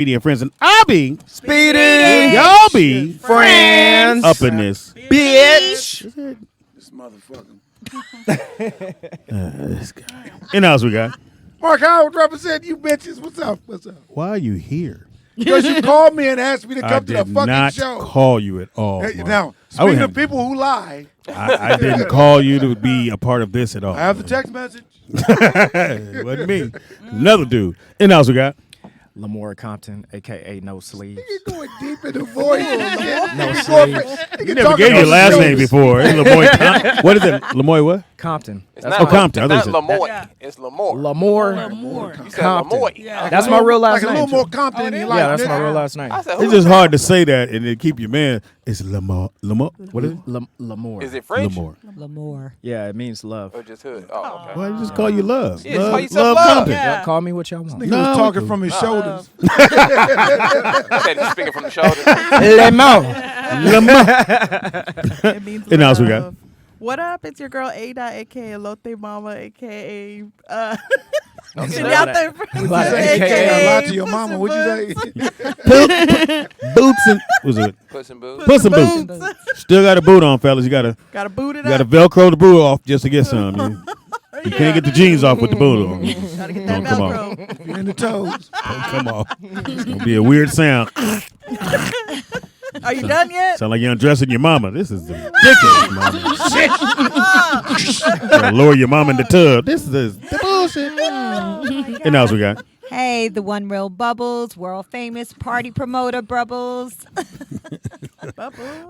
Speedy and friends, and I'll be Speedy. Y'all be friends. up in this. Bitch. This motherfucker. This guy. And else we got. Mark Howard represent you bitches. What's up? What's up? Why are you here? Because you called me and asked me to I come to the did fucking not show. call you at all. Hey, Mark. now, I would speaking have- of people who lie, I didn't call you to be a part of this at all. I have the text message. It wasn't me. Another dude. And else we got. Lamore Compton, a.k.a. No Sleeves. You're going deep in the voice. No You sleeves. Never gave you your last name before. It's Lamoy. What is it? Lamoy what? Compton. It's That's not Compton. I It's thought not you said- Lamore. Yeah. It's Lamore. Lamore. You said Compton. Lamore. Yeah. That's my real last like name. a little too. more Compton than you like. Yeah, that's my nigga. real last name. I said, It's who just hard to say that and then keep your man. It's Lamar. What is it? Lamore. is it French Lamar. L'Amour. Yeah, it means love. or just hood? Oh, okay. Why you just call you love? Yeah, love, call yourself love Love. Compton. Yeah. Yeah, call me what y'all want. Nigga No, was talking we from his shoulders. Said he's speaking from the shoulder. Lamore. It means And else we love. got? What up? It's your girl Ada, aka Lotte Mama, aka Don't say y'all that. think Like AKA, lie to your Puss mama. in What'd you Boots. say? Boots and was it? Puss and boots. Puss and Boots. boots. Still got a boot on, fellas. You gotta Gotta boot it gotta up. Velcro the boot off just to get some. You can't get the jeans off with the boot on. Gotta get that Don't come on. Velcro. In the toes. Don't come on. It's gonna be a weird sound. Are you done yet? Sound like you're undressing your mama. This is ridiculous, mama. Shit. Lower your mama in the tub. This is the bullshit. And else we got? Hey, the one real Bubbles, world famous party promoter Bubbles.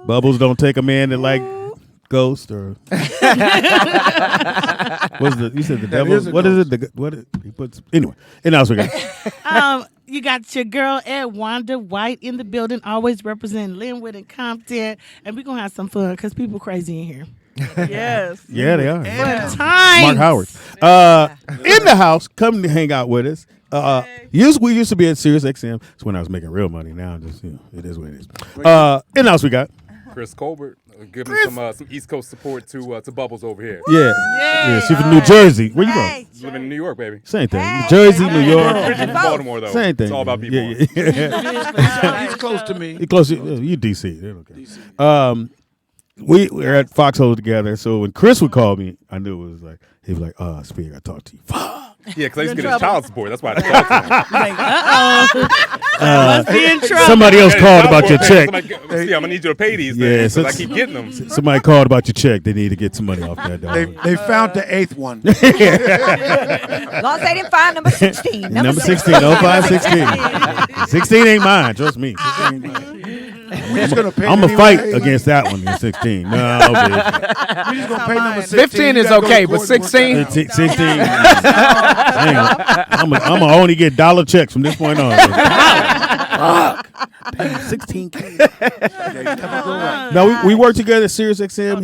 Bubbles don't take a man that like Ghost or what's the? You said the devil. is a What is it? What he puts? Anyway, and else we got? You got your girl Ed Wanda White in the building, always representing Linwood and Compton, and we're gonna have some fun because people crazy in here. Yes. Yeah, they are. Fun times. Mark Howard. In the house, come to hang out with us. We used to be at Sirius XM. It's when I was making real money. Now I'm just, it is what it is. In the house we got. Chris Colbert giving some East Coast support to Bubbles over here. Yeah. She's from New Jersey. Where you Hey. He's living in New York, baby. from? Same thing. Hey. New Jersey, New Richmond, York. Baltimore, though. Same thing. It's all about people. Yeah. He's close to me. You close. You DC. They're okay. We were at Foxhole together. So when Chris would call me, I knew it was like he was like, "Oh, Speedy, I talked to you." Fuck. Yeah, because I used to get his child support. That's why I talked to him. Like, must be in trouble. Somebody else called about your check. See, I'm going to need you to pay these Yeah, things so because I keep getting them. Somebody called about your check. They need to get some money off that dog. They found the eighth one. As long as they didn't find number 16. Number 16, 0516. 16 ain't mine, trust me. We're just gonna pay. I'm going to anyway. fight against that one in 16. No, bitch. We're just gonna pay number 16. 15 You is gotta go okay, to but court and work 16? that out. 16. I'm going to only get dollar checks from this point on. Fuck. Damn, 16K. Yeah, you never go right. No, we worked together at Sirius XM.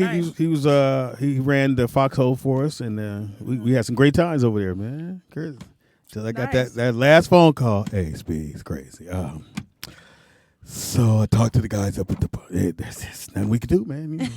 He ran the Foxhole for us, and we had some great times over there, man. Crazy. Till I got that last phone call. Hey, Speed, it's crazy. So I talked to the guys up at the. Hey, there's nothing we could do, man.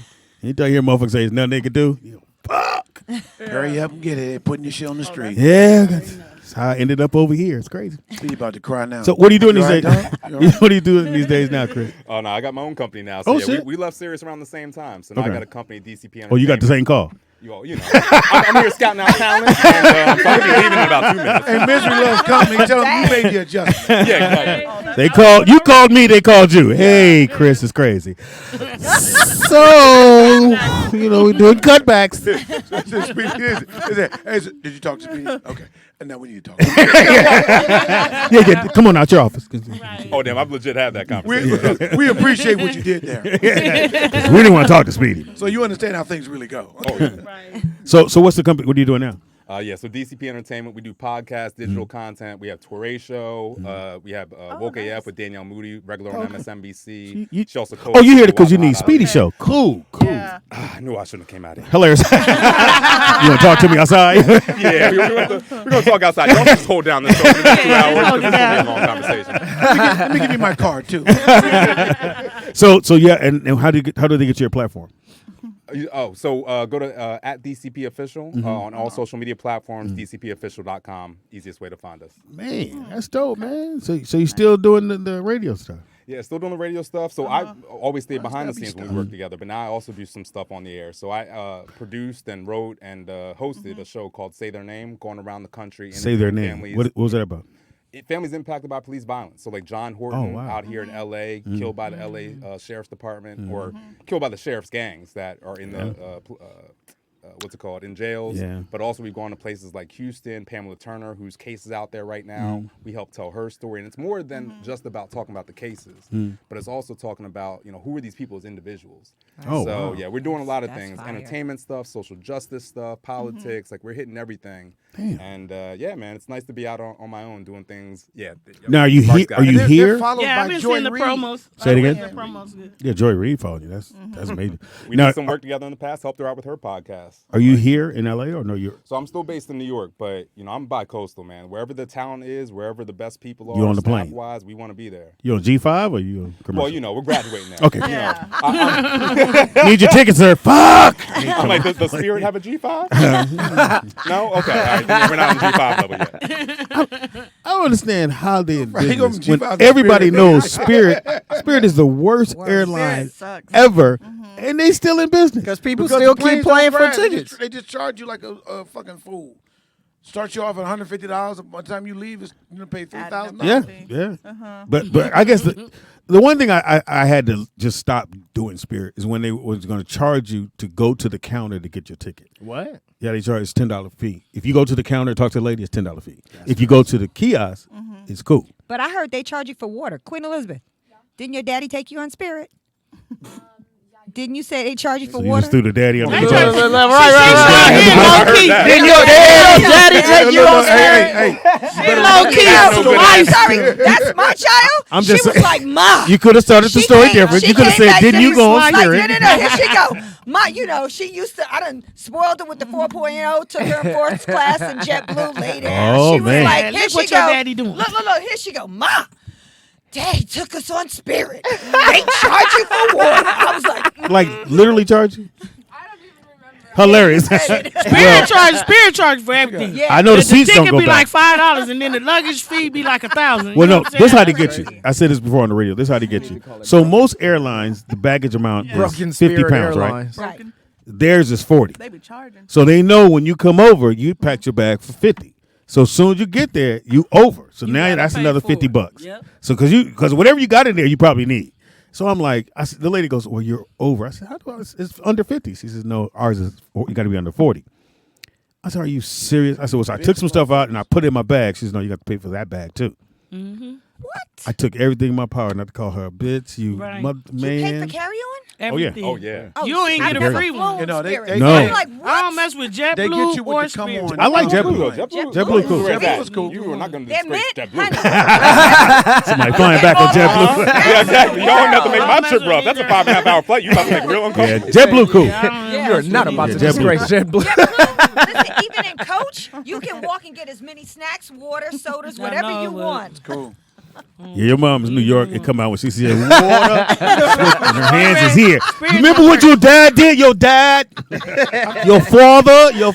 You don't hear motherfuckers say there's nothing they could do. Fuck. Hurry up and get it. Putting your shit on the street. Yeah, that's how I ended up over here. It's crazy. Be about to cry now. So what are you doing these You days? all right, Tom? You all right? What are you doing these days now, Chris? Oh, no, I got my own company now. So, Oh, yeah, shit. we left Sirius around the same time. So now Okay. I got a company, DCP. Oh, you got the same call. You know, I'm here scouting out talent, and so I'm going to be leaving in about 2 minutes. Hey, Misery loves company. Tell them you made the adjustment. Yeah, exactly. You called me, they called you. Hey, Chris is crazy. So, we're doing cutbacks. Did you talk to Speedy? Okay. And now we need to talk. Yeah, come on out your office. Oh, damn, I've legit had that conversation. We appreciate what you did there. We didn't want to talk to Speedy. So you understand how things really go. Oh, yeah. Right. So what's the company? What are you doing now? So DCP Entertainment, we do podcasts, digital content. We have Touré Show. We have Woke AF with Danielle Moody, regular on MSNBC. She also Oh, you here because you Wild need Wild Speedy Out. Show. Cool. Yeah. I knew I shouldn't have came out here. Hilarious. You want to talk to me outside? Yeah, we're going to talk outside. Don't just hold down this show for the next 2 hours because it's going to be a long conversation. Let me give you my card too. So yeah, and how do they get to your platform? Go to at DCP Official on all social media platforms, dcpofficial.com. Easiest way to find us. Man, that's dope, man. So you still doing the radio stuff? Yeah, still doing the radio stuff. So I always stay behind the scenes when we work together, but now I also do some stuff on the air. So I produced and wrote and hosted a show called Say Their Name, going around the country. Say Their Name. Families. What was that about? Families impacted by police violence. So like John Horton out here in L.A., killed by the L.A. Sheriff's Department, or killed by the sheriff's gangs that are in the in jails. Yeah. But also we've gone to places like Houston, Pamela Turner, whose case is out there right now. We help tell her story. And it's more than just about talking about the cases, but it's also talking about, who are these people as individuals. Yeah, we're doing a lot of things. fire. Entertainment stuff, social justice stuff, politics, like we're hitting everything. Damn. And yeah, man, it's nice to be out on my own doing things. Yeah. Now, are you Mark's here? got Are it. you They're here? followed Yeah, by I've been Joy seeing the Reid. promos. Say it again? The promos good. Yeah, Joy Reid followed you. That's amazing. We Now, did some work together in the past, helped her out with her podcast. are you here in LA or no? You're So I'm still based in New York, but I'm bi-coastal, man. Wherever the talent is, wherever the best people are, You on the plane? staff-wise, we want to be there. on G5 or you on commercial? Well, we're graduating now. Okay. Yeah. Need your tickets, sir. Fuck. I'm like, does Spirit have a G5? No? Okay. All right. We're not on G5 level yet. I don't understand how they in Right, he gonna business be when G5 everybody Spirit. knows Spirit is the worst airline Spirit sucks. ever, and they still in business. Because people Because still the planes keep don't playing for crash. tickets. They just charge you like a fucking fool. Start you off at $150. By the time you leave, it's you pay $3,000. Yeah. But I guess the one thing I had to just stop doing Spirit is when they was going to charge you to go to the counter to get your ticket. What? Yeah, they charge $10 fee. If you go to the counter and talk to the lady, it's $10 fee. If you go to the kiosk, it's cool. But I heard they charge you for water. Queen Elizabeth, didn't your daddy take you on Spirit? Didn't you say they charge you for So you water? just threw the daddy on the They bus. charge- Right. Low key. Then your daddy take you on Spirit. She low key. I'm sorry, that's my child. I'm just she was saying- like, Ma. You could have started the She story came- different. she You could have came said, back didn't to you me go on like, Spirit? No, here she go. Ma, she used to, I done spoiled her with the 4.0, took her in fourth class in JetBlue later. Oh, she was man. like, Look here she what go. your daddy doing. Look, here she go. Ma, Daddy took us on Spirit. They charge you for water. I was like, Like, literally charge you? Hilarious. Spirit charge for everything. Yeah. I know the The seats don't ticket go be back. like $5, and then the luggage fee be like $1,000. Well, You know no, what I'm this how saying? they get you. I said this before on the radio. This how they get you. So most airlines, the baggage amount is Broken 50 Spirit pounds, Airlines. right. right? Theirs is 40. They be charging. So they know when you come over, you pack your bag for 50. So as soon as you get there, you over. So now gotta that's pay another for 50 it. bucks. Yep. So because whatever you got in there, you probably need. So I'm like, the lady goes, well, you're over. I said, how do I? It's under 50. She says, no, ours is, you got to be under 40. I said, are you serious? I said, well, so I took some stuff out and I put it in my bag. She says, no, you got to pay for that bag too. What? I took everything in my power not to call her a bitch, you Right. man. You pay for carry-on? Everything. Oh, yeah. You ain't I've get a never free flown one. You know, they- Spirit. they- No. I'm like, I don't what? mess with They get JetBlue you or with the come Spirit. on. I like JetBlue, JetBlue. though. JetBlue cool. JetBlue's cool. You are not going to They're disgrace mint, JetBlue. honey. Somebody flying back on JetBlue. Yeah, exactly. Y'all ain't have to make my Wow. trip rough. That's a 5.5-hour flight. You about to make it real Yeah, uncomfortable. JetBlue cool. You're not about to Yeah, disgrace JetBlue. JetBlue. Listen, even in coach, you can walk and get as many snacks, water, sodas, whatever know, you but- want. Cool. Yeah, your mom is New York. It come out when she sees water, and her hands is here. You remember what your dad did? Your dad, your father, your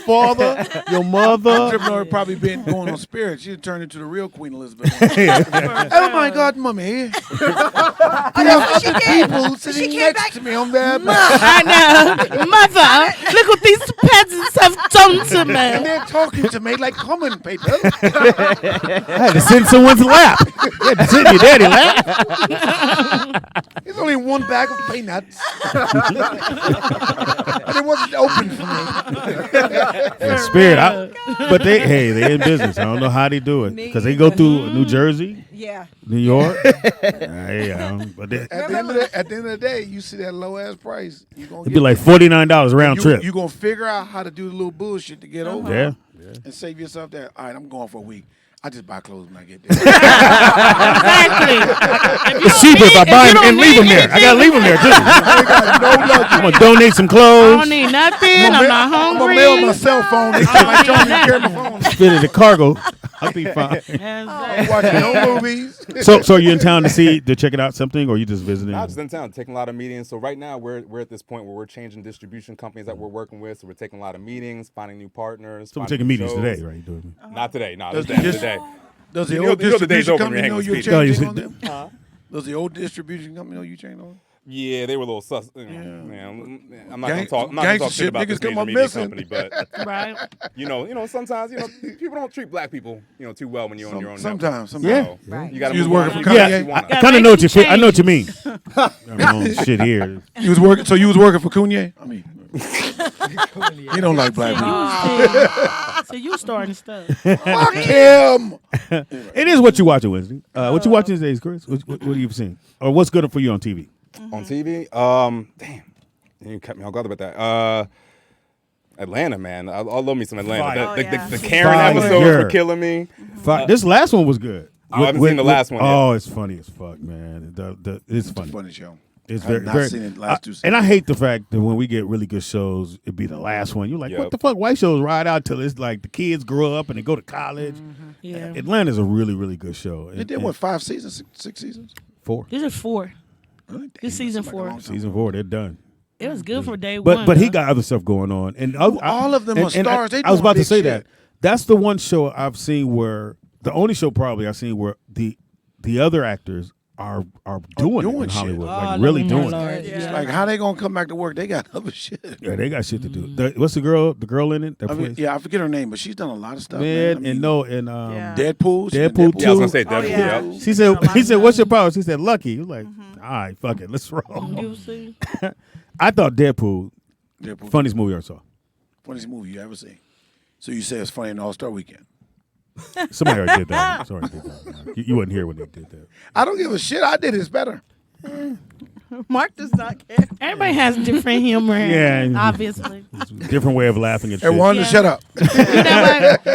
mother. Entrepreneur probably been going on Spirit. She turned into the real Queen Elizabeth. Oh my God, mommy! Oh, that's what she did. People She sitting came next back. to me on their I know. Mother, look what these peasants have done to and me. they're talking to me like commentators. I had to sit in someone's lap. You had to sit in your daddy's lap. There's only one bag of peanuts, and it wasn't open for me. Yeah, Spirit, but they in business. I don't know how they do it because they go through New Jersey, Yeah. New York. But At the end of the day, you see that low ass price, you gonna it'd be like $49 round trip. You gonna figure out how to do the little bullshit to get over. Yeah. And save yourself that. All right, I'm going for a week. I just buy clothes when I get there. Exactly. It's cheaper if I buy them and leave them there. I gotta leave them there too. I'm gonna donate some I clothes. don't need nothing. I'm not I'm gonna hungry. mail my cell phone. They my phone. Fit in the cargo. I'll be fine. I'm watching no movies. So you in town to check it out something, or you just visiting? Not just in town, taking a lot of meetings. So right now we're at this point where we're changing distribution companies that we're working with. So we're taking a lot of meetings, finding new partners. So we're finding taking new meetings shows. today, right? You doing? Not today. No, Does this is the end of the the day. Does the You know- old you know the day's distribution over when company you know hang you're with changing Speedy. on them? Does the old distribution company know you changed on them? Yeah, they were a little sus. Man, I'm not gonna talk. I'm not gonna Gangster talk shit shit, about this niggas come major up media missing. company, but Right. sometimes people don't treat black people too well when you're on your own. Sometimes. network. Yeah. Right. You got to You was move working on. for You Kanye? do what you I wanna. kind of know what you make some feel. I know what you mean. changes. I'm on shit here. You was working. So you was working for Kanye? I mean, he don't like black people. So you starting stuff. Fuck him. It is what you watching Wednesday. What you watching these days, Chris? What have you seen, or what's good for you on TV? On TV. Damn, you cut me off guard about that. Atlanta, man. I love me some Atlanta. Fire. The Karen Fire. episodes Yeah. were killing me. This last one was good. I haven't seen the last one yet. Oh, it's funny as fuck, man. It's funny. Funny show. It's I have very, not very. seen it last two And I seasons. hate the fact that when we get really good shows, it'd be the last one. You're like, Yep. what the fuck? White shows ride out till it's like the kids grow up and they go to college. Yeah. Atlanta's a really, really good show. They did what, 5 seasons, 6 seasons? 4? This is 4. Really? This season that's like a 4. long time. Season 4, they're done. It was good for day one. But he though. got other stuff going on, and all of them are stars. They I was doing about to big say shit. that. That's the one show I've seen where the only show probably I've seen where the other actors are doing it doing in shit. Hollywood, Oh, like really Lord, doing Lord. it. Yeah. Like, how they gonna come back to work? They got other shit. Yeah, they got shit to do. What's the girl in it? That I mean, plays- yeah, I forget her name, but she's done a lot of stuff. man, I mean, and Yeah. Deadpool. She did Deadpool Yeah, I was gonna too. say Deadpool. yeah. Yep. She said, he said, "What's your power?" She said, "Lucky." He was like, "All right, fuck it, let's roll." You see? I thought Deadpool, Deadpool. funniest movie I saw. Funniest movie you ever seen. So you say it's funny in All-Star Weekend. Somebody already did that. Sorry, did that. You wasn't here when they did that. I don't give a shit. I did it better. Mark does not care. Everybody has different humor. Yeah. Obviously. It's a different way of laughing at Hey, shit. Wanda, Yeah. shut up.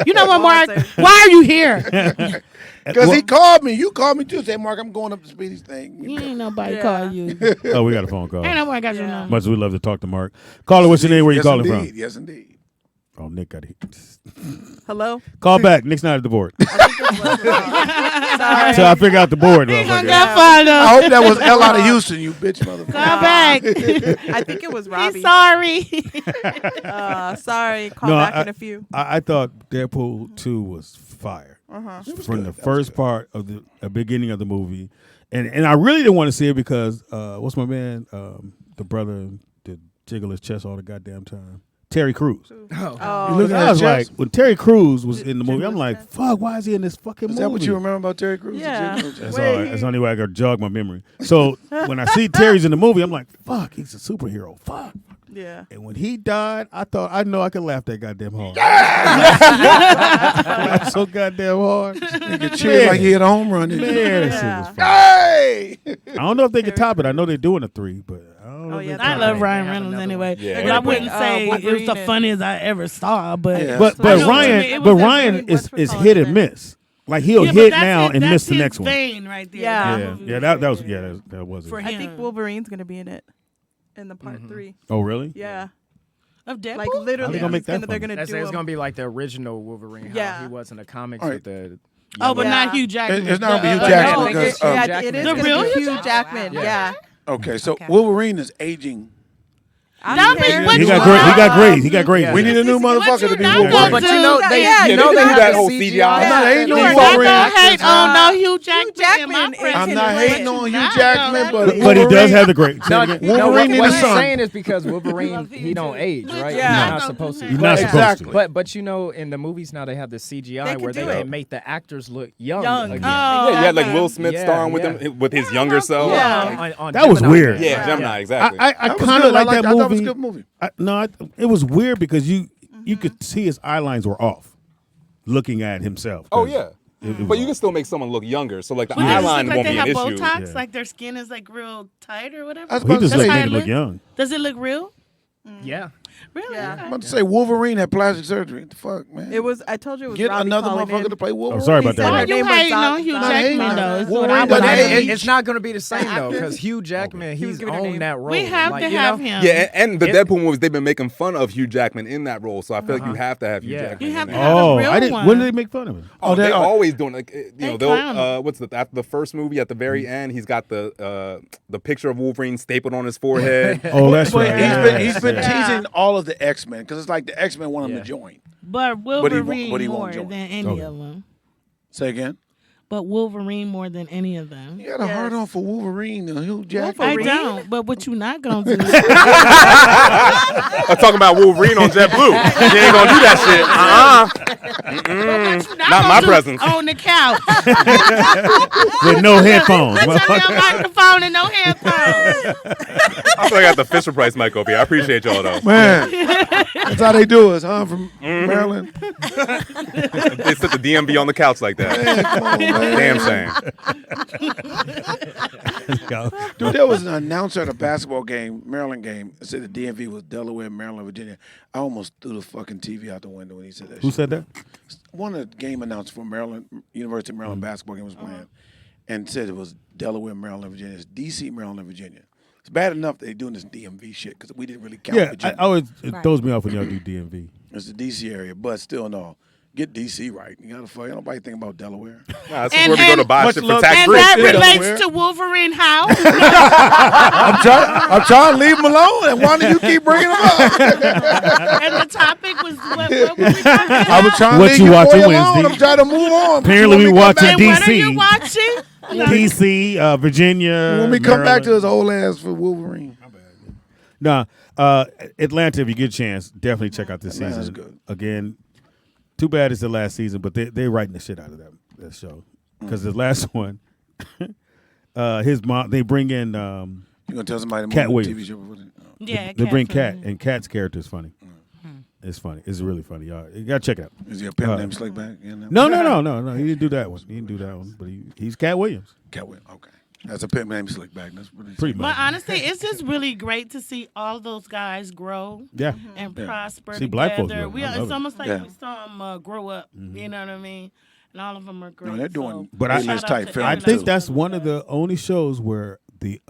You know what, Mark? Awesome. Why are you here? Because he called me. You called me too. Say, Mark, I'm going up to Speedy's thing. You ain't nobody Yeah. call you. Oh, we got a phone call. Ain't nobody got your Yeah. number. Much as we love to talk to Mark. Caller, what's your name? Where you Yes, calling indeed. from? Yes, indeed. Oh, Nick got it. Hello? Call back. Nick's not at the board. Sorry. So I figure out the board. He gonna motherfucker. get fired I up. hope that was L out of Houston, you bitch motherfucker. Call back. I think it was Robbie. He's sorry. Sorry. Call No, back I- in a few. I thought Deadpool 2 was fire. From the first part of the beginning of the movie. And I really didn't want to see it because, what's my man? The brother that jiggle his chest all the goddamn time. Terry Crews. You Oh, looking I at was his like, chest? when Terry Crews was in the movie, I'm Jiggle like, his chest. fuck, why is he in this fucking Is movie? that what you remember about Terry Crews? Yeah. That's all right. That's the only way I could jog my memory. So when I see Terry's in the movie, I'm like, fuck, he's a superhero. Fuck. yeah. And when he died, I thought I know I could laugh that goddamn hard. Laughed so goddamn hard. Nigga cheered like he hit a home run. Man, didn't that he? shit was fun. Hey! I don't know if they can top it. I know they're doing a 3, but I don't know. Oh, if yeah, they I top love it. Ryan They have Reynolds another anyway. one. Yeah. But I wouldn't They're say gonna it was the Wolverine and- funniest I ever saw. But Yeah. But I know Ryan, it but was Ryan definitely- is what's for hit calling and it? miss. Like he'll Yeah, hit but that's now his- and that's miss the his next one. vein right there. Yeah. Yeah, movie yeah, that was that was For it. I him. think Wolverine's going to be in it. In the part 3. Oh really? Yeah. Of Deadpool? Like literally, gonna make that they're funny? going to That's do it's him. gonna be like the original Wolverine. How Yeah. he was in the comics All with the. Oh, but Yeah. not Hugh Jackman. It's not gonna be Hugh The- Jackman Oh, because, it, yeah, Jackman. it is The going real to be Hugh Hugh Jackman. Wow. Yeah. Okay, so Okay. Wolverine is aging. I Don't don't be care. what He you got great. He got want. great. He got great. Yeah. We need a new What motherfucker you to be not Wolverine. gonna But do? you know they Yeah, you you know they do have that the whole CGI. CGI. I'm not hating You on are not Wolverine. gonna hate on no Hugh Jackman. Hugh Jackman in my is- presence. I'm not hating on Hugh Not Jackman, gonna- but But he does Wolverine- have the great. No, Say it no, again. what Wolverine in the I'm sun. saying is because Wolverine he don't age, right? Yeah. You're not supposed to. You're not supposed Exactly. to. But you know, in the movies now they have the CGI They can where they do it. can make the actors look young. Young. again. Oh, Yeah, you had like okay. Will Smith Yeah, starring with yeah. him with his younger self. Yeah. On That was Gemini weird. Man. Yeah, Gemini, exactly. I That was kind of good. I like liked that it. I thought it was a movie. good movie. It was weird because you could see his eye lines were off, looking at himself. Oh 'cause yeah. it was But you off. can still make someone look younger. So like the Well, eye does it line look like won't they be have an issue. Botox? Yeah. Like their skin is like real tight or whatever? I was Well, he about to just say, make That's niggas how it look look? young. Does it look real? Yeah. Really? Yeah. I'm about to say Wolverine had plastic surgery. What the fuck, man? It was. I told you it was. Get Robbie another calling motherfucker in. to play Wolverine. I'm sorry about He that. said Why her you name was hating on Zoe- Hugh Zoe- Jackman, though? Is what Wolverine I would doesn't like. age. It's not going to be the same though, because Hugh Jackman, He was he's giving her owned name. that role. We have like, to you have know? him. Yeah, and the It- Deadpool movies, they've been making fun of Hugh Jackman in that role, so I feel like you have to have Hugh Yeah. Jackman. You have in to there. have Oh, the real I didn't. one. When did they make fun of him? Oh, they they're are. always doing like They they'll clown what's after the first movie at the very end, he's got the picture of Wolverine stapled on his forehead. Oh, that's But right. he's been Yeah. teasing all of the X-Men because it's like the X-Men want him Yeah. to join. But he Wolverine won't more join. than any Okay. of them. Say again. But Wolverine more than any of them. You got a hard on for Wolverine and Hugh Jackman. I Wolverine? don't. But what you not gonna do? I'm talking about Wolverine on JetBlue. You ain't gonna do that shit. Not my presence. On the couch. With no headphones. Put your damn microphone and no headphones. I feel like I got the Fisher Price mic over here. I appreciate y'all though. Man, that's how they do us, huh? From Maryland. They sit the DMV on the couch like that. Man, come on, man. Damn shame. Dude, there was an announcer at a basketball game, Maryland game, that said the DMV was Delaware, Maryland, Virginia. I almost threw the fucking TV out the window when he said that. Who shit. said that? One of the game announcers for Maryland, University of Maryland basketball game was playing, and said it was Delaware, Maryland, Virginia. It's D.C., Maryland, Virginia. It's bad enough they doing this DMV shit because we didn't really count Yeah, I Virginia. always it throws me off when y'all do DMV. It's the D.C. area, but still no. Get D.C. right. You gotta fuck. Ain't nobody think about Delaware. Nah, this is And- where we go to and- buy Much shit for love- tax And free. that Yeah. relates to Wolverine how? I'm trying to leave them alone, and why do you keep bringing them up? And the topic was what were we talking about? I was trying What to leave you you watching alone. Wednesday? I'm trying to move on. Apparently You we want me to come watching back- And what are you DC. watching? DC, Virginia. When we come back to Maryland. his old ass for Wolverine. Nah, Atlanta, if you get a chance, definitely check out this Atlanta's season. good. Again, too bad it's the last season, but they're writing the shit out of that show. Because the last one, his mom, they bring in, You gonna tell somebody to Cat move the Williams. TV show before they- oh. Yeah, they bring Catherine. Cat, and Cat's character is funny. It's funny. It's really funny, y'all. You gotta check it out. Is he a pimp named Slickback? You know? No. He didn't do that one. He didn't do that one. But he's Cat Williams, Cat Williams. Okay. That's a pimp named Slickback. That's what pretty But much. honestly, it's just really great to see all those guys grow Yeah. and Yeah. prosper See black folks together. grow. I love It's it. almost like Yeah. we saw them grow up. You know what I mean? And all of them are great. No, they're doing But I- A-list Shout out type to films. I everybody. think that's one of the only shows where the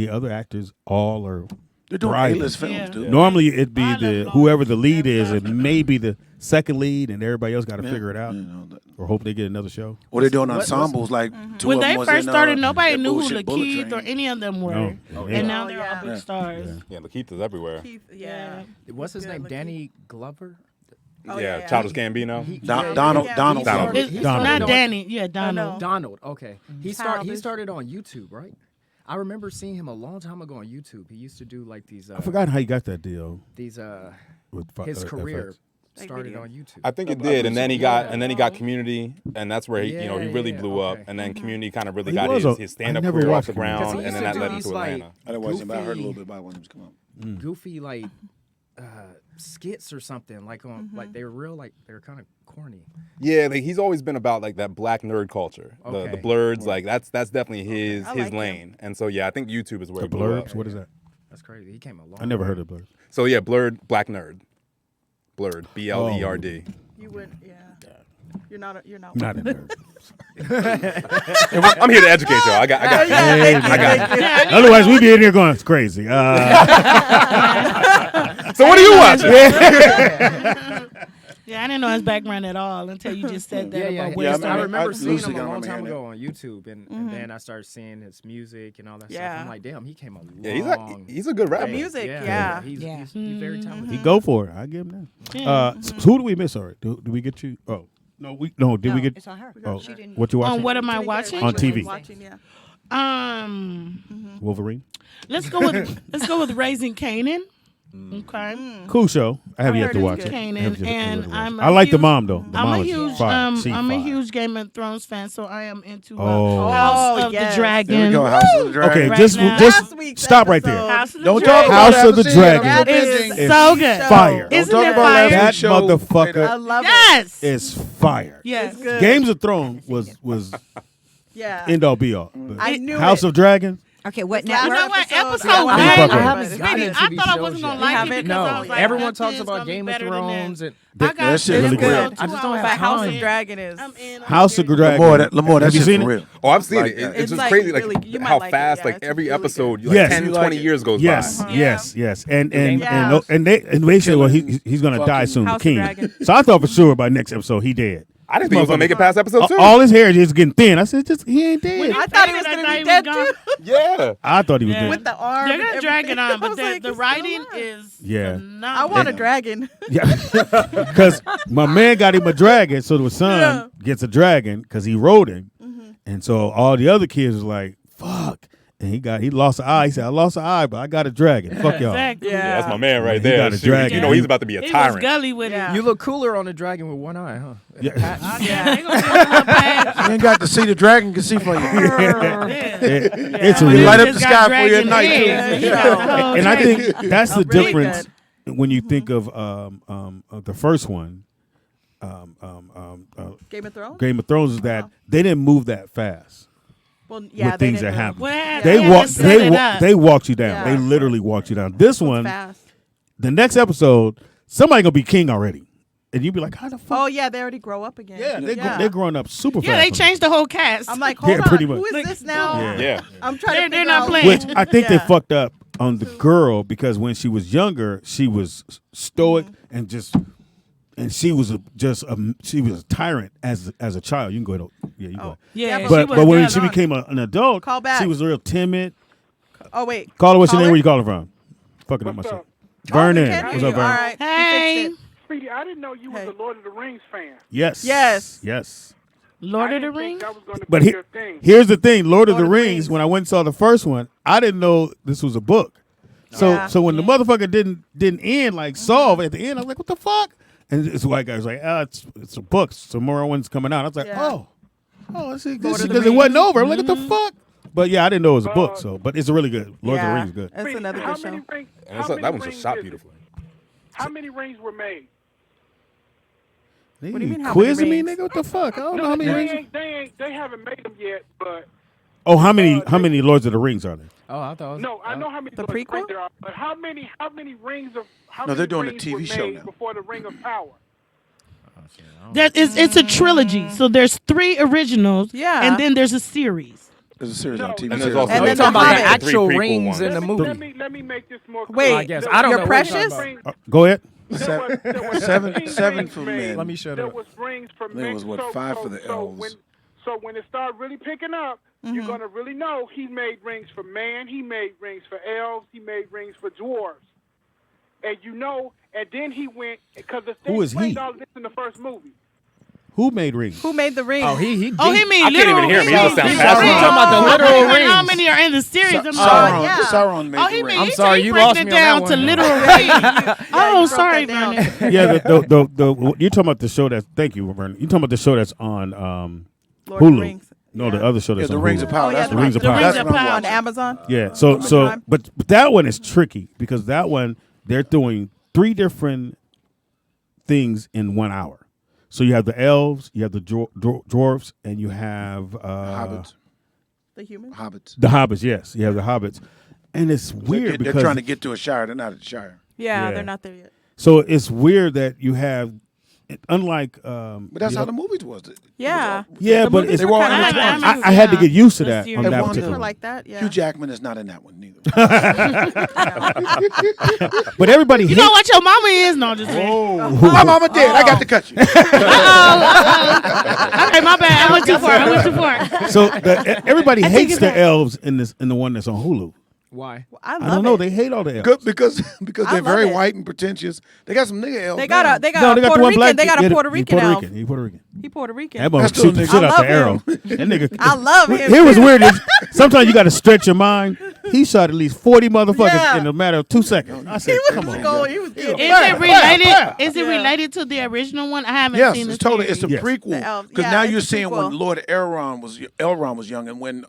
other actors all are. They're doing thriving. A-list films, Yeah. dude. Normally it'd be I the love whoever the lead Lawrence. is, and maybe the second lead, and everybody else got to figure it out, You know, or hope they get another show. or they're doing what's- ensembles like two When of them they was first in, started, nobody that knew who bullshit Bullet Lakeith or Train. any of them were. No. And Yeah. now Oh, they're yeah. all big stars. Yeah, Lakeith is everywhere. Keith, yeah. What's his Good name? looking. Danny Glover? Oh, Yeah, Childish Gambino. Donald. Yeah. Donald. He's Glover. He It's started not on- Danny. Yeah, Donald. Donald. Okay. He Childish. started on YouTube, right? I remember seeing him a long time ago on YouTube. He used to do like these. I forgot how you got that deal These. with His career FX. Like started video. on YouTube. I think it I did, and then he got Yeah. Community, and that's where he really Yeah, blew up, okay. and then Community kind of really He got was his I stand-up never career off watched the Community. ground, Because he and then used that to led do him to these, like, Atlanta. I didn't watch him, but I heard a Goofy- little bit about when he was coming up. Goofy like skits or something like on like they were real like they were kind of corny. Yeah, like, he's always been about like that black nerd culture, the Okay. blurs, like that's definitely his I like him. lane, and so yeah, I think YouTube is where The he blew up. Blurbs. What is that? That's crazy. He came a long. I never way. heard of Blurbs. So yeah, blurred black nerd, blurred BLERD. You would, yeah. You're not. You're not. Not in there. I'm here to educate y'all. I got. Hey, I got. Otherwise, we'd be in here going, it's crazy. So what are you watching? Yeah, I didn't know his background at all until you just said that Yeah, about yeah. where Yeah, he I I started. remember seeing loosely him a gonna long remember time hearing ago on YouTube, and then I started seeing his music and all that Yeah. stuff. I'm like, damn, he came a long. Yeah, he's a good rapper. music, Yeah, yeah. He's, Yeah. he's very talented. He go for it. I give him that. Yeah. So who do we miss? Sorry, do we get you? Oh no, did we get? It's on her. Oh, She didn't. what you watching? On what am I watching? On TV. Watching, yeah. Wolverine. Let's go with Raising Canaan. Okay. Cool show. I have I yet heard to it's watch good. it. Canaan, I have yet to and watch it. I'm a I like the huge- mom though. The I'm mom a is huge fire. She I'm a fire. huge Game of Thrones fan, so I am into Oh. House of yes. the There we Dragon. go. House of the Dragon. Okay, Right just now. Last week's stop right there. episode. House of the Don't Dragon. talk about House of the that. I haven't Dragon. seen it. That I'm is binging. so good. Fire. Don't Isn't talk it about fire? last That week's show. I motherfucker love it. Yes. is fire. Yes. It's good. Games of Thrones was Yeah. end all be all. But I knew House it. of Dragons. Okay, what This last You network? know what? episode, Episode yeah, one. I haven't gotten Speedy, into I these thought I shows wasn't gonna yet. like You it haven't? because I No, was like, everyone nothing's talks about gonna be Game of better than Thrones that. and I got that shit this really girl good. I just 2 don't hours have But House time. of Dragon is. I'm in. House of Dragon. Lamar, Have that you shit's seen for it? real. Oh, I've seen Like it. that. It's It's just like crazy, really- like you might how like it, fast, yeah, like it's every really episode, good. like Yes. 10, You 20 like it? years goes Yes, by. yes, yes, and Yeah. they said, well, he's gonna die Fucking soon, the House of king. Dragon. So I thought for sure by next episode he dead. I didn't think he was gonna make it past episode 2. All his hair is just getting thin. I said, just he ain't dead. I thought he was gonna be dead too. Yeah. I thought he was Yeah. dead. With the arm. They're and gonna drag it everything. on, I but was the, like, the he's still writing alive. is Yeah. phenomenal. I want a dragon. Yeah, because my man got him a dragon, so the son Yeah. gets a dragon because he rode him, and so all the other kids was like, "Fuck!" And he lost an eye. He said, "I lost an eye, but I got a dragon. Fuck y'all." Exactly. Yeah. That's my man right He there. got a Shoot, dragon. You know he's about to be a He was tyrant. gully with Yeah. it. You look cooler on the dragon with one eye, huh? Yeah. Yeah, they gonna do a little patch. You ain't got to see the dragon can see for you. Yeah. It's a When really, you light up just the got sky for you at dragon night, too. eggs, you got the whole and I dragon. think that's the Really difference when you think of the first one, Game of Thrones. Game of Thrones, is that they didn't move that fast. Well, yeah, with things they that didn't happen. Well, Yeah. They had walk, to set it up. they walked you down. Yeah. They literally walked you down. This one, fast. the next episode, somebody gonna be king already, and you be like, how the fuck? Oh yeah, they already grow up again. Yeah, they're growing up super Yeah, fast. they changed the whole cast. I'm like, Yeah, hold on, pretty who much. is this now? Yeah. Yeah. I'm trying to. They're figure not out playing. Which I think they Yeah. fucked up on the girl because when she was younger, she was stoic and just, and she was she was a tyrant as a child. You can go ahead. Yeah, you go. Ahead. yeah, Yeah, But was when good she on it. became an adult, Call back. she was real timid. Oh wait. Call her. What's your name? Caller? Where you calling from? Fucking up my shit. Oh, we Vernon. can What's hear up, you. All Vernon? right. Hey, He fixed it. Speedy, I didn't know you was Hey. a Lord of the Rings fan. Yes. Yes. Yes. Lord I of the didn't think Rings. that was going to But be your thing. here's the thing, Lord of the Lord of the Rings, Rings. when I went and saw the first one, I didn't know this was a book. So Yeah. so when the motherfucker didn't end, like solve at the end, I was like, what the fuck? And this white guy was like, it's a book. Some more ones coming out. I was like, Yeah. oh, I see, Lord of the because it wasn't Rings. over. I'm like, what the fuck? But yeah, I didn't know it was a book. So, but it's really good. Lord of the Yeah. Rings is good. That's Speedy, another how good many show. rings? And How many that one's just rings shot is it? beautifully. How many rings were made? What do you mean, how quizzing me, many rings? nigga? What the fuck? I don't know No, how many rings. they haven't made them yet, but Oh, how many Lords of the Rings are there? Oh, I thought. It was, no, I know how many The Lord of prequel? Rings there are. But how many rings of how No, many they're doing a rings TV were show made now. before the Ring of Power? That is, it's a trilogy. So there's 3 originals. Yeah. And then there's a series. There's a series on No. TV. And there's series. also And Are then you talking The about the Hobbit. actual Three prequel rings ones. in the movie? Let me make this more clear. Wait, I guess I don't you're know what you're precious? talking about. Go ahead. There was Seven 15 rings for made. men. Let me shut There up. was rings for There men. was, what, 5 for the elves. So when it started really picking up, you're gonna really know he made rings for man, he made rings for elves, he made rings for dwarves, and and then he went because the thing Who is he? explained all of this in the first movie. Who made rings? Who made the ring? Oh, he. Oh, he mean I can't literal even hear him. rings. Y'all sound He's fascinated. talking about the I literal don't know how rings. many are in the series. I'm Sauron, yeah. Sauron made Oh, the he ring. mean I'm he sorry, he you breaking lost it me on down that to one. literal rings. Yeah, Oh, you broke sorry, that down. Vernon. Yeah, the you're talking about the show that's. Thank you, Vernon. You're talking about the show that's on Lord of Hulu. the Rings. No, the other show Yeah, that's the on Rings Hulu. of Power. Oh, yeah, That's the what Rings of I'm- Power. That's Rings what of I'm Power. On watching. Amazon. Yeah, so Prime. but that one is tricky because that one they're doing 3 different things in 1 hour. So you have the elves, you have the dwarfs, and you have Hobbits. The humans. Hobbits. the hobbits. Yes, you have the hobbits, and it's weird They're because trying to get to a shire. They're not at the shire. Yeah, Yeah. they're not there yet. so it's weird that you have, unlike. But that's you how know- the movies was. Yeah. Yeah, The but movies it's. They were all kinda in the like twenties. that. I had to get used to The that series. on The that ones Movies particular were one. like that. Yeah. Hugh Jackman is not in that one neither. But everybody You hates. know what your mama is? No, just saying. My mama dead. I got to cut you. Okay, my bad. I went too far. So everybody take hates it the back. elves in the one that's on Hulu. Why? I love I don't know. it. They hate all the elves. Good because I they're love very it. white and pretentious. They got some nigga elves. They got now. a they got No, a they got Puerto the one Rican. black. They got a yeah, Puerto he Rican Puerto elf. Rican. He Puerto Rican. He Puerto Rican. That motherfucker That's shoot the still shit nigga. out the I arrow. love That nigga. I love him. Here was weird. Sometimes you got to stretch your mind. He shot at least 40 motherfuckers Yeah. in a matter of 2 seconds. I said, He come was on. going. He was getting. Is Fire, it related? fire. Is it Yeah. related to the original one? I haven't Yes, seen it's the totally. It's a series. Yes. prequel The elves. because Yeah, now it's you're a seeing when prequel. Lord Elrond was young and when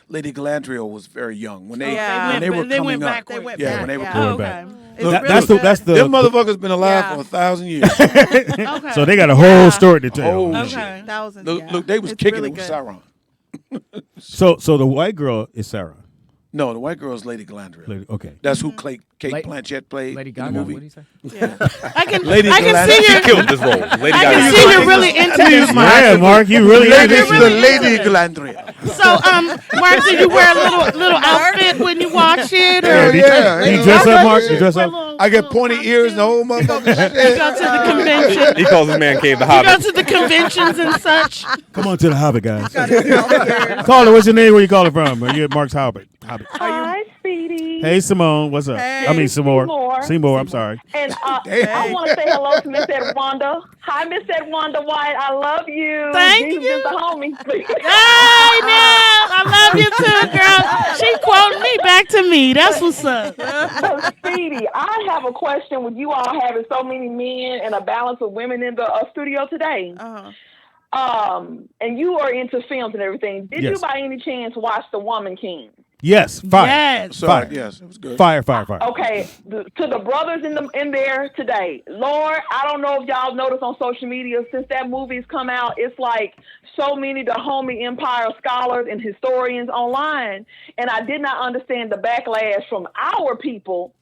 Lady Galadriel was very young when they Yeah. when they were They coming went up. back. They went Yeah, back. when they were yeah. coming Oh, back. okay. It's That- really that's the good. that's the. Them motherfuckers been alive Yeah. for 1,000 years. Okay. So they got a whole Yeah. story to tell. Whole Okay. shit. Thousands. Look, yeah. look, they was It's kicking really it with good. Sauron. So the white girl is Sarah. No, the white girl is Lady Galandria. Lady, okay. That's who Kate La- Blanchett played Lady in Gaga. the What movie. do you say? I can Lady I can Galadriel. see She you. killed this role. Lady I can Gaga. see you're really into this. Yeah, Mark, you really Lady, into really the this. Lady into it. Galandria. So, Mark, do you wear a little outfit when you watch it, or Hell yeah. You dress up, Mark? You dress wear a up? little- I get little pointy ears and the costume? whole motherfucker. You go to the convention. He calls his man cave the You go Hobbit. to the conventions and such. Come on to the Hobbit, guys. Caller, what's your name? Where you calling from? Are you at Mark's Hobbit? Hi, Speedy. Hey, Simone. What's up? Hey. I mean, Seymour. Seymour. Seymour, I'm sorry. And I want to say hello to Miss Edwanda. Hi, Miss Edwanda White. I love you. Thank These you. are the homies. Hey, now I love you too, girl. She quoting me back to me. That's what's up. So, Speedy, I have a question with you all having so many men and a balance of women in the studio today. And you are into films and everything. Did Yes. you by any chance watch The Woman King? Yes, fire. Yes. Sorry, Fire. yes, it was good. Fire, fire, fire. Okay, to the brothers in there today, Lord, I don't know if y'all noticed on social media since that movie's come out, it's like so many the homie empire scholars and historians online, and I did not understand the backlash from our people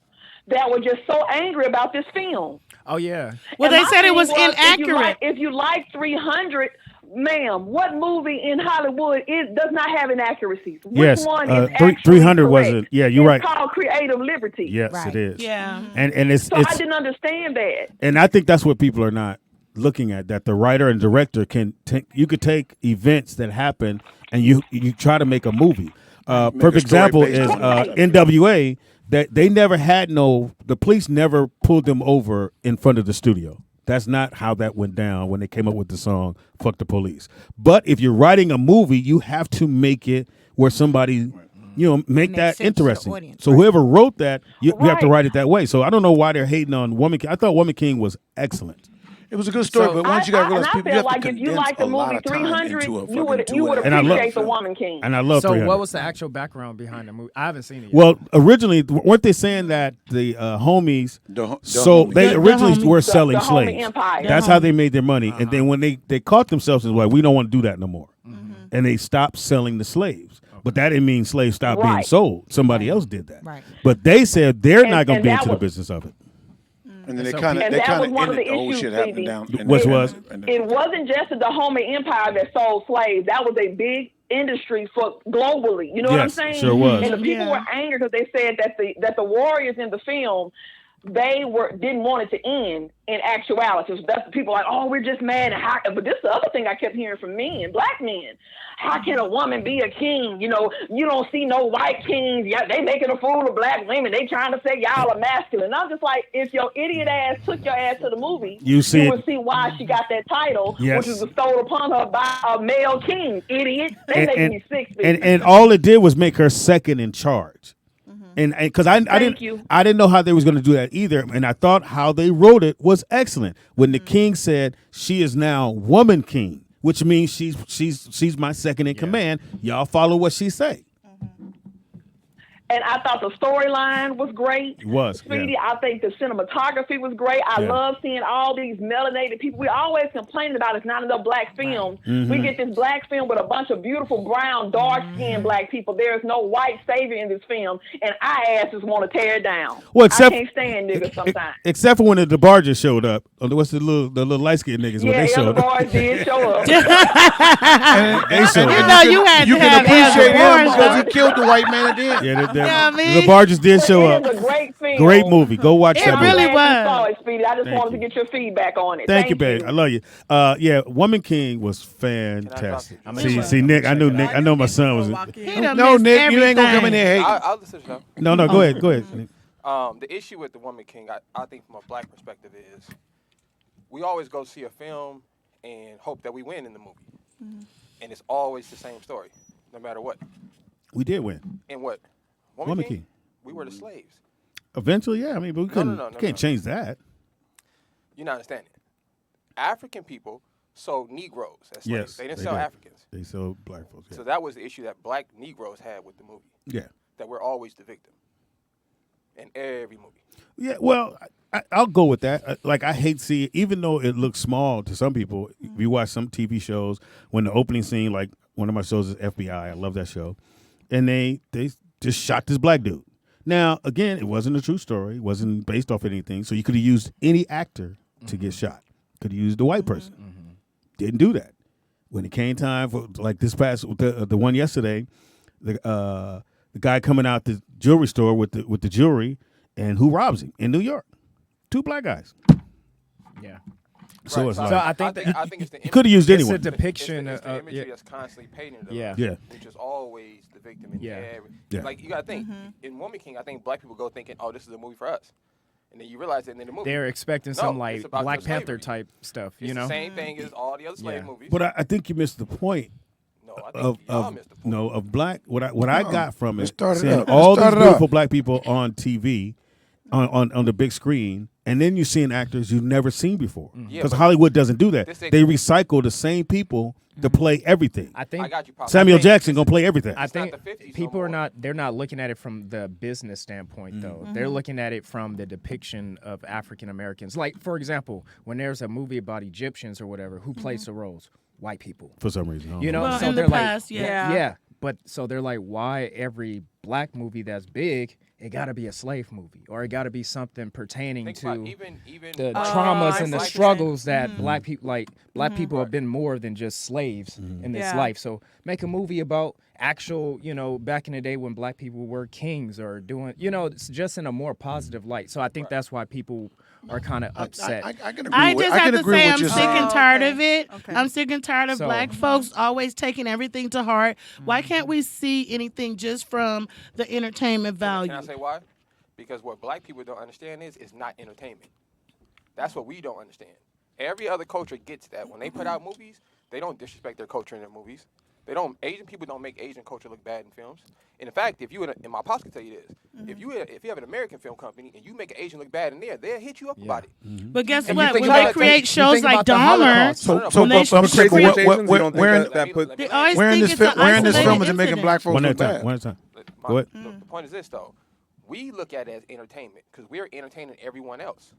that were just so angry about this film. Oh yeah. Well, And they my said it thing was inaccurate. If you like 300, ma'am, what movie in Hollywood does not have inaccuracies? Which Yes, one is 300 actually wasn't. correct? Yeah, you're right. It's called creative liberty. Yes, Right. it is. Yeah. And it's So I didn't understand that. and I think that's what people are not looking at. That the writer and director can take. You could take events that happen and you try to make a movie. Make Perfect a story example based is on it. NWA. That they never had the police never pulled them over in front of the studio. That's not how that went down when they came up with the song "Fuck the Police." But if you're writing a movie, you have to make it where somebody, make Makes that sense to the interesting. audience, So right. whoever wrote that, you have to Right. write it that way. So I don't know why they're hating on Woman King. I thought Woman King was excellent. It was a good story, So- but once you got to realize and I people, you feel have like to if you condense like the a lot movie of time 300, into a you fucking would 2.5 And I love- appreciate The Woman King. And I love So 300. what was the actual background behind the movie? I haven't seen it yet. Well, originally, weren't they saying that the homies? The So homies. they The originally homies. were The selling homie slaves. empire. That's how they made their money. And then when they caught themselves, and like, we don't want to do that no more, and they stopped selling the slaves. But that didn't mean slaves stopped being Right. sold. Somebody else did that. Right. But they said they're not going to and be that into the was- business of it. And then they So kind of And they that kind was of one of ended the the whole issues, shit happening Phoebe. down. and Which then- was? and then- It wasn't just the homie empire that sold slaves. That was a big industry for globally. You know what I'm Yes, saying? sure was. And the people Yeah. were angry because they said that the warriors in the film didn't want it to end in actuality. So that's the people like, oh, we're just mad. But this is the other thing I kept hearing from men, black men. How can a woman be a king? You don't see no white kings. Yeah, they making a fool of black women. They trying to say y'all are masculine. And I'm just like, if your idiot ass took your ass to the movie, You see would see why she got that title, Yes. which was bestowed upon her by a male king. Idiot. They make me sick. And all it did was make her second in charge. And because I Thank you. didn't know how they was going to do that either, and I thought how they wrote it was excellent. When the king said she is now woman king, which means she's my second in command. Y'all follow what she say. And I thought the storyline was great. It was, Speedy, yeah. I think the cinematography was great. I Yeah. love seeing all these melanated people. We always complaining about it's not enough black films. Mm-hmm. We get this black film with a bunch of beautiful brown, dark-skinned black people. There is no white savior in this film, and our asses want to tear it down. Well, except I can't stand niggas sometimes. Except for when the DeBarges showed up. What's the little light skinned niggas when Yeah, they the showed other up? boys did show up. They showed You up. know you had You to can have appreciate him Ed because he DeBarge. killed the white man at the end. Yeah, Yeah, I mean- the Barges did show It up. is a great film. Great movie. Go watch It that movie. really I'm glad you was. saw it, Speedy. I just Thank wanted you. to get your feedback on it. Thank you, babe. I love you. Yeah, Woman King was fantastic. I mean, See, Nick. I knew Nick. I know my son was. He done No, missed Nick, you ain't gonna come in everything. there hating. I'll listen to them. No, go ahead. Go ahead. Nick. The issue with the Woman King, I think from a black perspective is we always go see a film and hope that we win in the movie. And it's always the same story, no matter what. We did win. And what? Woman King. We were the slaves. Eventually, yeah. I mean, but we couldn't. no, Can't change that. You're not understanding. African people sold Negroes as slaves. Yes, They didn't they sell did. Africans. They sold black folks. Yeah. So that was the issue that black Negroes had with the movie, Yeah. that we're always the victim in every movie. Yeah, well, I'll go with that. Like, I hate seeing, even though it looks small to some people, if you watch some TV shows, when the opening scene, like one of my shows is FBI, I love that show, and they just shot this black dude. Now, again, it wasn't a true story. It wasn't based off anything. So you could have used any actor to get shot. Could have used a white person. Didn't do that. When it came time for like this past the one yesterday, the guy coming out the jewelry store with the jewelry, and who robs him in New York? 2 black guys. Yeah. So it's like So I think it's the you could have used it's anyone. a depiction It's the of imagery that's constantly painted of Yeah. us, Yeah. which is always the victim in Yeah. every. Yeah. Like you gotta think in Woman King, I think black people go thinking, "Oh, this is a movie for us," and then you realize that in the movie they're expecting No, some it's like about Black the Panther slavery. type stuff, it's you know? the same thing as all the other slave Yeah. movies. But I think you missed the point no, I think y'all missed the point. of black. What I got from let's it, start it seeing up. all Let's these start it beautiful up. black people on TV, on the big screen, and then you're seeing actors you've never seen before. Yeah, Because but Hollywood doesn't do that. this They ain't- recycle the same people to play everything. I think I got you, Pop. Samuel I think Jackson this gonna play everything. I It's not think the 50s no people are more. they're not looking at it from the business standpoint though. They're looking at it from the depiction of African Americans. Like for example, when there's a movie about Egyptians or whatever, who plays the roles? White people. For some reason, I don't You know, Well, so in the they're like past, yeah. yeah. But so they're like, why every black movie that's big, it got to be a slave movie, or it got to be something pertaining Think to about even the like, traumas I and the see. struggles that black people black people have been more than just slaves in this Yeah. life. So make a movie about actual, back in the day when black people were kings or doing, it's just in a more positive light. So I think that's why people are kind of upset. I can agree I with just I have can to agree say with I'm you sick saying. and tired okay. of it. Okay. I'm sick and tired of So- black folks always taking everything to heart. Why can't we see anything just from the entertainment value? Can I say why? Because what black people don't understand is it's not entertainment. That's what we don't understand. Every other culture gets that. When they put out movies, they don't disrespect their culture in their movies. They don't. Asian people don't make Asian culture look bad in films. And in fact, if you and my pops can tell you this, if you have an American film company and you make an Asian look bad in there, they'll hit you up about it. But guess And you what? think When about they it, create you shows think like about the Dahmer, Holocaust. So, No, so when they but shoot Crazy, Crazy what, Rich Asians, you don't think where, that put they always where in think this it's an film, where in this film is it isolated making incident. black folks One look at a time. bad? One at a time. My- Go ahead. The point is this, though. We look at it as entertainment because we're entertaining everyone else.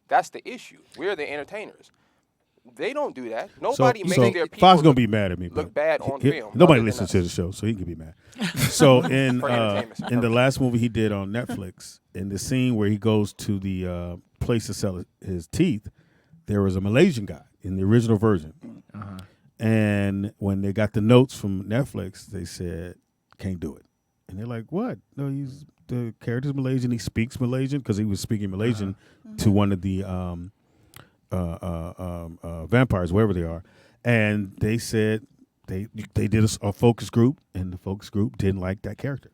That's the issue. We're the entertainers. They don't do that. Nobody makes their people Fox gonna be mad at me. look but bad on film. Nobody other than listens us. to the show, so he can be mad. So in For entertainment in the last movie he did on Netflix, in the scene where he goes to the place to sell his teeth, there was a Malaysian guy in the original version. And when they got the notes from Netflix, they said, "Can't do it." And they're like, "What? No, the character's Malaysian. He speaks Malaysian because he was speaking Malaysian to one of the vampires, wherever they are." And they said they did a focus group, and the focus group didn't like that character,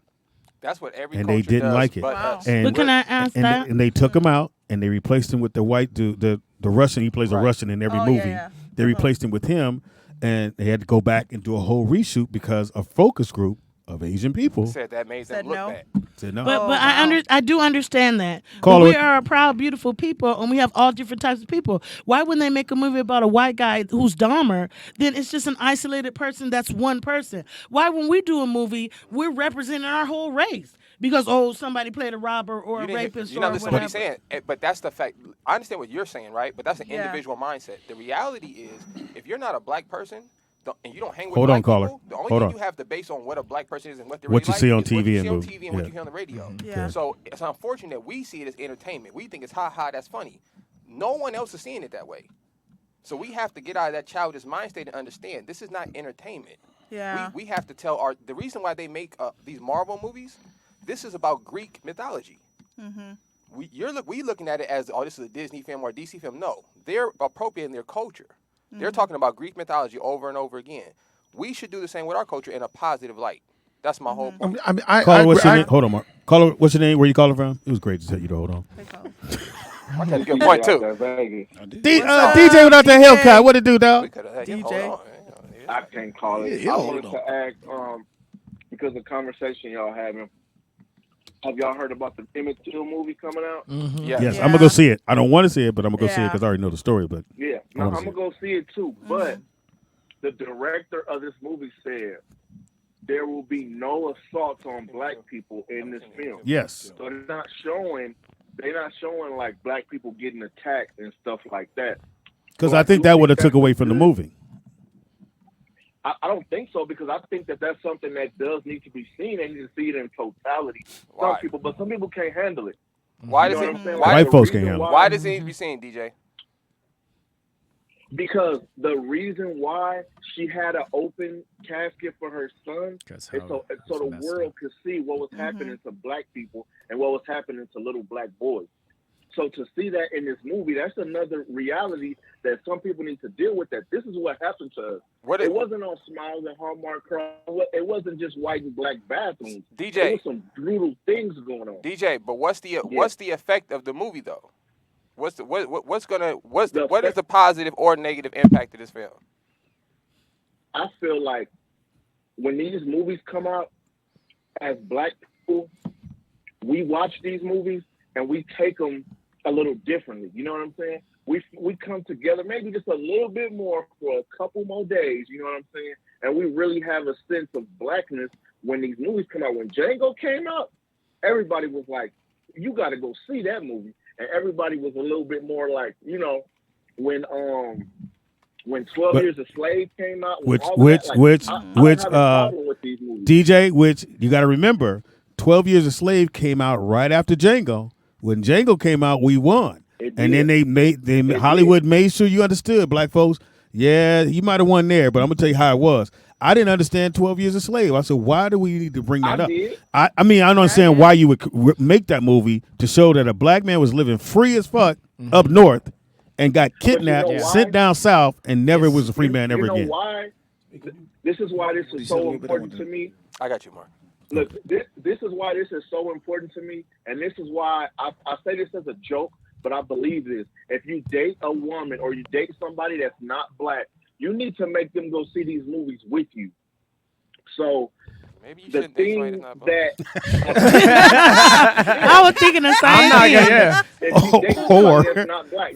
That's what every and culture they didn't does, like it. but Wow. us. And But can I ask and, that? and they took him out, and they replaced him with the white dude, the Russian. He plays a Right. Russian in every Oh, movie. yeah. They replaced him with him, and they had to go back and do a whole reshoot because a focus group of Asian people said that made them Said look no. bad. said no. But Oh, but wow. I do understand that. Call But we it- are a proud, beautiful people, and we have all different types of people. Why wouldn't they make a movie about a white guy who's Dahmer? Then it's just an isolated person. That's one person. Why, when we do a movie, we're representing our whole race because somebody played a robber or a You didn't- rapist you're or not listening to what whatever. he's saying, but that's the fact. I understand what you're saying, right? But that's an Yeah. individual mindset. The reality is, if you're not a black person and you don't hang with Hold black on, caller. people, the only Hold thing on. you have to base on what a black person is and what they're What really you see like on is what TV you and see on movie. TV and what Yeah. you hear on the radio. Yeah. So it's unfortunate that we see it as entertainment. We think it's that's funny. No one else is seeing it that way. So we have to get out of that childish mind state and understand this is not entertainment. Yeah. We have to tell the reason why they make these Marvel movies. This is about Greek mythology. We looking at it as this is a Disney film or a DC film. No, they're appropriating their culture. They're talking about Greek mythology over and over again. We should do the same with our culture in a positive light. That's my whole point. I mean, Caller, what's your I- name? Hold on, Mark. Caller, what's your name? Where you calling from? It was great to tell you to hold on. I got a good point too. DJ without the Hellcat. What it do, We dog? could have had him DJ. hold on. I can't call it. Yeah, I hold wanted to ask, because the conversation y'all having, have y'all heard about the Emmett Till movie coming out? Yes. Yes, Yeah. I'm gonna go see it. I don't want to see it, but I'm gonna go see it Yeah. because I already know the story. But Yeah, I no, wanna I'm see gonna go see it too. But the director of this movie said there will be no assaults on black people in this film. yes, So they're not showing like black people getting attacked and stuff like that. because So I I think do that would have think took away from the that's movie. I don't think so, because I think that that's something that does need to be seen. They need to see it in totality. Why? Some people, but some people can't handle it. Why You does know it? what I'm saying? Why, White the folks reason can't handle it. why does it need to be seen, DJ? Because the reason why she had an open casket for her son is so the world could see what was happening to black people and what was happening to little black boys. So to see that in this movie, that's another reality that some people need to deal with. That this is what happened to us. It wasn't all smiles and Hallmark crowd. It wasn't just white and black bathrooms. DJ, there was some brutal things going on. DJ, but what's the effect of the movie though? What is the positive or negative impact of this film? I feel like when these movies come out, as black people, we watch these movies and we take them a little differently. You know what I'm saying? We come together maybe just a little bit more for a couple more days. You know what I'm saying? And we really have a sense of blackness when these movies come out. When Django came out, everybody was like, "You got to go see that movie." And everybody was a little bit more like, you know, when 12 Years a Slave came out, DJ, which you got to remember, 12 Years a Slave came out right after Django. When Django came out, we won, and then Hollywood made sure you understood, black folks. Yeah, you might have won there, but I'm gonna tell you how it was. I didn't understand 12 Years a Slave. I said, why do we need to bring that up? I mean, I don't understand why you would make that movie to show that a black man was living free as fuck up north and got kidnapped, sent down south, and never was a free man ever again. Why? This is why this is so important to me. I got you, Mark. Look, this is why this is so important to me, and this is why I say this as a joke, but I believe this. If you date a woman or you date somebody that's not black, you need to make them go see these movies with you. So maybe you the thing that I was thinking the same thing. Yeah. Or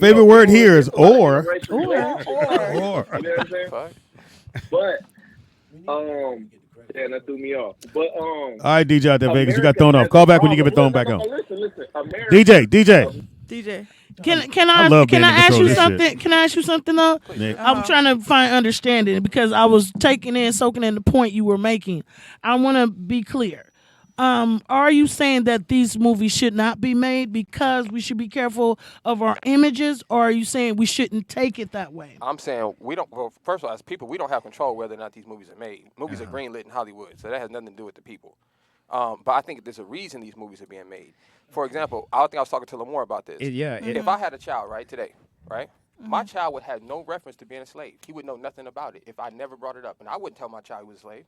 favorite word here is or. You know what I'm saying? But yeah, that threw me off. But all right, DJ out there, Vegas, you got thrown off. Call back when you get it thrown back on. Listen. DJ. Can I ask you something? Can I ask you something though? I'm trying to find understanding because I was soaking in the point you were making. I want to be clear. Are you saying that these movies should not be made because we should be careful of our images, or are you saying we shouldn't take it that way? I'm saying we don't. Well, first of all, as people, we don't have control whether or not these movies are made. Movies are greenlit in Hollywood, so that has nothing to do with the people. But I think there's a reason these movies are being made. For example, I think I was talking to Lamar about this. If I had a child, today, my child would have no reference to being a slave. He would know nothing about it if I never brought it up, and I wouldn't tell my child he was a slave.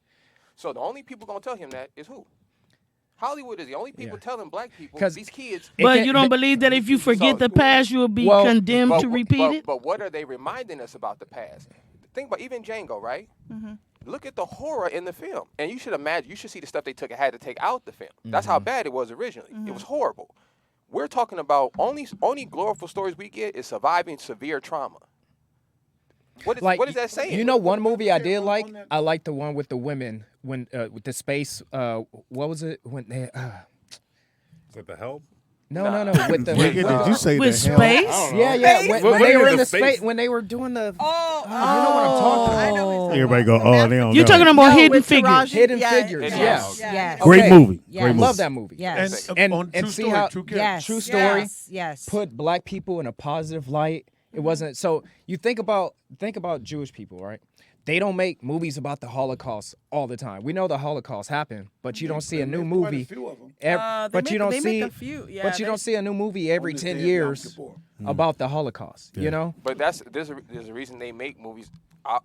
So the only people gonna tell him that is who? Hollywood is the only people telling black people these kids. But you don't believe that if you forget the past, you will be condemned to repeat it? But what are they reminding us about the past? Think about even Django, right? Look at the horror in the film, and you should see the stuff they had to take out the film. That's how bad it was originally. It was horrible. We're talking about only glorious stories we get is surviving severe trauma. What is that saying? You know, one movie I did like. I liked the one with the women when with the space. What was it when they? Is it The Help? No. With the did you say with space? Yeah. When they were in the space, when they were doing the. You know what I'm talking about. Everybody go, oh, they don't You're know. talking about Hidden Figures. Hidden Figures. Yes. Great movie. Yes. Great I movie. love that movie. Yes. And see how true story. Yes. Put black people in a positive light. It wasn't so. You think about Jewish people, right? They don't make movies about the Holocaust all the time. We know the Holocaust happened, but you don't see a new movie. But you don't see a new movie every 10 years about the Holocaust. You know. But there's a reason they make movies.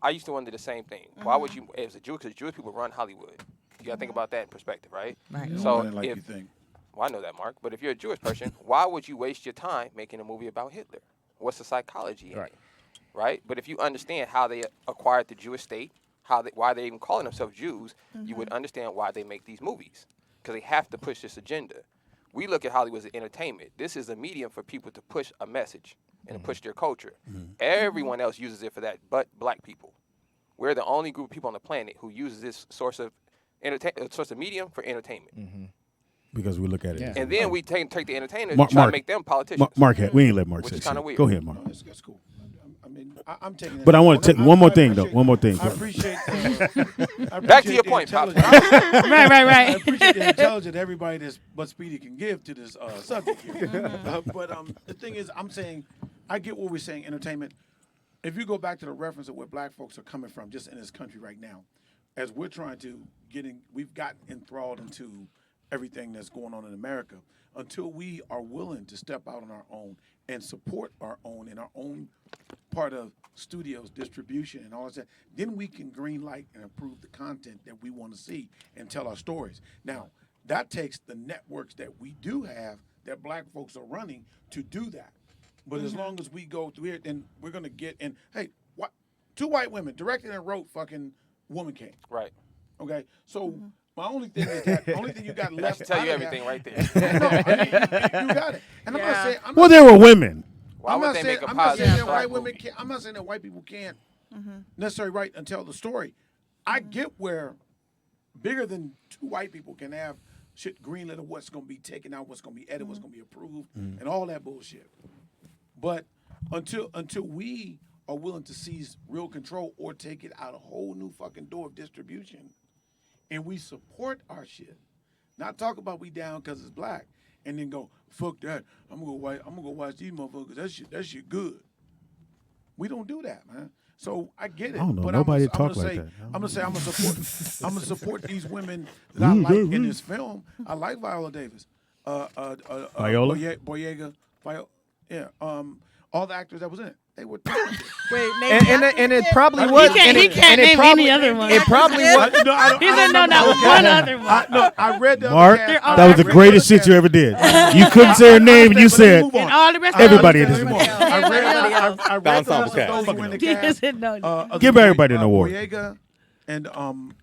I used to wonder the same thing. Why would you, as a Jew, because Jewish people run Hollywood. You got to think about that in perspective, right? Right. So you think. Well, I know that, Mark. But if you're a Jewish person, why would you waste your time making a movie about Hitler? What's the psychology in it? Right? But if you understand how they acquired the Jewish state, why they even calling themselves Jews, you would understand why they make these movies. Because they have to push this agenda. We look at Hollywood as entertainment. This is a medium for people to push a message and to push their culture. Everyone else uses it for that but black people. We're the only group of people on the planet who uses this source of medium for entertainment. Because we look at it. And then we take the entertainers and try to make them politicians. Mark, we ain't let Mark which say is kind of shit. weird. Go ahead, Mark. That's cool. I mean, I'm taking. But I want to take one more thing, though. One more thing. I appreciate. Back to your point, Pop. I appreciate the intelligence everybody but Speedy can give to this subject here. But the thing is, I'm saying, I get what we're saying. Entertainment. If you go back to the reference of where black folks are coming from, just in this country right now, as we're trying to we've gotten enthralled into everything that's going on in America. Until we are willing to step out on our own and support our own in our own part of studios, distribution, and all that, then we can green light and improve the content that we want to see and tell our stories. Now, that takes the networks that we do have that black folks are running to do that. But as long as we go through it, then we're going to get in. Hey, what? 2 white women directed and wrote fucking Woman King. Right. Okay? So. My only thing is that only thing you got left. That should tell you out of everything that, right there. No, I mean, you got it. And I'm not saying. Well, there were women. Why I'm would not they saying, make a I'm not saying positive that white black women movie? can't. I'm not saying that white people can't necessarily write and tell the story. I get where bigger than 2 white people can have shit greenlit of what's going to be taken out, what's going to be edited, what's going to be approved, and all that bullshit. But until we are willing to seize real control or take it out a whole new fucking door of distribution, and we support our shit, not talk about we down because it's black, and then go fuck that. I'm gonna go watch these motherfuckers. That shit good. We don't do that, man. So I get it. I don't know. But Nobody I'm talk gonna like say, that. I'm gonna support these women that I like in this film. I like Viola Davis. Viola? Boyega. Yeah. All the actors that was in it. They were talented. Wait, And it probably was. He can't name any other one. It probably was. He said no, not one other one. I read the Mark, other cast. that was the greatest shit you ever did. You couldn't say her name, and you said And all the rest of everybody in them. this movie. I read Ensemble those cast. who were in the He cast. said no. Give everybody an award. Boyega and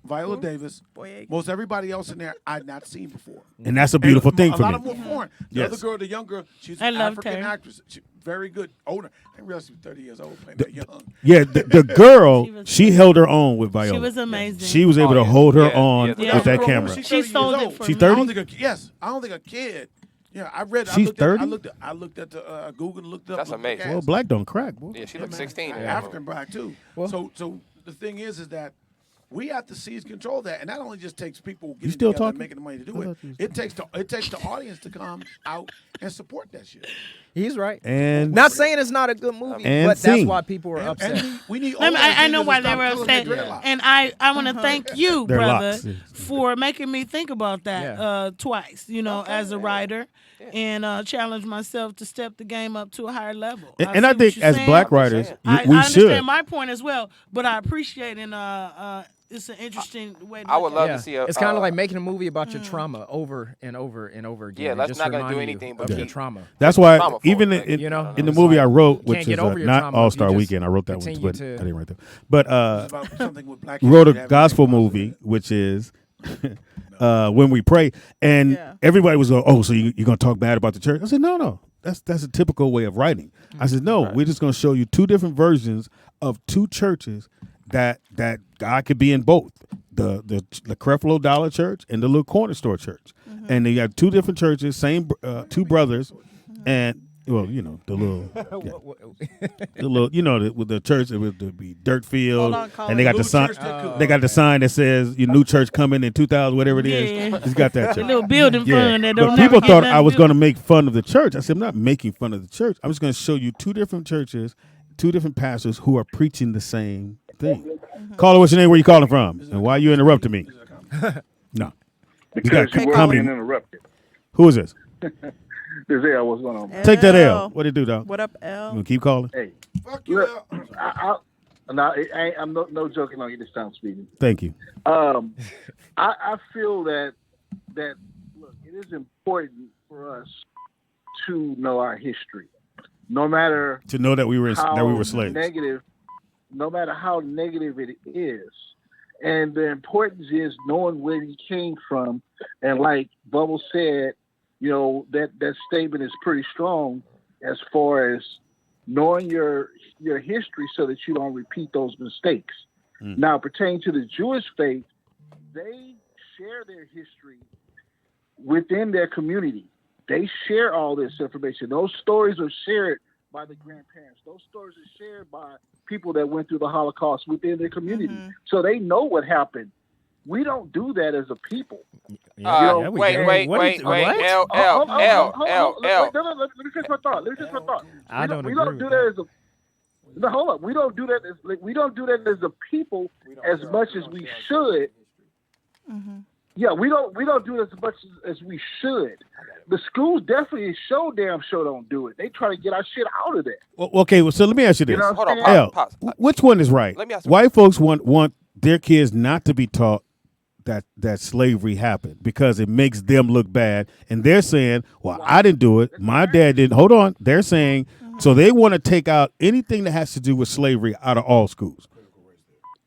Viola Davis. Boyega. Most everybody else in there I'd not seen before. And that's a beautiful thing a for lot me. of them were foreign. The Yes. other girl, the young girl, she's I an loved African her. actress. She, very good. Older. I didn't realize she was 30 years old playing that young. Yeah, the girl, she held her own with Viola. She was amazing. She was able to hold her on yeah. with that Girl, camera. she's She 30 sold years it old. for She's me. 30? I don't think a kid. Yeah, I read. She's 30? I looked at the Google and looked up. That's looked at the amazing. Well, cast. black don't crack, boy. Yeah, she looks 16. in that African movie. black too. Well- So the thing is that we have to seize control of that, and that only just takes people getting still together talking? and making the money to do I it. thought you was It takes the audience to come out and support that shit. He's right. And Not saying it's not a good movie, And but sing. that's why people were upset. And we need. Let me, older I know Latinos why to they stop were coloring their upset, dreadlocks. and I want to thank you, Their brother, locks, yeah. for making me think about that Yeah. twice. You know, as a writer, and challenge myself to step the game up to a higher level. And I see what think you're as saying. black writers, I we understand should. my point as well, but I appreciate and it's an interesting way. To I would look love at to it. see a. It's kind of like making a movie about your trauma over and over and over again. Yeah, and let's just not gonna do remind you anything of but your keep- trauma. That's why Trauma even forward, in, you know? in the It's movie like, I wrote, can't which is get over your not trauma if All you Star just Weekend, I wrote that one, continue but to- I didn't write that. But It's about something with black wrote history a that gospel having movie, which is When We Pray, and Yeah. everybody was going, "Oh, so you're going to talk bad about the church?" I said, "No, that's a typical way of writing." I said, "No, we're just going to show you 2 different versions of 2 churches that God could be in both the Creflo Dollar Church and the little corner store church, and they got 2 different churches, same 2 brothers, and." Well, you know, the little, with the church, it would be dirt field, Hold on, Colin. and they got the New sign. church that could- They got the sign that says "Your new church coming in 2000," whatever it is. Yeah. It's got that The church. little building fund that But don't people never get thought nothing I was to going do. to make fun of the church. I said, I'm not making fun of the church. I'm just going to show you 2 different churches, 2 different pastors who are preaching the same thing. Caller, what's your name? Where you calling from? And why you interrupting me? No. Because got you were comedy. being interrupted. Who is this? This is what's going on. Take that L. What it do, dog? What up, You L? gonna keep calling? Hey, Fuck you. look, Al. I'm no joking on you this time, Speedy. Thank you. I feel that look, it is important for us to know our history, no matter To know that we were how slaves. negative, no matter how negative it is. And the importance is knowing where you came from. And like Bubble said, you know, that statement is pretty strong as far as knowing your history so that you don't repeat those mistakes. Now, pertaining to the Jewish faith, they share their history within their community. They share all this information. Those stories are shared by the grandparents. Those stories are shared by people that went through the Holocaust within their community. So they know what happened. We don't do that as a people. Wait, L. Let me finish my thought. We don't do that as a. No, hold up. We don't do that as a people as much as we should. Yeah, we don't do it as much as we should. The schools definitely damn sure don't do it. They try to get our shit out of there. Well, okay, so let me ask you this. Hold on, pause. Which one is right? Let me ask White folks want their kids not to be taught that slavery happened because it makes them look bad, and they're saying, well, I didn't do it, my dad didn't. Hold on, they're saying, so they want to take out anything that has to do with slavery out of all schools.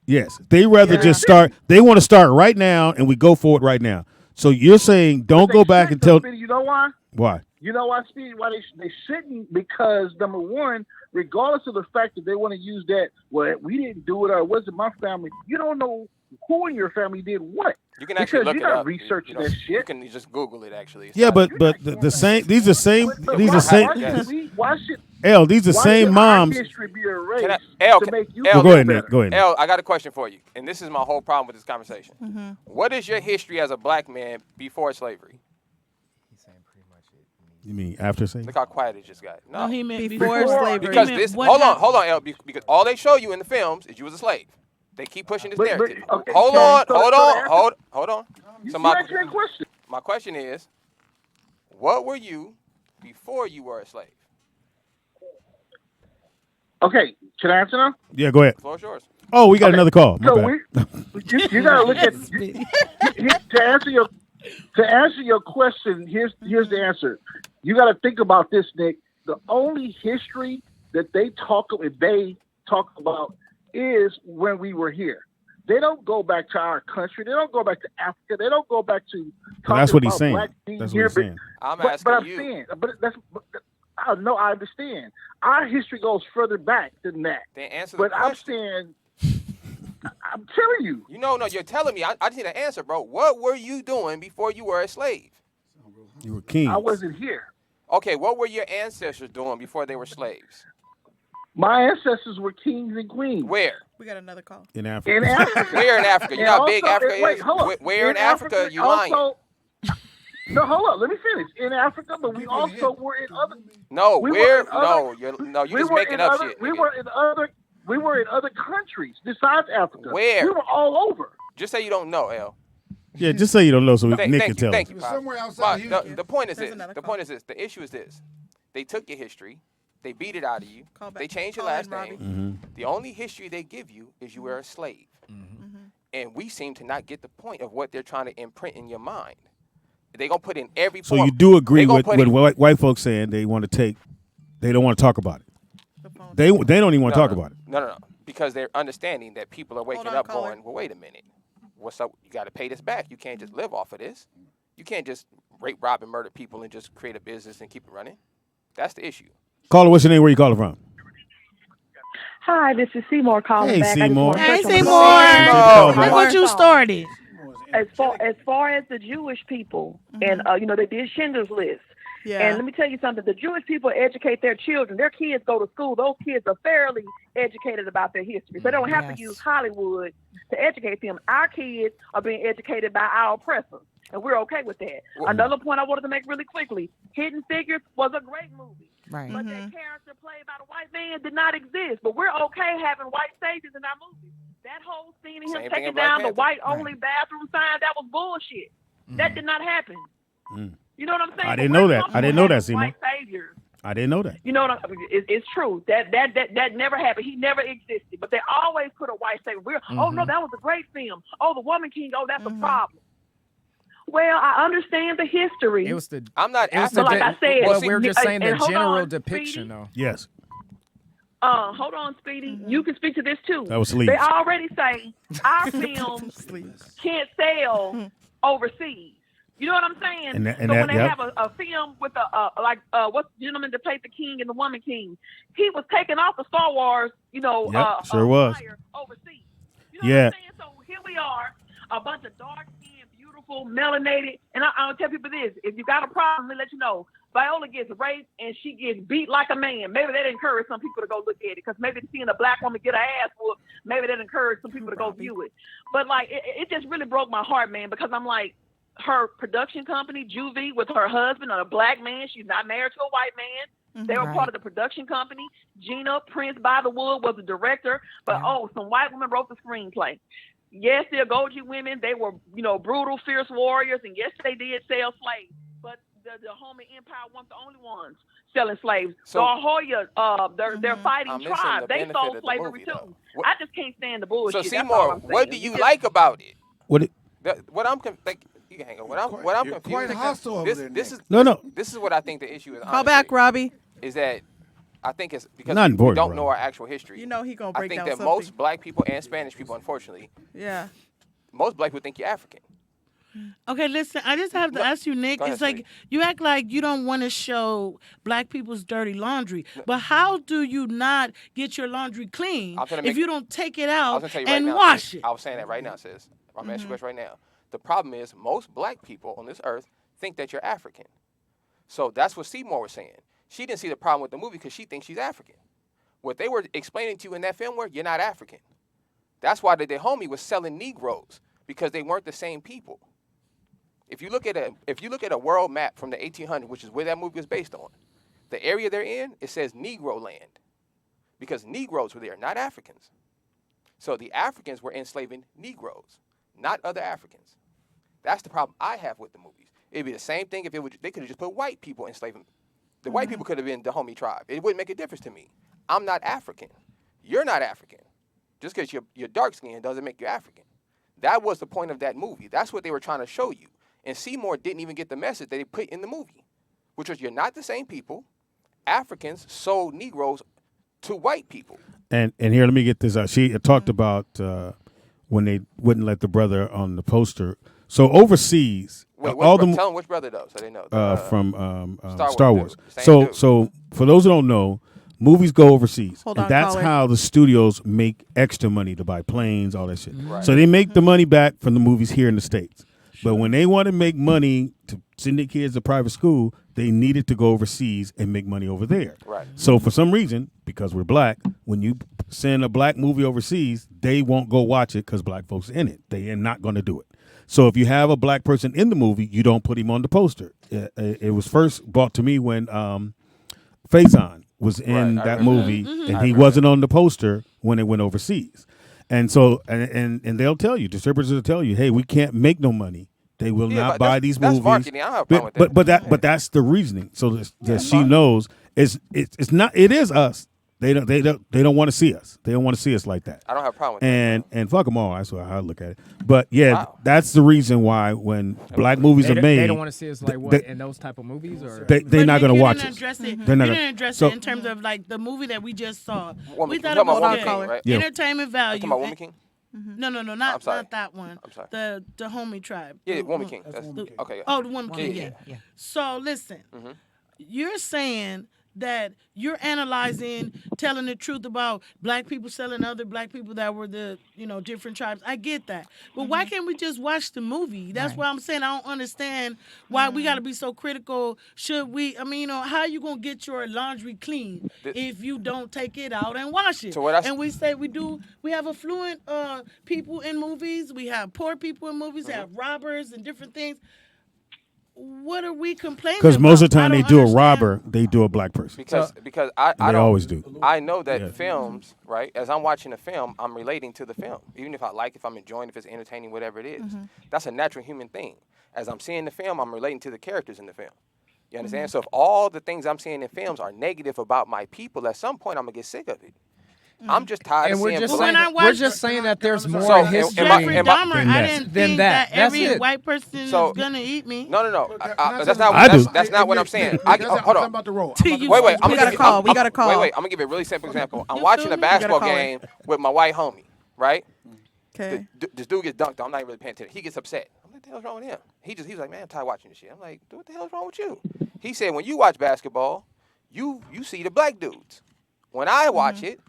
Yes, they rather just start. They want to start right now, and we go for it right now. So you're saying don't go back and tell. You know why? Why? You know why, Speedy? Why they shouldn't? Because number one, regardless of the fact that they want to use that, well, we didn't do it or it wasn't my family. You don't know who in your family did what. You can actually look it up. Researching that shit. You can just Google it. Actually. Yeah, but the same. These are same. These are same. Why should L, these are same moms. History be erased L, to make you go ahead, Nick. Go ahead. L, I got a question for you, and this is my whole problem with this conversation. What is your history as a black man before slavery? You mean after slavery? Look how quiet it just got. No, he meant before slavery. Because this. Hold on, L. Because all they show you in the films is you was a slave. They keep pushing this narrative. Okay, hold on. So my question is, what were you before you were a slave? Okay, can I answer now? Yeah, go ahead. The floor is yours. Oh, we got another call. My bad. You gotta look at to answer your question. Here's the answer. You got to think about this, Nick. The only history that they talk about is when we were here. They don't go back to our country. They don't go back to Africa. They don't go back to. That's what he's saying. That's what he's saying. I'm asking you. I understand. Our history goes further back than that. Then answer the question. I'm telling you. No, you're telling me. I just need an answer, bro. What were you doing before you were a slave? You were king. I wasn't here. Okay, what were your ancestors doing before they were slaves? My ancestors were kings and queens. Where? We got another call. In Africa. Where in Africa? You know how big Africa is? Where in Africa you lying? No, hold on. Let me finish. In Africa, but we also were in other. No, you're just making up shit. We were in other countries besides Africa. Where? We were all over. Just say you don't know, L. Yeah, just say you don't know, so Nick can tell. Thank you. Somewhere outside Houston. The point is this. The issue is this. They took your history. They beat it out of you. They changed your last name. Mm-hmm. The only history they give you is you were a slave. And we seem to not get the point of what they're trying to imprint in your mind. They're going to put in every So form. you do agree with white folks saying they want to take, they don't want to talk about it. They don't even want to talk about it. No. Because they're understanding that people are waking up going, well, wait a minute. What's up? You got to pay this back. You can't just live off of this. You can't just rape, rob, and murder people and just create a business and keep it running. That's the issue. Caller, what's your name? Where you calling from? Hi, this is Seymour calling back. Seymour. Hey, Seymour. Look what you started. As far as the Jewish people, and they did Schindler's List. Yeah. And let me tell you something. The Jewish people educate their children. Their kids go to school. Those kids are fairly educated about their history. So they don't have to use Hollywood to educate them. Our kids are being educated by our oppressors, and we're okay with that. Another point I wanted to make really quickly. Hidden Figures was a great movie. Right. But that character played by the white man did not exist. But we're okay having white saviors in our movies. That whole scene of him taking down the white-only bathroom sign, that was bullshit. That did not happen. You know what I'm saying? I didn't know that, Seymour. White saviors. I didn't know that. You know what it's true. That never happened. He never existed. But they always put a white savior. Oh, no, that was a great film. Oh, the Woman King. Oh, that's a problem. Well, I understand the history. I'm not asking. Like I said, well, we're just saying the general on, depiction, Speedy. though. Yes. Hold on, Speedy. You can speak to this too. That was Sleeves. They already say our films can't sell overseas. You know what I'm saying? So when they have a film with what's the gentleman that played the King and the Woman King, he was taking off the Star Wars, sure was. overseas. You know what I'm saying? So here we are, a bunch of dark-skinned, beautiful beautiful, melanated. And I'll tell people this: if you got a problem, let me let you know. Viola gets raped and she gets beat like a man. Maybe that encourage some people to go look at it because maybe seeing a black woman get her ass whooped, maybe that encouraged some people to go view it. But like, it just really broke my heart, man, because I'm like, her production company, Juvie, with her husband, a black man. She's not married to a white man. They were part of the production company. Gina Prince by the Wood was the director, but some white women wrote the screenplay. Yes, they're Goji women. They were, brutal, fierce warriors, and yes, they did sell slaves. But the Homie Empire weren't the only ones selling slaves. So Hoya, they're fighting tribe. They sold slavery too. I just can't stand the bullshit. So Seymour, what do you like about it? What I'm like. You can hang on. What I'm confused. Quite hostile over there. This is No. This is what I think the issue is. Call back, Robbie. Is that I think it's because Not we important, don't Rob. know our actual history. You know he gonna break down I think that something. most black people and Spanish people, unfortunately, most black people think you're African. Okay, listen, I just have to ask you, Nick. ahead, It's like Speedy. you act like you don't want to show black people's dirty laundry, but how do you not get your laundry clean if you don't take it out and wash it? I was saying that right now, sis. I'm asking you a question right now. The problem is most black people on this earth think that you're African. So that's what Seymour was saying. She didn't see the problem with the movie because she thinks she's African. What they were explaining to you in that film were, you're not African. That's why the homie was selling Negroes, because they weren't the same people. If you look at a world map from the 1800s, which is where that movie was based on, the area they're in, it says Negro land, because Negroes were there, not Africans. So the Africans were enslaving Negroes, not other Africans. That's the problem I have with the movies. It'd be the same thing if they could have just put white people enslaving. The white people could have been the homie tribe. It wouldn't make a difference to me. I'm not African. You're not African. Just because you're dark skinned doesn't make you African. That was the point of that movie. That's what they were trying to show you. And Seymour didn't even get the message that they put in the movie, which was you're not the same people. Africans sold Negroes to white people. And here, let me get this out. She talked about when they wouldn't let the brother on the poster. So overseas, Wait, tell them which brother though, so they know. From Star Wars. So So for those who don't know, movies go overseas. Hold and on, that's caller. how the studios make extra money to buy planes, all that shit. Right. So they make the money back from the movies here in the States. But when they want to make money to send their kids to private school, they needed to go overseas and make money over there. Right. So for some reason, because we're black, when you send a black movie overseas, they won't go watch it because black folks are in it. They are not going to do it. So if you have a black person in the movie, you don't put him on the poster. It was first brought to me when Faison was in that movie, and he wasn't on the poster when it went overseas. And so, and they'll tell you, distributors will tell you, hey, we can't make no money. They will not buy these movies. That's marketing. I don't have a problem with that. But that's the reasoning. So that she knows it's not. It is us. They don't want to see us. They don't want to see us like that. I don't have a problem with that. And fuck them all. That's how I look at it. But yeah, that's the reason why when black movies are made, they don't want to see us like what in those type of movies, or they're not going to watch it. They're not going to address it in terms of like the movie that we just saw. We thought it was Woman okay. King, right? Yeah. Entertainment value. Talking about Woman King? No, not that one. I'm sorry. The Homie Tribe. Yeah, Woman King. Okay. Oh, the Woman King. Yeah. So listen, you're saying that you're analyzing, telling the truth about black people selling other black people that were the different tribes. I get that, but why can't we just watch the movie? That's what I'm saying. I don't understand why we got to be so critical. Should we? I mean, how you gonna get your laundry clean if you don't take it out and wash it? So what and we say we have affluent people in movies. We have poor people in movies. We have robbers and different things. What are we complaining about? Because most of the time they do a robber, they do a black person. Because I don't always do. I know that films, right? As I'm watching a film, I'm relating to the film. Even if I'm enjoying, if it's entertaining, whatever it is. That's a natural human thing. As I'm seeing the film, I'm relating to the characters in the film. You understand? So if all the things I'm seeing in films are negative about my people, at some point I'm gonna get sick of it. I'm just tired of seeing. We're just saying that there's more So, history Jeffrey Dahmer, I didn't think that every That's it. white person is gonna eat me. No. That's not what I'm saying. Hold on. about the role. Wait. We got a call. We got a call. Wait. I'm gonna give you a really simple example. I'm watching a basketball game with my white homie, right? Okay. This dude gets dunked on. I'm not even really paying attention. He gets upset. I'm like, what the hell's wrong with him? He's like, man, I'm tired of watching this shit. I'm like, dude, what the hell's wrong with you? He said, when you watch basketball, you see the black dudes. When I watch it,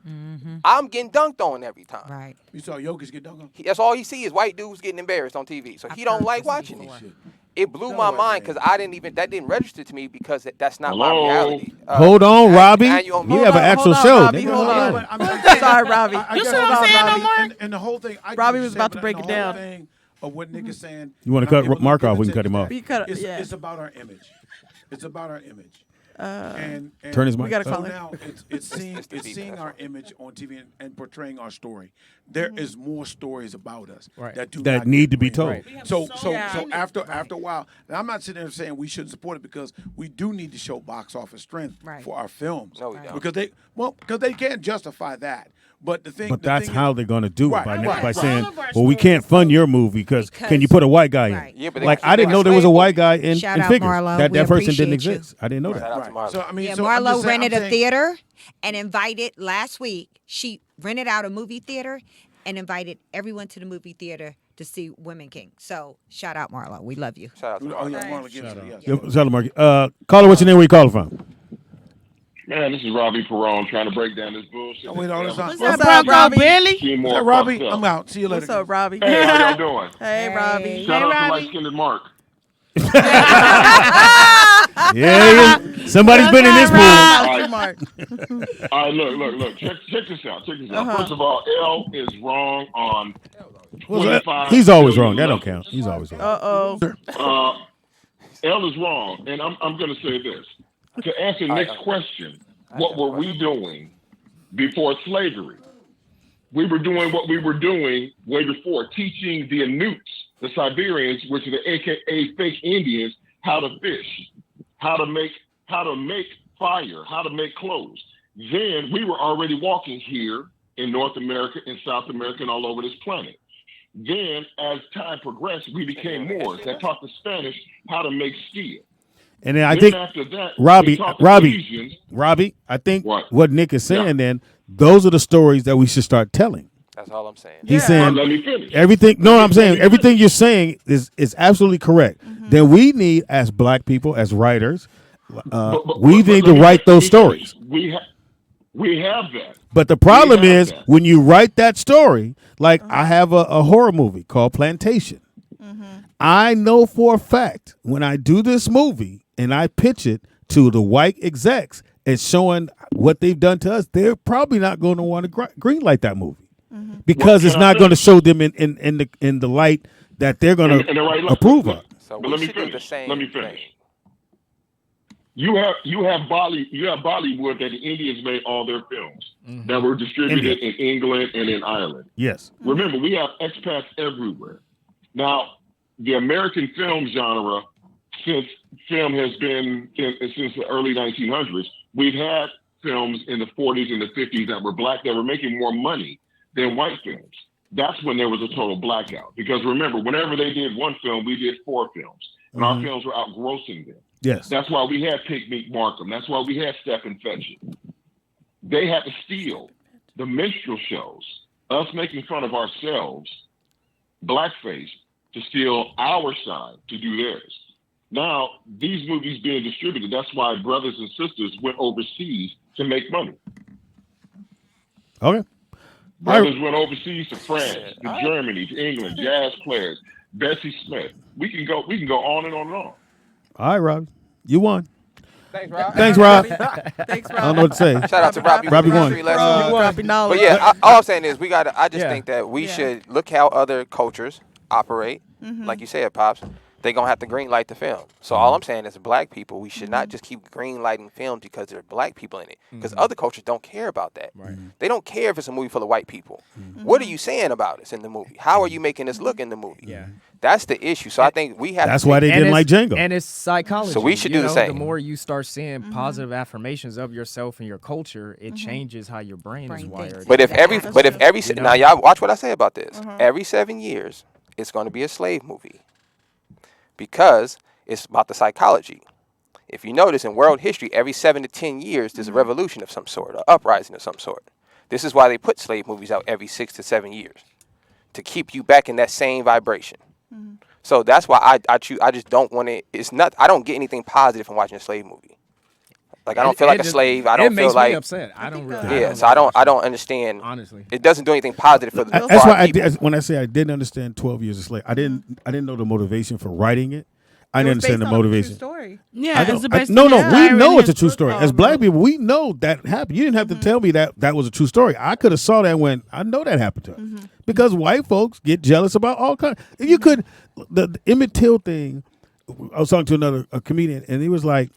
I'm getting dunked on every time. Right. You saw Jokic get dunked on? That's all he see is white dudes getting embarrassed on TV. So he don't like watching it. It blew my mind because that didn't register to me because that's not my reality. Hold on, Robbie. now you on We mute. have an actual on, show. Robbie, nigga. hold on. I'm Sorry, Robbie. You see what I'm saying, no, Mark? And the whole thing. I get Robbie what was you're about saying, to break but it the whole down. thing of what Nick is saying. You wanna and I'm cut able Mark give off, it we to can cut him off. We cut- It's, yeah. it's about our image. It's about our image. And Turn his We mic. gotta so call him. now it's seeing our image on TV and portraying our story. There is more stories about us that do That not need get to be branded. told. So after a while, and I'm not sitting there saying we shouldn't support it because we do need to show box office strength for our films. No, we don't. Because they can't justify that. But the thing, But the that's thing how is, they're going to do it Right, by right, right. saying, All of our well, we can't fund your movie because can you put a white guy in? Yeah, but they Like, keep I didn't making know there was a slave white guy in Shout out Figures. Marlo. That We person didn't appreciate you. exist. I didn't know Shout that. out to Marlo. So I mean, Yeah, so I'm Marlo just saying- rented I'm a saying- theater and invited last week. She rented out a movie theater and invited everyone to the movie theater to see Women King. So shout out Marlo. We love you. Shout out to Oh Marlo. yeah, Marlon gives it. Yes. Yo, Shout out, Mark. Caller, what's your name? Where you calling from? Man, this is Robbie Perone trying to break down this bullshit. Oh, wait, all this time. What's What's up, Bronco Robbie? Billy? Seeing Is more that Robbie? fucked up. I'm out. See you later. What's up, Robbie? Hey, how y'all doing? Hey, Robbie. Shout out to Robbie. light-skinned Mark. Yeah, somebody's been in this pool. Mark. All right, look. Check this out. First of all, L is wrong on 25. He's always wrong. That don't count. He's always wrong. Uh-oh. L is wrong, and I'm going to say this. To answer Nick's question, what were we doing before slavery? We were doing what we were doing way before, teaching the Inuits, the Siberians, which are the AKA fake Indians, how to fish, how to make fire, how to make clothes. Then we were already walking here in North America, in South America, and all over this planet. Then, as time progressed, we became Moors that taught the Spanish how to make steel. And then I Then think after that, Robbie, we taught the Asians. I think What? what Nick is saying then, those are the stories that we should start telling. That's all I'm saying. He's saying Let me finish. everything. No, I'm saying everything you're saying is absolutely correct. Then we need, as black people, as writers, we need to write those stories. We have that. But the problem We have is that. when you write that story, like I have a horror movie called Plantation. I know for a fact when I do this movie and I pitch it to the white execs and showing what they've done to us, they're probably not going to want to greenlight that movie because it's not going to show them in the light that they're going In the right to light. approve of. So But we let me should do the finish. same Let me finish. thing. You have Bollywood that the Indians made all their films that were distributed in England and in Ireland. Yes. Remember, we have expats everywhere. Now, the American film genre, since film has been since the early 1900s, we've had films in the 40s and the 50s that were black that were making more money than white films. That's when there was a total blackout. Because remember, whenever they did one film, we did 4 films. And our films were outgrossing them. Yes. That's why we had Pink Meat Markham. That's why we had Stephen Fetchit. They had to steal the minstrel shows, us making fun of ourselves, blackface, to steal our side to do theirs. Now, these movies being distributed, that's why brothers and sisters went overseas to make money. Okay. Brothers went overseas to France, to Germany, to England, jazz players, Bessie Smith. We can go on and on and on. All right, Rob. You won. Thanks, Rob. Thanks, Rob. Thanks, Rob. I don't know what to say. Shout out to Robbie. Robbie won. Dropping knowledge. But yeah, all I'm saying is I just Yeah. think that we should look how other cultures operate. Like you said, Pops, they're going to have to green light the film. So all I'm saying is black people, we should not just keep green lighting films because there are black people in it. Because other cultures don't care about that. They don't care if it's a movie full of white people. What are you saying about us in the movie? How are you making us look in the movie? Yeah. That's the issue. So I think we have That's to why they And didn't like it's- Django. And it's psychology. So we should you do the know, same. The more you start seeing positive affirmations of yourself and your culture, it changes how your brain is Brain wired. thinks. But if every You know? now y'all watch what I say about this. Every 7 years, it's going to be a slave movie because it's about the psychology. If you notice in world history, every 7 to 10 years, there's a revolution of some sort, an uprising of some sort. This is why they put slave movies out every 6 to 7 years to keep you back in that same vibration. So that's why I choose. I just don't want it. It's not. I don't get anything positive from watching a slave movie. Like I don't feel like a slave. I don't feel like. Me upset. I don't really. Yeah, so I don't understand. Honestly, it doesn't do anything positive for the. That's why when I say I didn't understand 12 Years a Slave, I didn't know the motivation for writing it. I didn't understand the motivation. Story. Yeah, it's based no, on we know it's a true book story. As black people, we know that happened. You didn't have to tell me that was a true story. I could have saw that when I know that happened to us because white folks get jealous about all kinds. If you could, the Emmett Till thing. I was talking to a comedian, and he was like,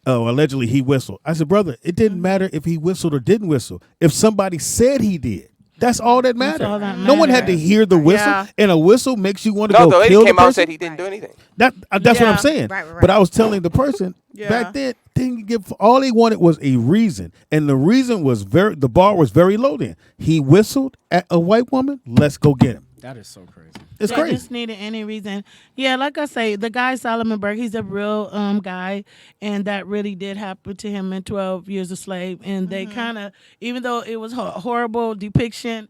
"Oh, allegedly he whistled." I said, "Brother, it didn't matter if he whistled or didn't whistle. If somebody said he did." That's all that mattered. No one had to hear the whistle, and a whistle makes you want to go the lady kill the came out and person. said he didn't do anything. That's what I'm saying. Right. But I was telling the person back then, didn't give. All they wanted was a reason, and the reason was the bar was very low. Then he whistled at a white woman. Let's go get him. that is so crazy. It's They crazy. just needed any reason. Yeah, like I say, the guy Solomon Burke, he's a real guy, and that really did happen to him in 12 Years a Slave. And they kind of, even though it was a horrible depiction,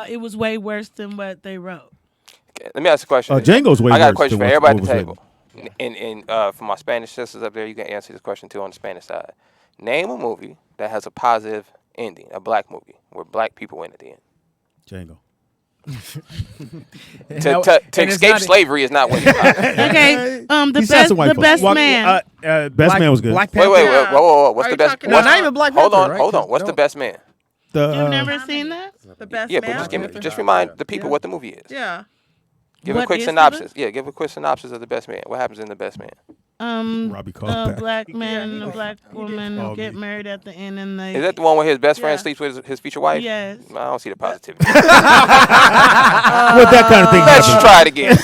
it was way worse than what they wrote. Okay, let me ask a question. Django's way I got a worse question than for everybody at what the was table. And for my Spanish sisters up there, you can answer this question too on the Spanish side. Name a movie that has a positive ending, a black movie where black people win at the end. Django. To escape slavery is not winning. Okay, the He said some white best folks. man. Best man was good. Black Wait, Panther. whoa. What's the best? No, not even Black Hold Panther, on, hold on. What's the best man? You've never seen that? The best Yeah, man. but just remind the people what the movie is. Yeah. Give a What quick is the synopsis. Yeah, give a quick synopsis of the best man. What happens in the best man? Robbie called A back. black man and a black woman Oh, get me. married at the end, and they. Is that the one where his best friend Yeah. sleeps with his future wife? Yes. I don't see the positivity. What that kind of thing Let's happens? try it again.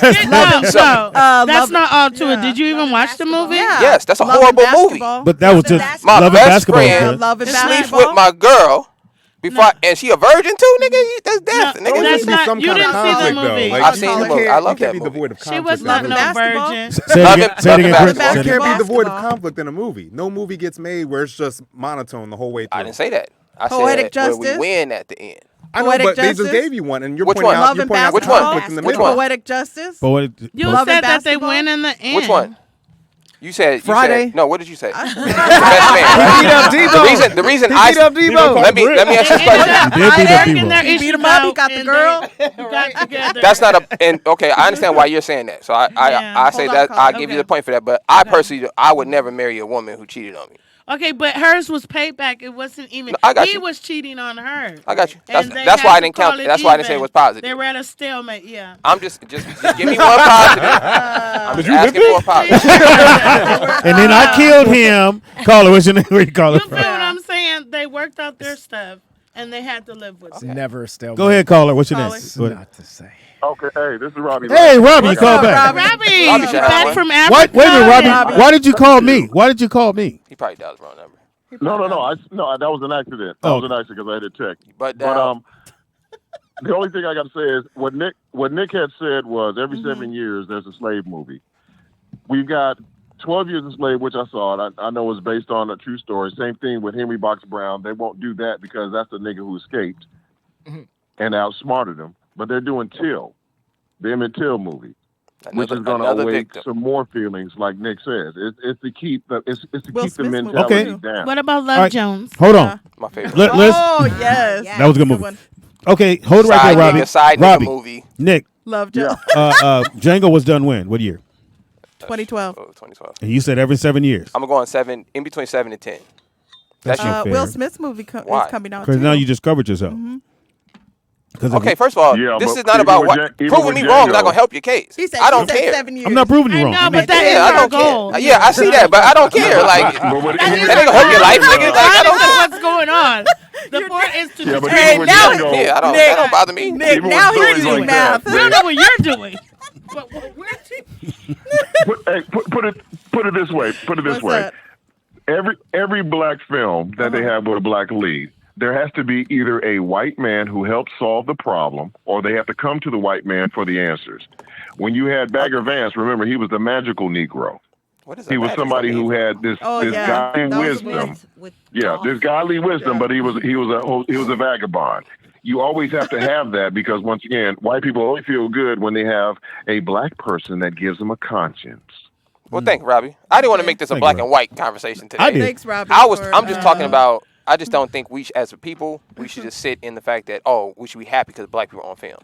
That's not all to it. Did you even watch the movie? Yeah. Yes, that's a Love and horrible movie. Basketball. But that was just My Love and best Basketball. was friend good. Love and sleeps basketball. with my girl before, and she a virgin too, nigga. That's death, No, nigga. that's not- some you kind of didn't see the conflict, movie. though. Like, I've seen the movie. I love you that can't be movie. devoid of conflict. She was Love not and no basketball. virgin. Say it Love again, and- say it again, love Chris. and Say it You again. can't be devoid of Basketball. conflict in a movie. No movie gets made where it's just monotone the whole way through. I didn't say that. I Poetic said where we justice. win at the end. I know, Poetic but they just justice? gave you one, and you're Which pointing one? out, Love you're and pointing out the basketball. conflict in the Which middle. one? Poetic justice. You Love said and that they basketball? win in the end. Which one? You said Friday. You said, no, what did you say? The best man. Right? beat up Debo. The reason He I beat up Debo. let me ask you this question. He did beat up And Debo. their He beat him issues up. He out, got the and girl. they got together. That's not a and okay. I understand why you're saying that. So I Yeah. say Hold that on, I'll Colin. give you the point for that. But I personally I would never marry a woman who cheated on me. Okay, but hers was payback. It wasn't even. No, I got he you. was cheating on her. I got you. And they That's had why I to didn't call count. it That's why I didn't say it even. was positive. They were at a stalemate. Yeah. I'm just give me one positive. I'm just asking for a positive. And then I killed him. Caller, what's your name? Where you call You it feel from? what I'm saying? They worked out their stuff, and they had to live with it. Never a stalemate. Go ahead, caller. What's your name? It's Go ahead. not to say. Okay, hey, this is Robbie. Hey, Robbie, you What's called up, back. Robbie? Robbie, should have back one. from Why, Africa. wait a minute, Robbie. Robbie. Why did you call me? Why did you call me? He probably dialed the wrong number. No, that was an accident. That was an accident because I had to check. But The only thing I got to say is what Nick had said was every 7 years there's a slave movie. We've got 12 Years a Slave, which I saw, and I know is based on a true story. Same thing with Henry Box Brown. They won't do that because that's the nigga who escaped and outsmarted him. But they're doing Till, the Emmett Till movie, which is going to awake some more feelings, like Nick says. It's to keep the Will keep the Smith movie. mentality Okay. down. What about Love All right. Jones? Hold on. My favorite. Liz, Oh yes. Yeah. that was a good movie. one. Okay, hold it right Side there, Robbie. nigga, side nigga Robbie, movie. Nick, Love Joe. Django was done when? What year? 2012. 2012. And you said every 7 years. I'm going 7 in between 7 and 10. That's you. not fair. Will Smith's movie Why? is coming out. Because too. now you discovered yourself. Okay, first of all, Yeah, this but is not even about with what even proving with me wrong is not Django- gonna help your case. He said, I don't he said care. 7 years. I'm not proving you I wrong. know, I'm but just- that Yeah, is I our don't goal. care. Yeah, I see that, but I don't care. Like, But what- that ain't gonna help your life, nigga. Like, I don't. What's going on? The point is to Yeah, but Hey, even with now- Django, Yeah, I don't. Nick, That don't bother me. Nick, Even now with he's stories doing like math. that, we don't know what you're doing. But what we're put it this way. Put it this What's way. that? Every black film that they have with a black lead, there has to be either a white man who helps solve the problem, or they have to come to the white man for the answers. When you had Bagger Vance, remember he was the magical Negro. What is He was somebody who had this godly That was wisdom. With Yeah, this godly wisdom, but he was a vagabond. You always have to have that because once again, white people only feel good when they have a black person that gives them a conscience. Well, thank you, Robbie. I didn't want to make this a Thank black you, and white conversation today. I did. Thanks, Robbie. I'm just talking about. I just don't think as a people, we should just sit in the fact that we should be happy because black people are on film.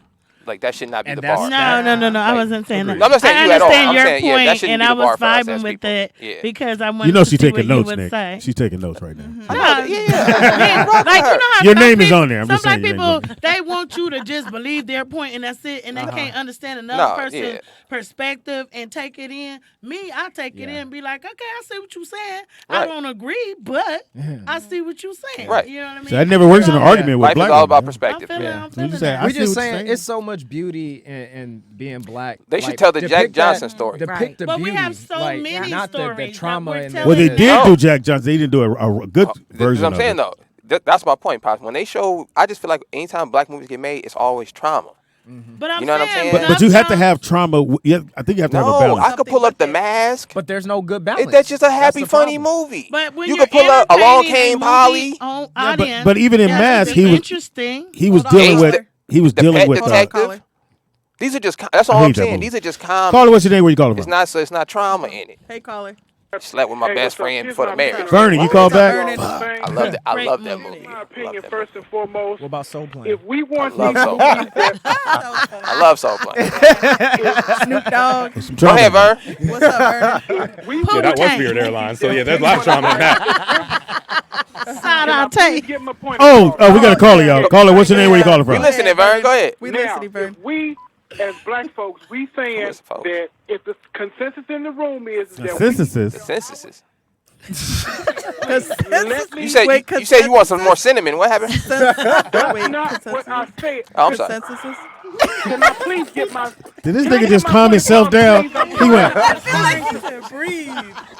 Like that should not be And the that's- bar. No. I wasn't saying that. No, I'm not saying I you at all. understand I'm your saying, point, that shouldn't and be the I was bar for us vibing as with people. it Yeah. because I wanted You know to she's see taking what notes, you would Nick. say. She's taking notes right now. No, like you know how Your some name is people- on there. I'm some just black saying your name people is they want you to just believe their point and that's it, and they can't understand another person's perspective and take it in. Me, I take it in and be like, okay, I see what you're saying. I Right. don't agree, but I see what you're saying. Right. You know what I mean? So that never works in an argument with Life black is all women, about man. perspective. I'm feeling You that. just say, I We see just what you're saying it's so much beauty in being black. They should Like, tell the Jack depict Johnson that- story. Depict the But we beauty. have so like, many not the stories trauma that we're and telling. Well, they Yeah. did do Jack Johnson. They didn't do a good That's version what I'm of saying it. though. That's my point, Pops. When they show, I just feel like anytime black movies get made, it's always trauma. But I'm You know what I'm saying, saying? But you have to have trauma. I think you have to have a No, balance. I could pull up The Mask. But there's no good balance. That's just a happy, the funny problem. movie. But when You you're could pull up Along entertaining Came a Polly. movie on Yeah, audience, but even in it has Mask, to be he was interesting. he was Hold on, dealing with caller. he was The dealing Pet with. Detective. These are just. That's I all hate I'm that saying. movie. These are just comedy. Caller, what's your name? Where you calling It's from? not. So it's not trauma in it. Hey, caller. Slept with my Hey, best what's up? friend Here's before the my marriage. opinion. Vernon, you called back? Vernon. I love that. I Great love that movie. movie. My I love opinion, that first and foremost, What about Soul Plane? if we want love these Soul movies that I love Soul Plane. Snoop Dogg. Some Go trauma ahead, there. Vern. What's up, Vernon? we Yeah, that was Spirit Airlines. So yeah, there's a lot of trauma in that. Shout out please Tate. get my point Oh, across. we got a caller, y'all. Caller, what's your name? Where you calling We from? listening, Vern. Go ahead. We Now, listening, Vernon. if we, as black folks, we saying Who's folks? that if the consensus in the room is that Synthesis. Censuses. let me, You said Wait, you said you want some more cinnamon. What happened? that's not what I said. Oh, I'm sorry. Consensuses? Can I please get my? Did this Can I nigga get just my calm point himself across, down? please? I'm He went. I feel like he said, breathe,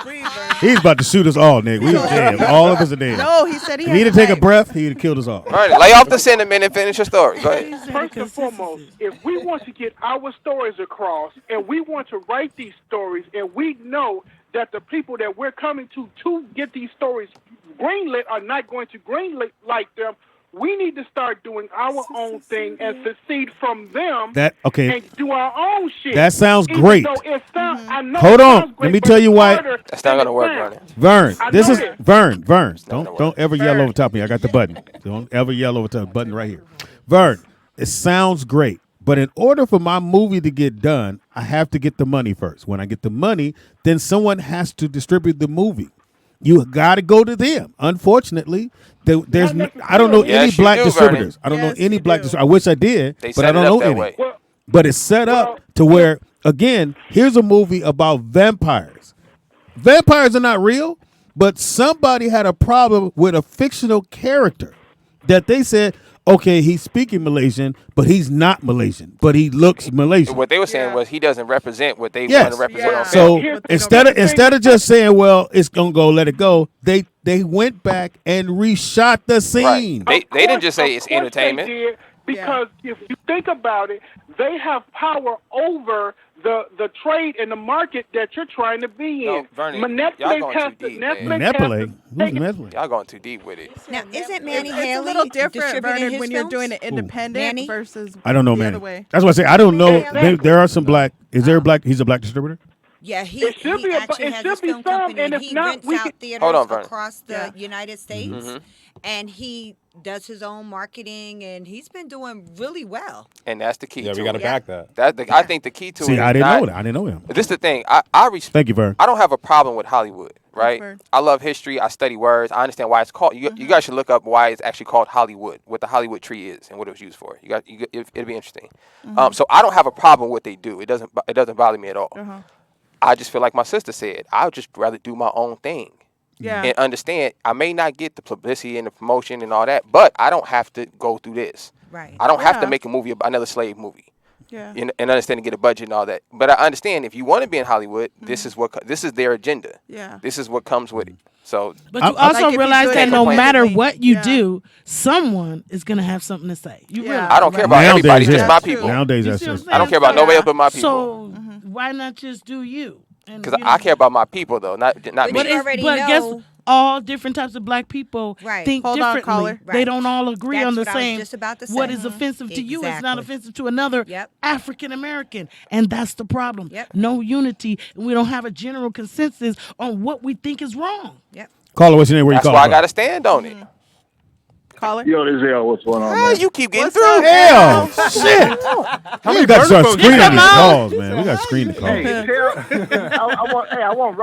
Vernon. He's about to shoot us all, nigga. We dead. All of us are dead. No, he said he If had he didn't take a breath, he'd have killed us all. All right, lay off the cinnamon and finish your story. Go ahead. First and foremost, if we want to get our stories across and we want to write these stories and we know that the people that we're coming to get these stories greenlit are not going to greenlit like them, we need to start doing our own thing and succeed from them Okay. and do our own shit. That sounds Even great. though it sound, I know Hold it on. sounds Let great, me but tell you it's why. harder That's not than gonna it work, sounds. Vern, I this know is this. Vern. gonna Don't ever yell over top of me. I got the button. Don't ever yell over top the button right here. Vern, it sounds great, but in order for my movie to get done, I have to get the money first. When I get the money, then someone has to distribute the movie. You got to go to them. Unfortunately, there's I don't know any Yes, you black do, distributors. Vernon. I don't know Yes, any you black do. distributors. I wish I did, They but set I it don't up know that any. way. Well, But it's set up to where, again, here's a movie about vampires. Vampires are not real, but somebody had a problem with a fictional character that they said, okay, he's speaking Malaysian, but he's not Malaysian, but he looks Malaysian. What they were saying Yeah. was he doesn't represent what they Yes. want to represent Yeah. on So film. instead of just saying, well, it's gonna go, let it go, they went back and reshot the scene. Right. They didn't just say Of it's course entertainment. They did, because if you think about it, they have power over the trade and the market that you're trying to be No, in. Vernon, y'all Netflix going has too to deep, man. Netflix Manipulate. has to Who's take it. manipulate? Y'all going too deep with it. Now, isn't Manny It's Haley a little different, distributing Vernon, his when you're films? doing it independent Manny? versus I don't know, the man. other way. That's why I say I don't know. Exactly. There are some black. Is there a black? He's a black distributor. Yeah, he It should be a- actually it has should his be film some, company, and and if he not, rents we out can- theaters Hold on, Vernon. across the Yeah. United States, and he does his own marketing, and he's been doing really well. And that's the key. Yeah, to we got to it. back that. I think the key to it See, is I didn't not, know that. I didn't know him. This is the thing. I respect. Thank you, Vern. I don't have a problem with Hollywood, right? Vern. I love history. I study words. I understand why it's called. You guys should look up why it's actually called Hollywood, what the Hollywood tree is, and what it was used for. It'll be interesting. So I don't have a problem with what they do. It doesn't bother me at all. I just feel like my sister said. I would just rather do my own thing. Yeah. And understand, I may not get the publicity and the promotion and all that, but I don't have to go through this. Right. I don't have to Yeah. make a movie about another slave movie. Yeah. And understand to get a budget and all that. But I understand if you want to be in Hollywood, this is their agenda. Yeah. This is what comes with it. So But I- you also Like if you realize do it that no independently. matter what you Yeah. do, someone is gonna have something to say. You Yeah. realize, I don't care right? about Nowadays, everybody, yeah. just my That's true. people. Nowadays, You that's see what just. I'm I don't care about saying? nobody else but my people. So why not just do you? And, Because you I know, care about my people though, not But me. you already but know. guess all different types of black people Right. think Hold on, differently. caller. They Right. don't all agree That's on the what I was same. just about to What say. is offensive to you is not Exactly. offensive to another Yep. African American, and that's the problem. Yep. No unity, and we don't have a general consensus on what we think is wrong. Yep. Caller, what's your name? Where That's you why calling I got to stand on it. Caller. Yo, this is L. What's going on, How man? you keep getting What's through? up? Hell, shit. We got to start screening these calls, man. We got to screen the calls. I want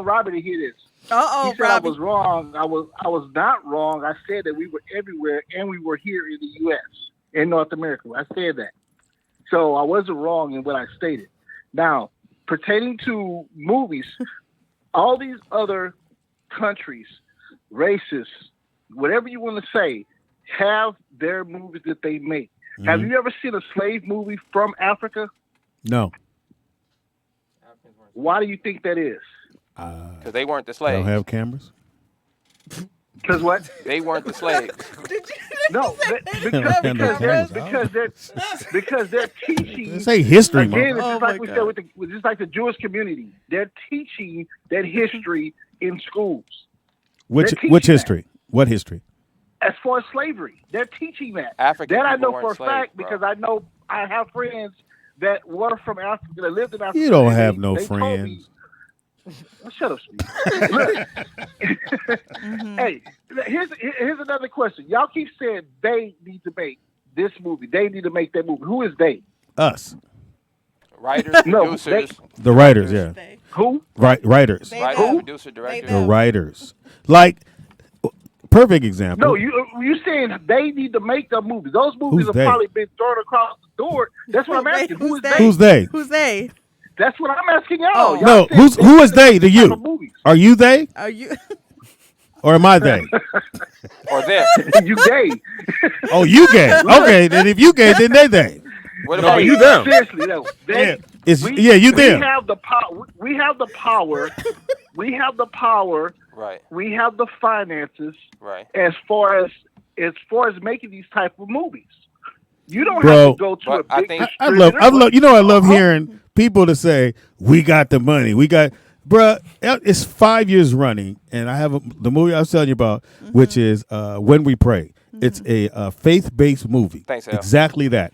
Robbie to hear this. Uh-oh, He said I Robbie. was wrong. I was not wrong. I said that we were everywhere and we were here in the U.S. in North America. I said that. So I wasn't wrong in what I stated. Now, pertaining to movies, all these other countries, races, whatever you want to say, have their movies that they make. Have you ever seen a slave movie from Africa? No. Why do you think that is? Because they weren't the They slaves. don't have cameras? Because what? They weren't the slaves. No, because they're teaching. This ain't history, Again, man. it's Oh just my like we said just like the Jewish community. They're teaching that history in schools. Which teaching history? What history? As far as slavery, they're teaching that. African That I people know weren't for a fact slaves, bro. because I know I have friends that were from Africa that lived in Africa. You don't and have they no told friends. me- Shut up, Speedy. Look. Hey, here's another question. Y'all keep saying they need to make this movie. They need to make that movie. Who is they? Us. Writers, No, producers. The writers, yeah. Who? Writers. Writers, Who? producer, director. The writers. Like, perfect example. No, you saying they need to make the movie. Those movies Who's have they? probably been thrown across the door. That's what I'm asking. Who is they? Who's they? Who's they? That's what I'm asking y'all. Oh. Y'all No, said who is they to type of you? movies. Are you they? Are you? Or am I they? Or them. You gay. Oh, you gay. Okay, then if you gay, then they. What No, about you them. Seriously, no. Yeah. You we them. have the power. We have the power. We have the power. Right, We have the finances right. as far as making these type of movies. You don't Bro. have to go to But a I big think- I love, I love Uh-huh. hearing people to say, we got the money. We got, bruh, it's 5 years running. And I have the movie I was telling you about, which is When We Pray. It's a faith-based movie. Thanks, Al. Exactly that.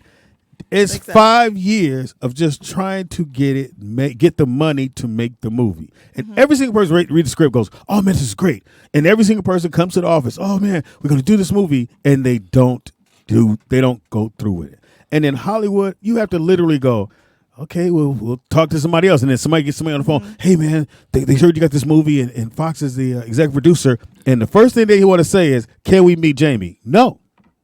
It's Makes sense. 5 years of just trying to get the money to make the movie. And every single person read the script goes, oh man, this is great. And every single person comes to the office, oh man, we're going to do this movie. And they don't go through with it. And in Hollywood, you have to literally go, okay, we'll talk to somebody else. And then somebody gets somebody on the phone, hey man, they heard you got this movie and Fox is the executive producer. And the first thing they want to say is, can we meet Jamie? No,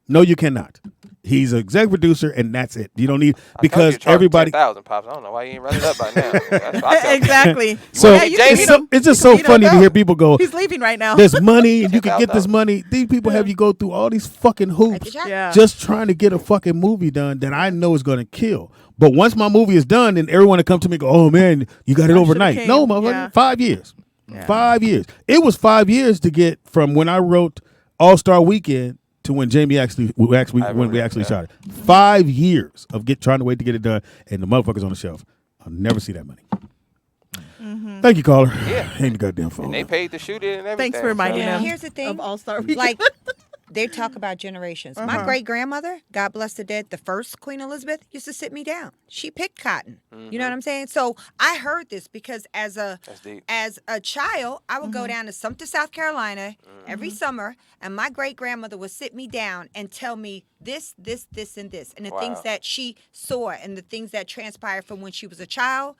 you cannot. He's an executive producer, and that's it. You don't need because everybody. 10,000 pops. I don't know why you ain't running up by now. That's what I tell Exactly. So Yeah, you can meet him. it's just You so can meet funny him. to hear people go. He's leaving right now. There's money, and you can get this $10,000. money. These people have you go through all these fucking hoops Yeah. just trying to get a fucking movie done that I know is going to kill. But once my movie is done, then everyone will come to me and go, "Oh man, you got it I overnight." should've No, came. motherfucker, Yeah. 5 years. Yeah. 5 years. It was 5 years to get from when I wrote All Star Weekend to when Jamie when we actually shot it. 5 years of trying to wait to get it done, and the motherfucker's on the shelf. I'll never see that money. Thank you, caller. Yeah. Ain't the goddamn phone. And they paid to shoot it and everything. Thanks for reminding Yeah. him. Here's the thing. Of All-Star Weekend. Like, they talk about generations. My great grandmother, God bless the dead, the first Queen Elizabeth, used to sit me down. She picked cotton. You know what I'm saying? So I heard this because as a child, I would go down to Sumter, South Carolina every summer, and my great grandmother would sit me down and tell me this, and the things that she saw and the things that transpired from when she was a child,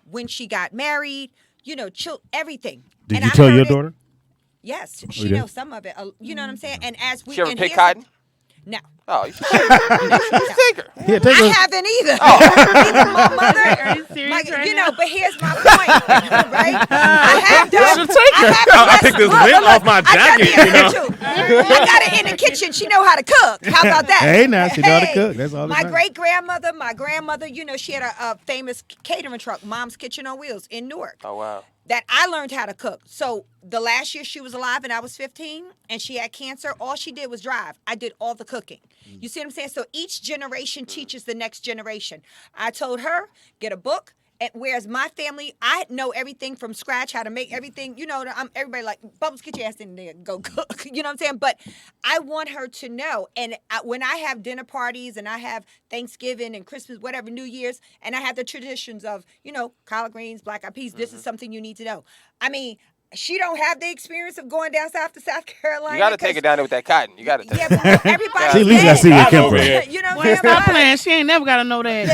when she got married, everything. Did And you I tell heard your it- daughter? Yes, you she did? knows some of it. You know what I'm saying? And as we She ever and pick here's cotton? No. Oh, you should take her. Yeah, take I her. haven't either. Neither my mother. Are you serious right now? But here's my point, right? I have done. should take her. I picked this lint off my jacket, you know. I got it in the kitchen. She know how to cook. How about that? Hey, now she know how to cook. That's all that My matters. great grandmother, she had a famous catering truck, Mom's Kitchen on Wheels in Newark. Oh, wow. That I learned how to cook. So the last year she was alive and I was 15 and she had cancer, all she did was drive. I did all the cooking. You see what I'm saying? So each generation teaches the next generation. I told her, get a book whereas my family, I know everything from scratch, how to make everything. You know, everybody like, Bubbles, get your ass in there, go cook. You know what I'm saying? But I want her to know. And when I have dinner parties and I have Thanksgiving and Christmas, whatever, New Year's, and I have the traditions of, collard greens, black eyed peas, this is something you need to know. I mean, she don't have the experience of going down south to South Carolina. You got to take it down there with that cotton. You got to. Yeah, but everybody. See, at least I see where it came from. You know what Well, I'm stop saying? playing. She ain't never got to know that.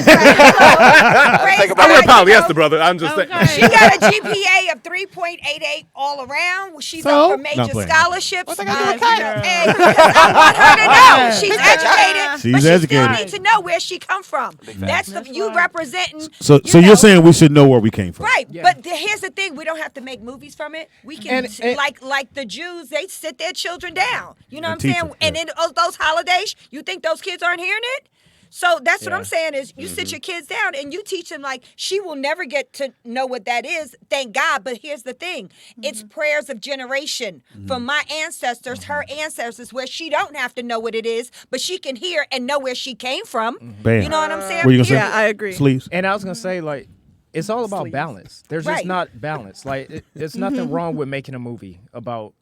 I wear polyester, brother. I'm just saying. She got a GPA of 3.88 all around. She's up for major scholarships. What's that got to do with cotton? I want her to know she's educated. She's but educated. She still need to know where she come from. That's you representing. So you're saying we should know where we came from, right? Yeah. But here's the thing: we don't have to make movies from it. We can like the Jews, they sit their children down. You know what I'm saying? Them, and in those holidays, you think those kids aren't hearing it? So that's what I'm saying is you sit your kids down and you teach them like she will never get to know what that is, thank God. But here's the thing. It's prayers of generation from my ancestors, her ancestors, where she don't have to know what it is, but she can hear and know where she came from. Bam. You know what I'm saying? What you gonna say? Yeah, I agree. Sleeves. And I was gonna say like it's all about balance. There's just not balance. Like there's nothing wrong with making a movie about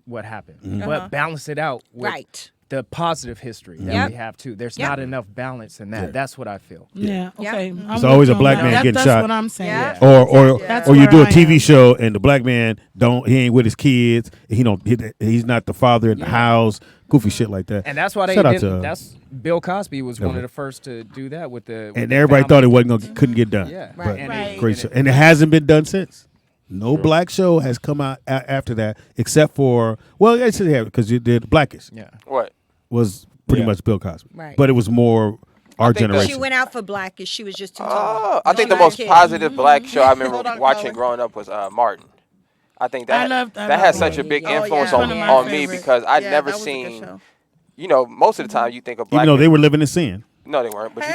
what happened, but balance it out with the positive history that we have too. There's not enough balance in that. Yeah. That's what I feel. Yeah. Okay. There's always a black man getting that's shot. That's what I'm saying. Yeah. Or you do a TV show and the black man he ain't with his kids. He's not the father in the house. Goofy shit like that. And that's why they didn't. That's Bill Cosby was one of the first to do that with the. And everybody thought it couldn't get done. Yeah. But Right. great show. And it hasn't been done since. No black show has come out after that, except for I should have because you did Blackish. Yeah. What was pretty much Bill Cosby. Right. But it was more our generation. She went out for Blackish. She was just too tall. I think the most positive black show I remember watching growing up was Martin. I think that had such a big influence on me because I'd never seen. Most of the time you think of black. Even though they were living in sin. No, they weren't. But you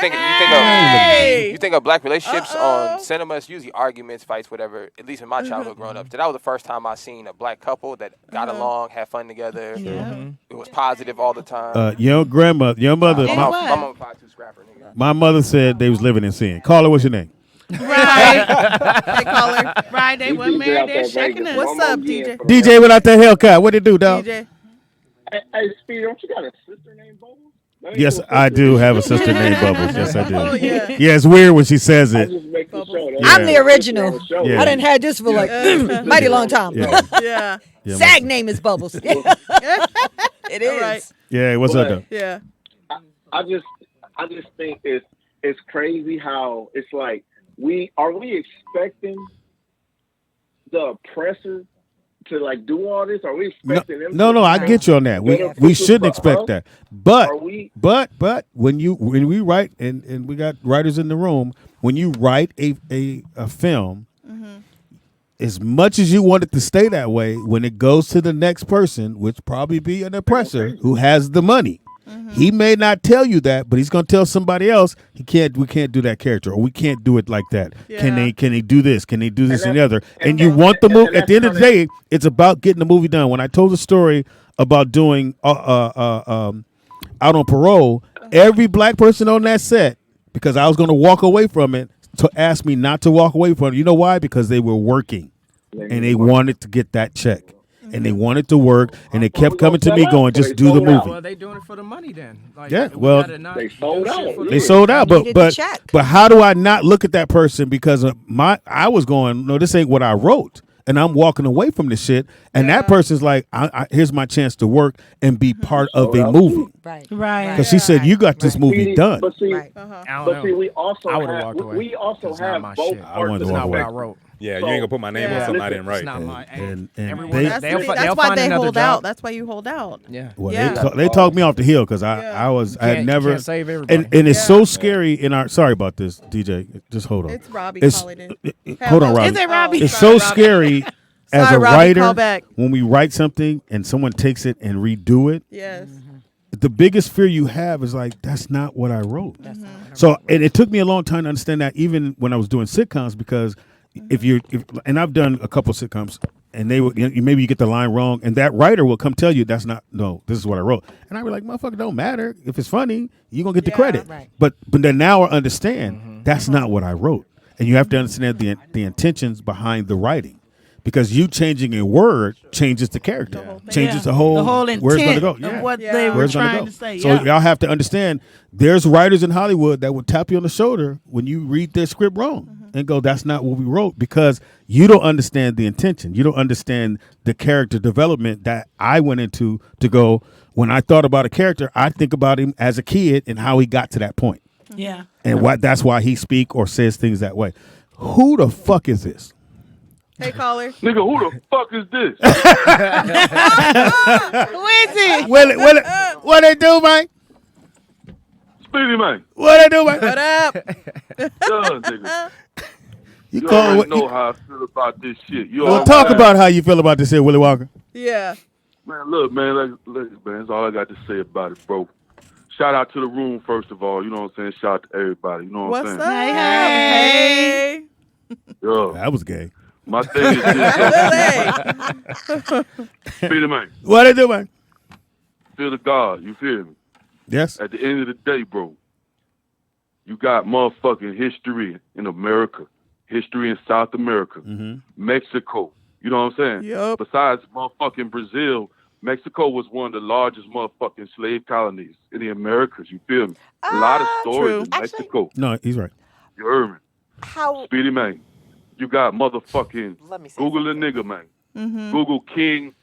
think of black relationships on cinema. It's usually arguments, fights, whatever. At least in my childhood growing up, so that was the first time I seen a black couple that got along, had fun together. It was positive all the time. Your mother. My mom 5'2" scrapper, nigga. My mother said they was living in sin. Caller, what's your name? Right. Hey, caller. Right. They were married. They're shaking us. What's up, DJ? DJ without that Hellcat. What it do, dog? DJ. Hey, Speedy, don't you got a sister named Bubbles? Yes, I do have a sister named Bubbles. Yes, I do. Oh, yeah. Yeah, it's weird when she says it. I'm the original. Yeah. I didn't have this for like mighty long time. Yeah. Yeah. SAG name is Bubbles. It is. Right. Yeah, what's up, though? Yeah. I just think it's crazy how it's like we expecting the oppressor to like do all this? Are we expecting them? No, I get you on that. We shouldn't expect that. But when we write and we got writers in the room, when you write a film, as much as you want it to stay that way, when it goes to the next person, which probably be an oppressor who has the money, he may not tell you that, but he's gonna tell somebody else we can't do that character, or we can't do it like that. Yeah. Can they do this? Can they do this and the other? And you want the movie. At the end of the day, it's about getting the movie done. When I told the story about doing Out on Parole, every black person on that set, because I was gonna walk away from it, to ask me not to walk away from it. You know why? Because they were working, and they wanted to get that check. And they wanted to work, and they kept coming to me going, just do the movie. Well, they doing it for the money then. Like, yeah, well, they sold out. They sold out, but how do I not look at that person because I was going, no, this ain't what I wrote, and I'm walking away from this shit, and that person's like, here's my chance to work and be part of a movie. Right. Because she said, you got this movie done. But see, we also have both parts. That's not what I wrote. Yeah, you ain't gonna put my name on something I didn't write. It's not my. That's why they hold out. That's why you hold out. Yeah. Well, they talked me off the hill because I had never. Can't save everybody. And it's so scary in our. Sorry about this, DJ. Just hold on. It's Robbie calling in. Hold on, Robbie. Is it Robbie? It's so scary as Sorry, a Robbie, writer call back. when we write something and someone takes it and redo it. Yes. The biggest fear you have is like, that's not what I wrote. So, and it took me a long time to understand that, even when I was doing sitcoms, because and I've done a couple sitcoms, and they will, maybe you get the line wrong, and that writer will come tell you this is what I wrote, and I be like, motherfucker, don't matter if it's funny, you gonna get the credit. Right. But then now I understand that's not what I wrote, and you have to understand the intentions behind the writing. Because you changing a word changes the character, changes the whole intent where it's going to go. of what they were Where it's gonna trying go. to say. So y'all have to understand. There's writers in Hollywood that would tap you on the shoulder when you read their script wrong and go, "That's not what we wrote," because you don't understand the intention. You don't understand the character development that I went into to go. When I thought about a character, I think about him as a kid and how he got to that point. Yeah. And that's why he speak or says things that way. Who the fuck is this? Hey, caller. Nigga, who the fuck is this? Who is it? What they do, man? Speedy, man. What they do, man? What up? Nigga. You already know how I feel about this shit. Well, talk about how you feel about this here, Willie Walker. Yeah. Man, look, man, man, that's all I got to say about it, bro. Shout out to the room, first of all. You know what I'm saying? Shout out to everybody. You know what I'm saying? Hey. Yeah. That was gay. My thing is this. Speedy, man. What they do, man? Feel the God. You feel me? Yes. At the end of the day, bro, you got motherfucking history in America, history in South America, Mexico. You know what I'm saying? Yep. Besides motherfucking Brazil, Mexico was one of the largest motherfucking slave colonies in the Americas. You feel me? A lot of stories in Mexico. No, he's right. You heard me? How? Speedy, man. You got motherfucking Google the nigga, man. Google King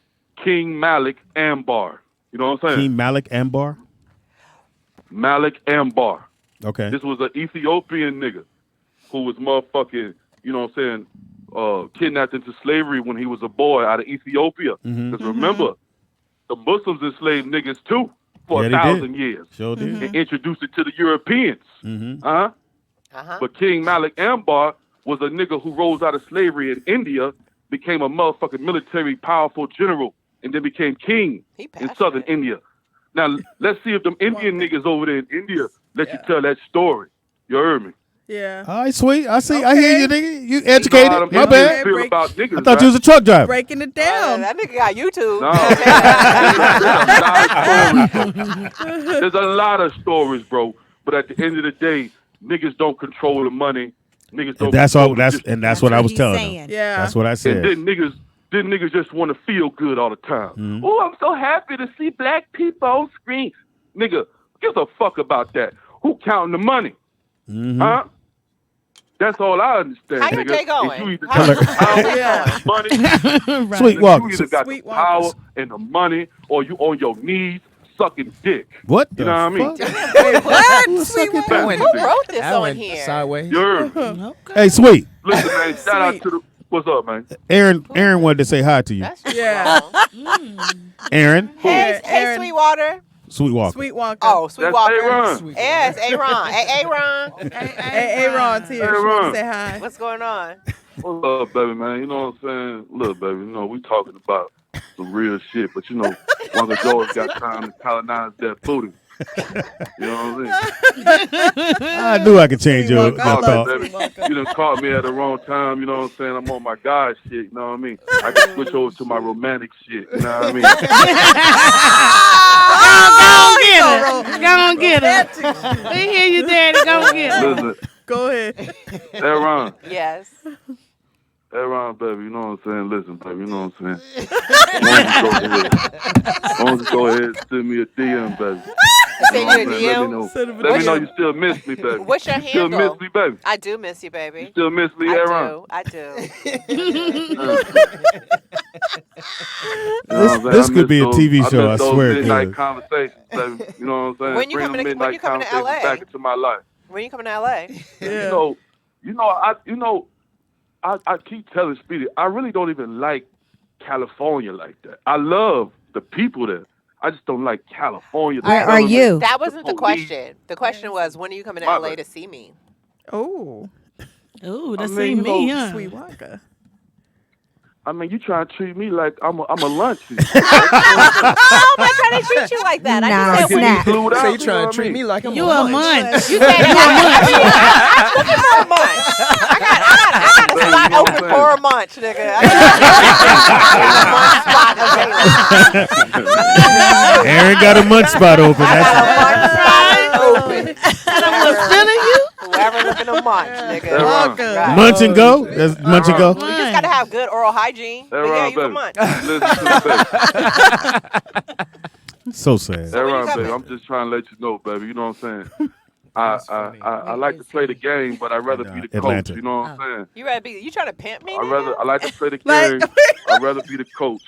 Malik Ambar. You know what I'm saying? King Malik Ambar? Malik Ambar. Okay. This was an Ethiopian nigga who was motherfucking, you know what I'm saying, kidnapped into slavery when he was a boy out of Ethiopia. Because remember, the Muslims enslaved niggas too for 1,000 years. Sure did. And introduced it to the Europeans. But King Malik Ambar was a nigga who rose out of slavery in India, became a motherfucking military powerful general, and then became king in southern India. Now, let's see if them Indian niggas over there in India let you tell that story. You heard me? Yeah. All right, sweet. I see. I hear you, nigga. You educated. My bad. Feel about niggas, I thought you was a truck driver. Breaking it down. That nigga got YouTube. No. There's a lot of stories, bro. But at the end of the day, niggas don't control the money. Niggas don't. That's control all. the That's what I was telling him. Yeah. That's what I said. And then niggas just want to feel good all the time. Oh, I'm so happy to see black people on screen. Nigga, give a fuck about that. Who counting the money? Huh? That's all I understand. How your nigga. day going? Is you either got the power, money, Sweet walk. You either got the power and the money, or you on your knees sucking dick. What? You know what I mean? What? Sweet Who wrote this on here? Sideways. You heard? Hey, Sweet. Listen, man. Shout out to the. What's up, man? Aaron wanted to say hi to you. Yeah. Aaron. Hey, Sweetwater. Sweet Walker. Sweet Walker. Oh, Sweetwater. A-Ron. Yes, A-Ron. Hey, A-Ron. Hey, Aaron's here. She wants to say hi. What's going on? What's up, baby, man? You know what I'm saying? Look, baby, you know, we talking about some real shit, but you know, one of the doors got time to colonize that booty. You know what I'm saying? I knew I could change your thought. Baby. You done caught me at the wrong time, you know what I'm saying? I'm on my guy shit, you know what I mean? I can switch over to my romantic shit, you know what I mean? Go on, get her. We hear you, Daddy. Go on, get her. Listen, Go ahead. Aaron, Yes. Aaron, baby, you know what I'm saying? Listen, baby, you know what I'm saying? Why don't you go ahead and send me a DM, baby? Send you a DM? Let me know you still miss me, baby. What's your You still handle? miss me, baby. I do miss you, baby. You still miss me, Aaron? I do. This could be a TV show, I swear it midnight could. conversations, baby. You know what I'm saying? When you Bring coming the to- when you midnight coming to conversations LA? back into my life. When you coming to LA? I keep telling Speedy, I really don't even like California like that. I love the people there. I just don't like California. Are you? That wasn't the question. The question was, when are you coming to LA to see me? Oh. Ooh, that's I mean, me, you know, huh? Sweet Walker. I mean, you trying to treat me like I'm a lunch. How am I trying to treat you like that? I just said, snap. So you trying to treat me like I'm You a munch. You said I'm looking for a munch. I got a spot open for a munch, nigga. I got a munch spot available. Aaron got a munch spot open. I That's got a munch spot open. Someone feeling you? Whoever Look at them munch, nigga. Welcome. Right. Munch and go. That's munch and go. You just gotta have good oral hygiene. But yeah, you can munch. So sad. So when you come baby. in- I'm just trying to let you know, baby. You know what I'm saying? I like to play the game, but I'd rather be the coach. Atlanta. You know what I'm saying? You trying to pimp me? I like to play the Like- game. I'd rather be the coach.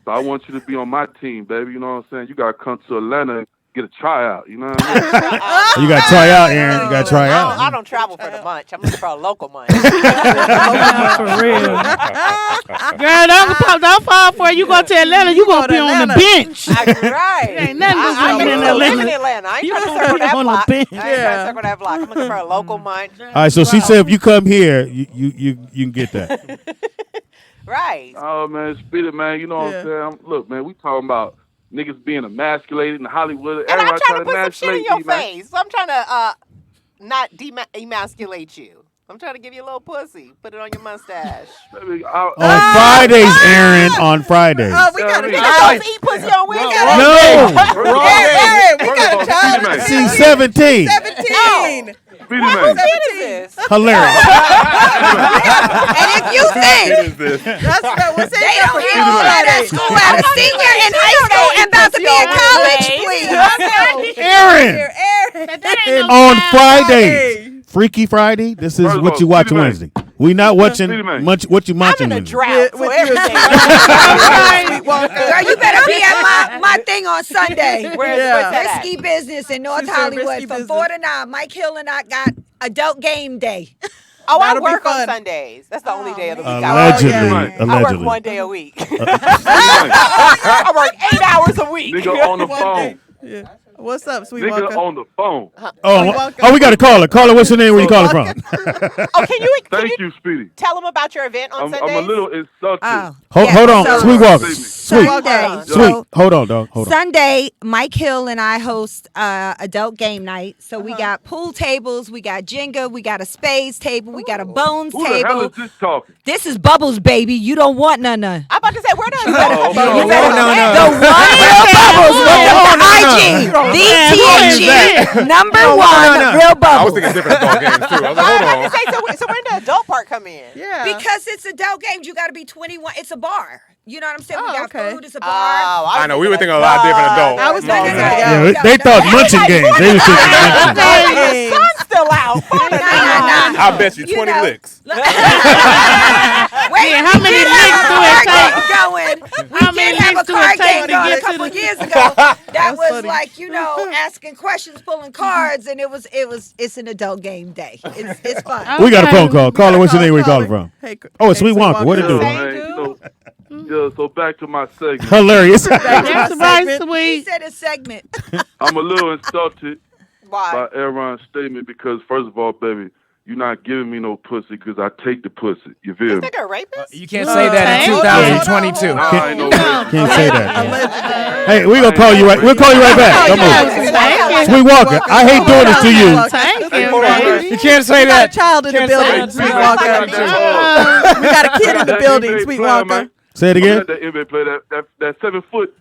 So I want you to be on my team, baby. You know what I'm saying? You gotta come to Atlanta and get a tryout. You know what I mean? You got to try out, Aaron. You got to try out. I don't travel for the munch. I'm looking for a local munch. For real. Girl, don't fall for it. You go to Atlanta, you gonna be on the bench. Right. Ain't nothing I going can in still live in Atlanta. Atlanta. I ain't You trying to gonna circle be that on the block. I bench. ain't trying to circle that block. I'm looking for a local munch. All right, so she said if you come here, you can get that. Right. Oh man, Speedy, man. You know what I'm saying? Look, man, we talking about niggas being emasculated in Hollywood. And I'm Everybody trying to put some shit in your emasculate me, man. face. So I'm trying to not emasculate you. I'm trying to give you a little pussy. Put it on your mustache. Baby, On Fridays, Aaron. On Fridays. Oh, we got a Niggas child. don't eat pussy on Wednesday. No. Hey, we got a child. She's 17. 17. Speedy, What man. kid is this? Hilarious. And if you think That's what we're saying. they don't hear all that at school at a senior in high school and about to be in college, please. Aaron. Aaron. On Fridays. Freaky Friday. This is First of what all, you watch Speedy Man. Wednesday. We not watching Speedy Man. much. What you I'm watching in a Wednesday? drought, so With everything. Girl, you better be at my thing on Sunday. Where's that at? Risky business in North She said Hollywood risky from business. 4 to 9. Mike Hill and I got adult game day. Oh, I That'll be work on fun. Sundays. That's the only day of the week Allegedly. I work. I work Allegedly. 1 day a week. I work 8 hours a week. Nigga on the phone. Yeah. What's up, Sweet Nigga Walker? on the phone. Oh, we got to call her. Call her. What's your name? Where you calling from? Oh, can you Thank you, Speedy. tell them about your event on I'm Sundays? a little insulted. Hold on. so- Sweet Walker. Sweet. Sunday. Sweet. Hold on, dog. Hold on. Sunday, Mike Hill and I host adult game night. So we got pool tables, we got Jenga, we got a spades table, we got a bones Who the hell table. is this talking? This is Bubbles, baby. You don't want none. I'm about to say, where does The Oh, one real Bubbles with the IG, the TNG, number one real I was Bubbles. thinking different adult games too. I was like, hold on. so when did the adult part come in? Yeah. Because it's adult games, you got to be 21. It's a bar. You know what I'm saying? We got okay. food. It's a bar. I know, we were thinking a lot different adults. I was thinking Yeah, they thought munching games. They was thinking munching. The sun's still out. I bet you 20 licks. Wait, how many licks do it take? Going. We How many did have a licks do it card take game to going a get to couple the- years ago. That was funny. like, asking questions, pulling cards, and it's an adult game day. It's fun. We got a phone call. Call her. What's your name? Where you calling from? Hey, Oh, it's Sweet Wonka. What it do? So back to my segment. Hilarious. That's right, He Sweet. said a segment. I'm a little insulted Why? by Aaron's statement because, first of all, baby, you're not giving me no pussy because I take the pussy. You feel me? This nigga a rapist? You can't say that in Hold 2022. Nah, I ain't no rapist. Can't say that. Hey, we gonna call you right. We'll call you right back. Come on. Sweet Walker, I hate doing it to you. Thank you, Hold on, baby. You can't say We got a that. child in the building, Sweet Walker. We got a kid in the building, Sweet Walker. Say it again. Let that NBA play that 7 foot.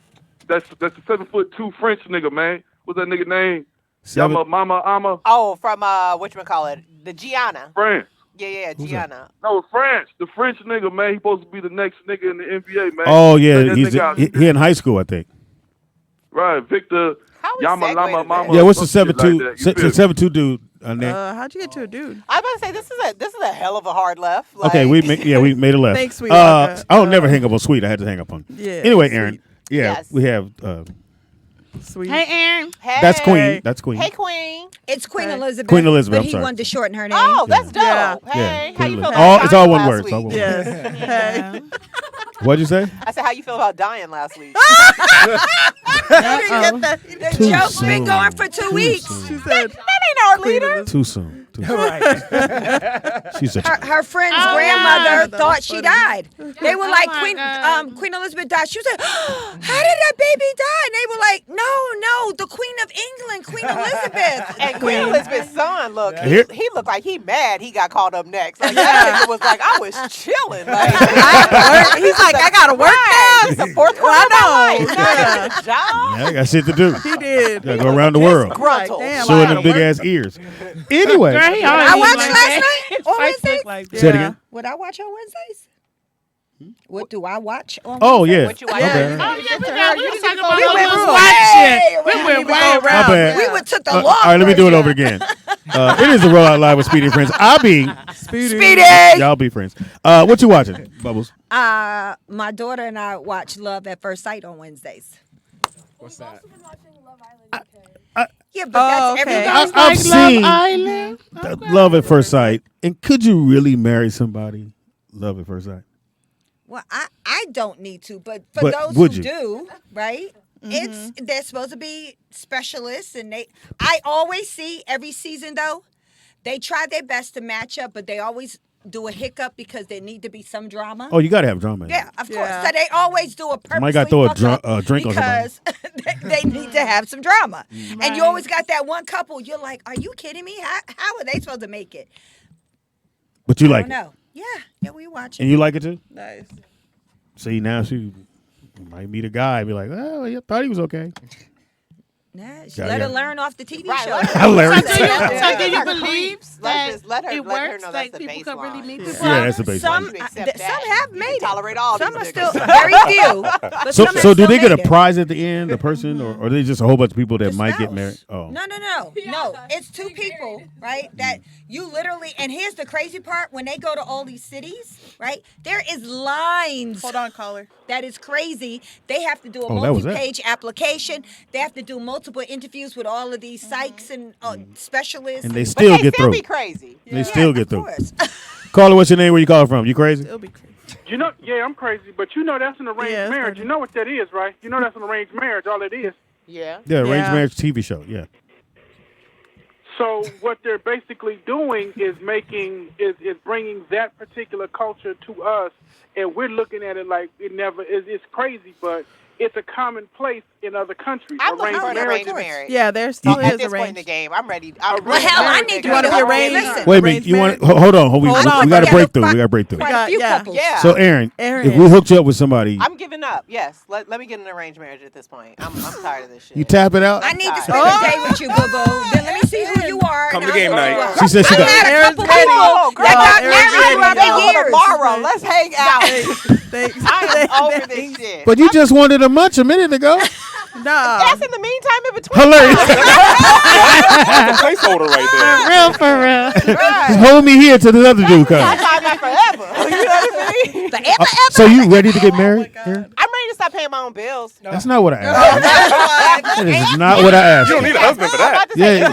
That's the 7'2" French nigga, man. What's that nigga name? Seven- Mama Ama Oh, from whatchamacallit? The Gianna. France. Yeah, Gianna. No, France. The French nigga, man. He supposed to be the next nigga in the NBA, man. Oh Check yeah, that he's nigga out. he in high school, I think. Right, Victor. How we Yama segue Lama to Mama. this? Yeah, what's the some shit 7'2"? like that, you feel me? 7'2" dude. Nick? How'd you get to a dude? I was about to say this is a hell of a hard left. Like, Okay, we made a left. Thanks, Sweet Walker. I don't never hang up on Sweet. I had to hang up on. Yeah, Anyway, Aaron. Yeah, Yes. we have. Sweet. Hey, Aaron. Hey. That's Queen. That's Queen. Hey, Queen. It's Queen Elizabeth. Queen Elizabeth, But I'm he sorry. wanted to shorten her name. Oh, that's dope. Yeah. Hey, Yeah, how you Queen feel Elizabeth. about It's all dying one last word. It's all week? one word. Yes. Hey. What'd you say? I said, how you feel about dying last week? The Too joke's been soon. going for 2 weeks. She said, That ain't our leader. Too soon. Too soon. She's a Her friend's Oh, grandmother God. thought she died. They were like, my Queen God. Queen Elizabeth died. She was like, how did that baby die? And they were like, no, the Queen of England, Queen Elizabeth. And Queen Elizabeth's son, look, Here- he looked like he mad he got called up next. Like, that nigga was like, I was chilling. Like, He's like, I gotta work now. it's the fourth quarter of my life. Now I get a job. Yeah, I got shit to do. He did. Gotta go around the world. Gruntled. Damn, Showing I them big ass ears. Anyway. Girl, he I always watched like last that. night on Wednesdays. Like Say it again. What I watch on Wednesdays? What do I watch on Oh, Wednesdays? yeah. What you watch? Okay. Oh, yeah, we was talking about We all went those way white shit. around. We went way My around. bad. We went took the long All right, let me do it version. over again. It is the Roll Out Live with Speedy and Friends. I'll be. Speedy. Y'all be friends. What you watching, Bubbles? My daughter and I watch Love at First Sight on Wednesdays. What's that? Yeah, but that's every okay. day's I've seen Island. Love at First Sight. And could you really marry somebody? Love at First Sight. Well, I don't need to, but for But those would who you? do, right? It's they're supposed to be specialists, and I always see every season though, they try their best to match up, but they always do a hiccup because there need to be some drama. Oh, you got to have drama. in it. Yeah, of course. Yeah. So they always do a purposely Somebody gotta throw a fuck up drink on somebody. because they need to have some drama. And you always got that one couple. You're like, are you kidding me? How are they supposed to make it? But you I like don't it. know. Yeah, we watch it. And you like it too? Nice. See, now she might meet a guy and be like, oh, I thought he was okay. Nah, Yeah, let her yeah. learn off the TV Right, show. let her- Hilarious. So do you Yeah. believe Let's that let her it let her works? know Like that's the people can really baseline. meet Yeah. people? Yeah, that's the baseline. Some, You accept some that. have You made can it. tolerate all Some these are still niggas. very few. But So, some so do still they get a made it. prize at the end, the person, or are they just a whole bunch of people that The might get spouse. married? Oh, No. It's two people, right? That you literally. And here's the crazy part: when they go to all these cities, right? There is lines. Hold on, caller. That is crazy. They have to do a Oh, that was it. multi-page application. They have to do multiple interviews with all of these psychs and specialists. and they But still they get still through. be crazy. They still get of through. course. Caller, what's your name? Where you calling from? You crazy? It'll be crazy. You know, yeah, I'm crazy, but you know that's an arranged Yeah, it's marriage. crazy. You know what that is, right? You know that's an arranged marriage. All it is. Yeah. Yeah, arranged Yeah. marriage TV show. Yeah. So what they're basically doing is bringing that particular culture to us, and we're looking at it like it never is. It's crazy, but it's a commonplace in other countries. I'm looking for an marriage. arranged marriage. Yeah, there still At is this point in arranged. the game, I'm ready. I'm Well, hell, I need You to want to be Okay, arranged? listen. Wait a minute. You want? Hold on. We Hold on. got to Yeah, break through. quite- We got to break through. Quite got- a few yeah. couples. Yeah. So, Aaron, Aaron if we is. hooked you up with somebody, I'm giving up. Yes. Let me get an arranged marriage at this point. I'm tired of this shit. you tap it out. I need to Tired. spend a day with you, boo boo. Then let me see who you are. Come and to I'll game hook night. you up. She said she I got- had a Aaron's couple ready. people Oh, girl, that got Aaron's married ready. throughout Available the years. tomorrow. Let's hang out. Thanks. I am over this shit. But you just wanted a munch a minute ago. Nah. That's in the meantime in between. Hilarious. That's a placeholder right there. Real for real. Just hold me here till the other dude I comes. time that forever. You know what I mean? Forever, So you ready to get married? Aaron? I'm ready to stop paying my own bills. That's not what I asked. That is not what I asked. You don't need a husband for that. Yeah.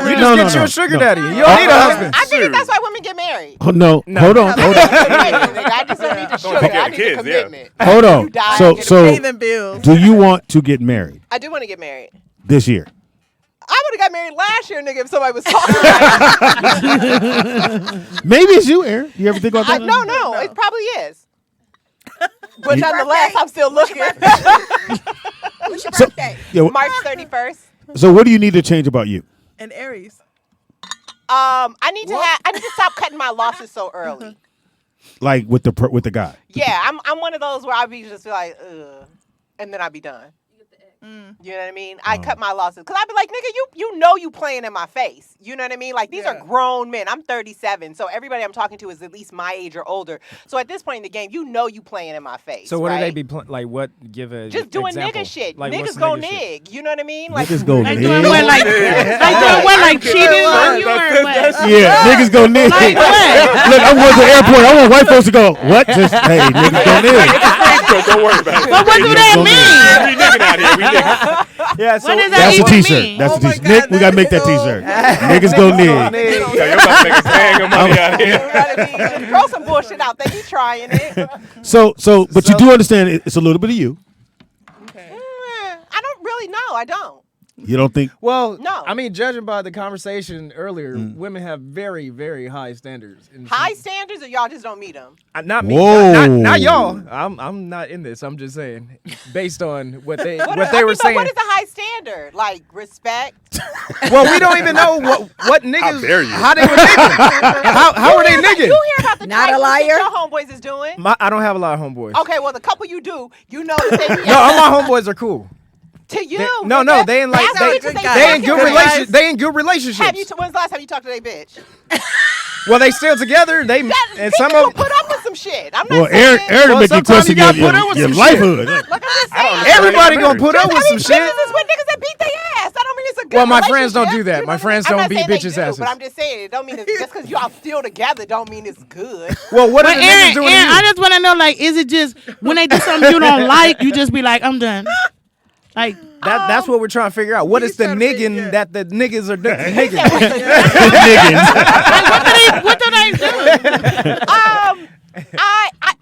You No, just no, get you no, a sugar no. daddy. You don't need a husband. I think that's why women get married. Oh, no. Hold on. I just don't need the sugar. forget I the need kids, the yeah. commitment. Hold on. die, So, get a Pay so them bills. do you want to get married I do want to get married. this year? I would have got married last year, nigga, if somebody was talking like Maybe it's you, Aaron. You ever think about that? No, it probably is. But You- nonetheless, I'm still looking. What's your So- birthday? March 31st. So what do you need to change about you? And Aries. I need to stop cutting my losses so early. Like with the guy? Yeah, I'm one of those where I be just like, ugh, and then I be done. You know what I mean? I cut my losses because I be like, nigga, you know you playing in my face. You know what I mean? Like these are grown men. I'm 37, so everybody I'm talking to is at least my age or older. So at this point in the game, you know you playing in my face. So what right? do they be like? What give a Just doing example. nigga shit. Like, what's Niggas go nigga shit? nig. You know what I mean? Like Niggas go Like nig. doing what? Like doing what? Like cheating on you or what? Yeah, niggas go nig. Like what? Look, I'm going to the airport. I want white folks to go, what? Just, hey, niggas go nig. Don't worry about it. But what do that mean? We niggas out here. We niggas. Yeah. So What does that That's a even t-shirt. mean? That's a Oh my t-shirt. Nick, God, we got to make that niggas t-shirt. Niggas go nig. Yo, you're about to make a bang of money out you here. know what I mean? Throw some bullshit out. They be trying it. So, but you do understand it's a little bit of you. I don't really know. I don't. You don't think? Well, No. I mean, judging by the conversation earlier, women have very, very high standards. High standards, or y'all just don't meet them? Not me. Whoa. Not y'all. I'm not in this. I'm just saying, based on what they were saying. What is a high standard? Like respect? Well, we don't even know what niggas. How dare you? How they were nigging? How are they nigging? You hear about the Not type a of shit liar. your homeboys is doing? I don't have a lot of homeboys. Okay, well the couple you do, you know that they be No, all my homeboys are cool. to you. No, nigga. they in like That's they, bitches they in fucking good with. relation. They in good relationships. When's the last time you talked to their bitch? Well, they still together. They and some People of put up with some shit. I'm not Well, saying. Aaron make you sometimes question you gotta your put up with some livelihood. Look, I'm just saying. everybody gonna put up with some shit. Bitches is with niggas that beat their ass. That don't mean it's a good Well, my friends don't relationship. do that. You know My what I friends mean? I'm don't not beat saying they bitches' do, asses. But I'm just saying it don't mean it's just because y'all still together don't mean it's good. Well, what are But the niggas doing to Aaron, you? I just want to know, like, is it just when they do something you don't like, you just be like, I'm done? Like That's what we're trying to figure out. What is the nigging that the niggas are doing? Nigging. what do they do?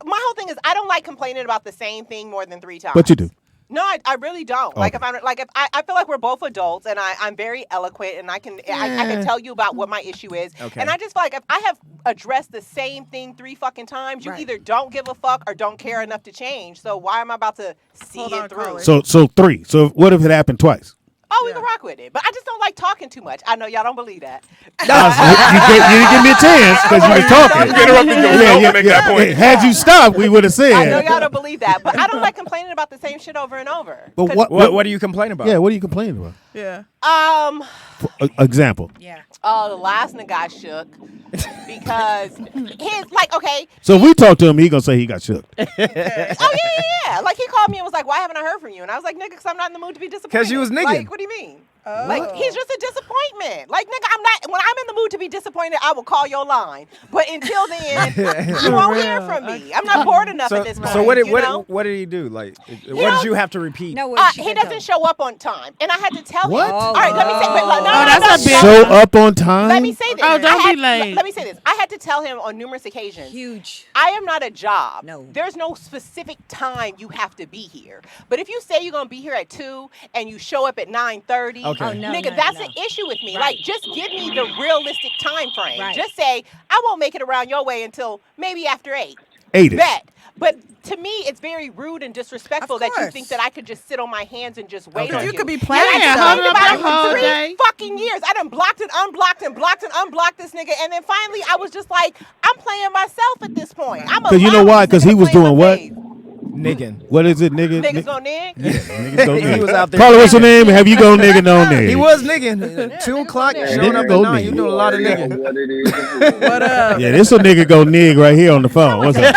My whole thing is I don't like complaining about the same thing more than 3 times. But you do. No, I really don't. Like if I feel like we're both adults and I'm very eloquent and I can tell you about what my issue is. Okay. And I just feel like if I have addressed the same thing 3 fucking times, you either don't give a fuck or don't care enough to change. So why am I about to see it through? So 3. So what if it happened twice? Oh, we can rock with it. But I just don't like talking too much. I know y'all don't believe that. You didn't give me a chance because you was talking. You interrupted yourself to make that point. Had you stopped, we would have said. I know y'all don't believe that. But I don't like complaining about the same shit over and over. But what do you complain about? Yeah, what are you complaining about? Yeah. Example. Yeah. Oh, the last nigga got shook because okay. So if we talk to him, he gonna say he got shook. Oh yeah. Like he called me and was like, "Why haven't I heard from you?" And I was like, "Nigga, because I'm not in the mood to be disappointed." 'Cause you was nigging. Like, what do you mean? Like he's just a disappointment. Like nigga, I'm not. When I'm in the mood to be disappointed, I will call your line. But until then, you won't hear from me. I'm not bored enough at this point. So what you know? did he do? Like, what did you have to repeat? No, He doesn't show up on time, and I had to tell What? him. All right, let me say. But no, that's a bitch. Show up on time. Let me say this. Oh, don't be late. Let me say this. I had to tell him on numerous occasions. Huge. I am not a job. No. There's no specific time you have to be here. But if you say you're gonna be here at 2 and you show up at 9:30, Okay. Oh, no, nigga, no, that's no. an issue with me. Right. Like, just give me the realistic time frame. Right. Just say I won't make it around your way until maybe after 8. 8 it. Bet. But to me, it's very rude and disrespectful Of that you course. think that I could just sit on my hands and just wait Okay. on You you. could be And planning I just stuff. think about it The whole for 3 day. fucking years. I done blocked and unblocked and blocked and unblocked this nigga, and then finally I was just like, I'm playing myself at this point. I'm Because you know allowing why? this Because he nigga to was play doing my what? phase. Nigging. What is it, nigga? Niggas gonna nig? Niggas go He nigga. was out there. Carla, what's your name? Have you go nigga no nigga? He was nigging. 2 o'clock, showing up at go 9. You nigga. doing a lot of nigging. What it is. What up? Yeah, this a nigga go nig right here on the phone. What's up?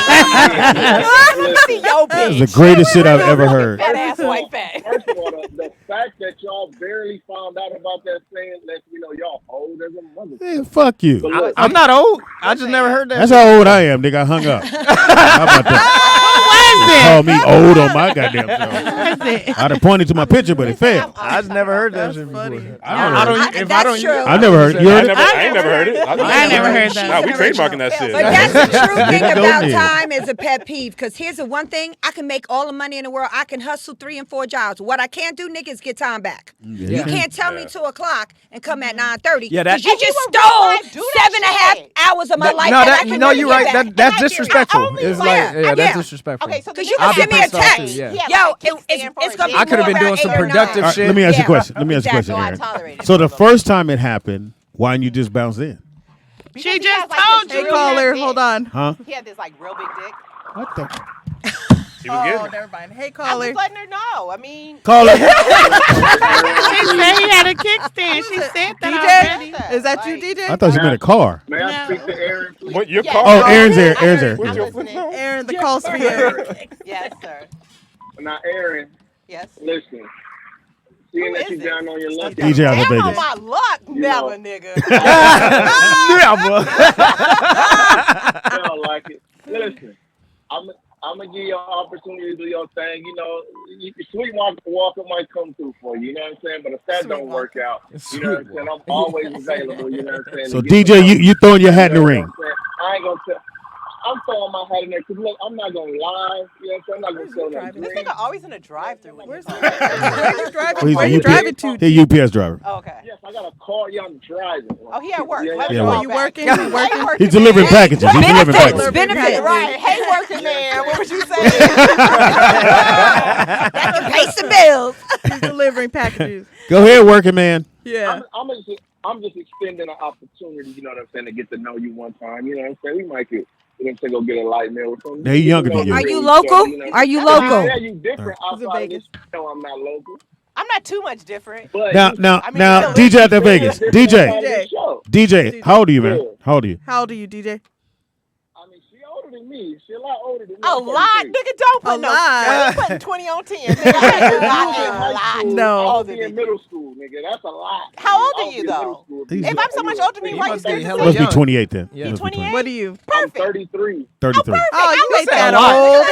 Let me see your This is bitch. the greatest shit I've ever heard. Fat ass white fat. First of all, the fact that y'all barely found out about that saying lets me know y'all old as a motherfucker. Hey, fuck you. But look, I'm not old. I just never heard that. That's how old I am, nigga. I hung up. How about that? Call me old on my goddamn show. I'd have pointed to my picture, but it failed. I just never heard that shit before. That's true. I never heard it. You heard it? I ain't never heard it. I never heard that. Nah, we trademarking that shit. But that's the true thing Nigga, go about nigga. time is a pet peeve. Because here's the one thing: I can make all the money in the world. I can hustle 3 and 4 jobs. What I can't do, nigga, is get time back. You can't tell me 2 o'clock and come at 9:30. Yeah, that- you And you just were right, stole do that 7.5 shit. hours of my life. No, that I that, can no, never you're get right. back. That's And I disrespectful. only It's like- like, Yeah, yeah, that's yeah. disrespectful. Okay, so Because the you nigga can send me a had that text. too, yeah. He had Yo, like a kickstand for it's a gonna be dick. I could have been more doing around some 8 or 9. productive All right, shit. let me ask you a Yeah. question. Let me ask you a question, So I Aaron. tolerated it. So the first time it happened, why didn't you just bounce in? Because She he just has, like, told this you. Hey, real caller, big hold dick. on. Huh? He had this like real big dick. What the? She was getting Oh, it. never mind. Hey, I'm caller. just letting her know. I mean, Call it. She said he had a kickstand. She said that already. DJ? Is that you, Like- DJ? I thought you meant a car. May I speak to Aaron, please? What, your Yeah. car? Oh, Aaron's there. I'm Aaron's there. What's your flip listening. phone? Aaron, the call sphere. Yes, sir. Now, Aaron, Yes. listen. Seeing Who that is you it? down on your luck. DJ out of Damn on Vegas. my luck, You never, know. nigga. I don't like it. Listen, I'm gonna give you an opportunity to do your thing. You know, Sweet Walker might come through for you. You know what I'm saying? But if that don't work out, you know what I'm saying? I'm always available. You know what I'm saying? So to get DJ, some help. you throwing your hat in the You know ring. what I'm saying? I ain't gonna tell. I'm throwing my hat in there because look, I'm not gonna lie. You know, so I'm not gonna sell that This dream. nigga always in a drive-through. Where's Where you driving? He's Where a you UPS driving to? He's a UPS driver. Oh, okay. Yes, I got a car. Yeah, I'm driving. Oh, he at work. Yeah, Let yeah, him well. call You back. working? You working? Hey, working He's delivering man. packages. He's delivering Benefits, packages. benefits. Right. Hey, working man. What was you saying? That can pay some bills. He's delivering packages. Go ahead, working man. Yeah. I'm just extending an opportunity. You know what I'm saying, to get to know you one time. You know what I'm saying. We might get. You know what I'm saying, go get a light meal or something. Now, he younger than you. Are you local? Are you local? Yeah, you different outside of this. No, I'm not local. I'm not too much different. But Now, DJ out there Vegas. DJ, how old are you, man? How old are you? How old are you, DJ? I mean, she older than me. She a lot older than me. A lot, nigga. Don't put no. lot. You putting 20 on 10. Nigga, that is not a lot. No. I was in middle school, nigga. That's a lot. How old are you though? If I'm so much older than you, why you still He must be 28 then. Yeah. Must be 28. What are you? I'm 33. 33. Oh, you ain't that a lot. old.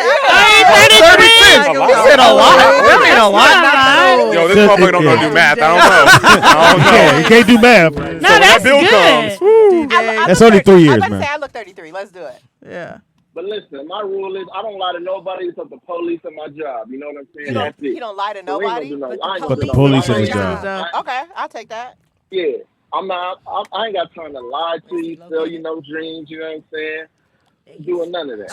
You said a lot. That ain't a lot. Yo, this motherfucker don't know how to do math. I don't know. You can't do math. No, So when that's that bill good. comes, That's only 3 years, I'm about to man. say I look 33. Let's do it. Yeah. But listen, my rule is I don't lie to nobody except the police and my job. You know what I'm saying? That's it. You don't lie to So we ain't nobody. gonna do But no- But the no police lie. is his I ain't- job. Okay, I'll take that. Yeah, I'm not. I ain't got time to lie to you, sell you no dreams. You know what I'm saying? Doing none of that.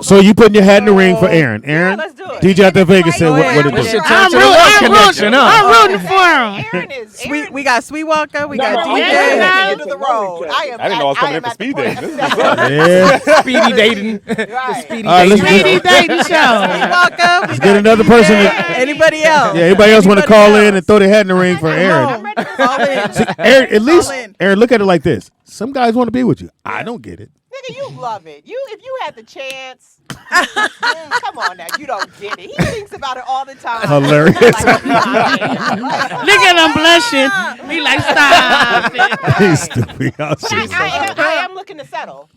So you putting your hat in the ring for Aaron. Aaron, let's do it. DJ out there Vegas said what it What's is. your I'm church of the love connection, huh? I'm rooting for him. Aaron is. Sweet. We got Sweet Walker. We got No, DJ. I'm Aaron now. is to the road. I am. I didn't know I was coming in for at the speed point dating. of This is sale. Yeah. Speedy dating. Right. Speedy All right, let's dating. Speedy dating show. Sweet Walker. Let's get another person. Anybody else? Yeah, anybody else want to call in and throw their hat in the ring for I'm Aaron? ready to Call in. See, Aaron, at least, Call in. Aaron, look at it like this. Some guys want to be with you. I don't get it. Nigga, you love it. If you had the chance, come on now, you don't get it. He thinks about it all the time. Hilarious. Look at him blushing. He like, stop it. He's stupid. Y'all But serious. I am looking to settle.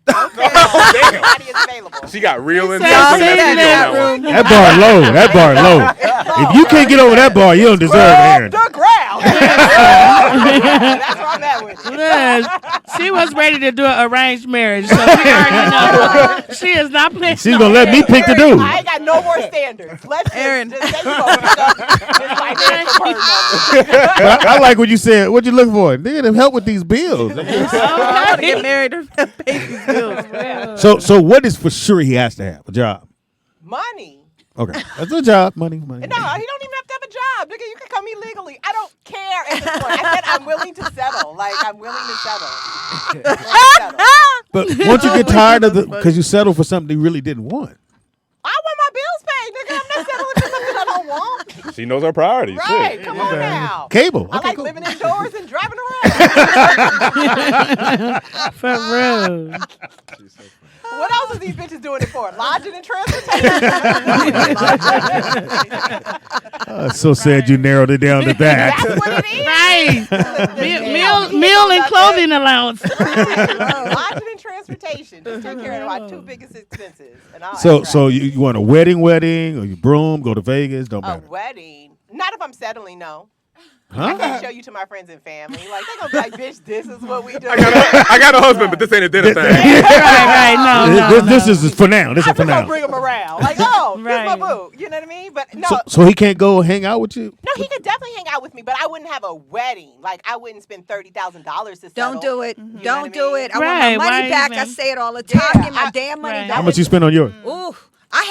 Oh, Everybody is available. she got real in said, depth in "Sit that in video that on that one. That bar low. That bar low. If you can't get over that bar, you don't deserve Aaron. The ground. That's where I'm at with it. Yes. She was ready to do an arranged marriage, so we already know she is not playing. She's gonna let me pick the dude. I ain't got no more standards. Let's Aaron. just say you gonna pick up this financial burden on me. But I like what you said. What you look for? They need help with these bills. I want to get married or pay these bills. So what is for sure he has to have? A job. Money. Okay. That's a job. Money. No, he don't even have to have a job. Nigga, you can come here legally. I don't care at this point. I said I'm willing to settle. Like, I'm willing to settle. But once you get tired of the, because you settled for something you really didn't want. I want my bills paid, nigga. I'm not settling for something I don't want. She knows her priorities. Right, Shit. come on now. Cable. I Okay, like cool. living indoors and driving around. For real. What else is these bitches doing it for? Lodging and transportation? So sad you narrowed it down to that. That's what it is. Right. Meal and clothing allowance. Lodging and transportation. Just take care of my two biggest expenses. And I'll So you want a wedding, or you broom, go to Vegas, don't a matter. wedding? Not if I'm settling, no. I Huh? can't show you to my friends and family. Like, they gonna be like, bitch, this is what we do. I got a husband, but this ain't a dinner thing. Right. No. This is for now. This is I'm for just gonna now. bring him around. Like, oh, Right. this is my boo. You know what I mean? But no. So he can't go hang out with you? No, he could definitely hang out with me, but I wouldn't have a wedding. Like, I wouldn't spend $30,000 to settle. Don't do it. You know Don't what I do mean? it. I Right, want my why money back. I even? say it all the time. Yeah, Get my I- damn money Right. back. How much you spend on yours? Ooh. I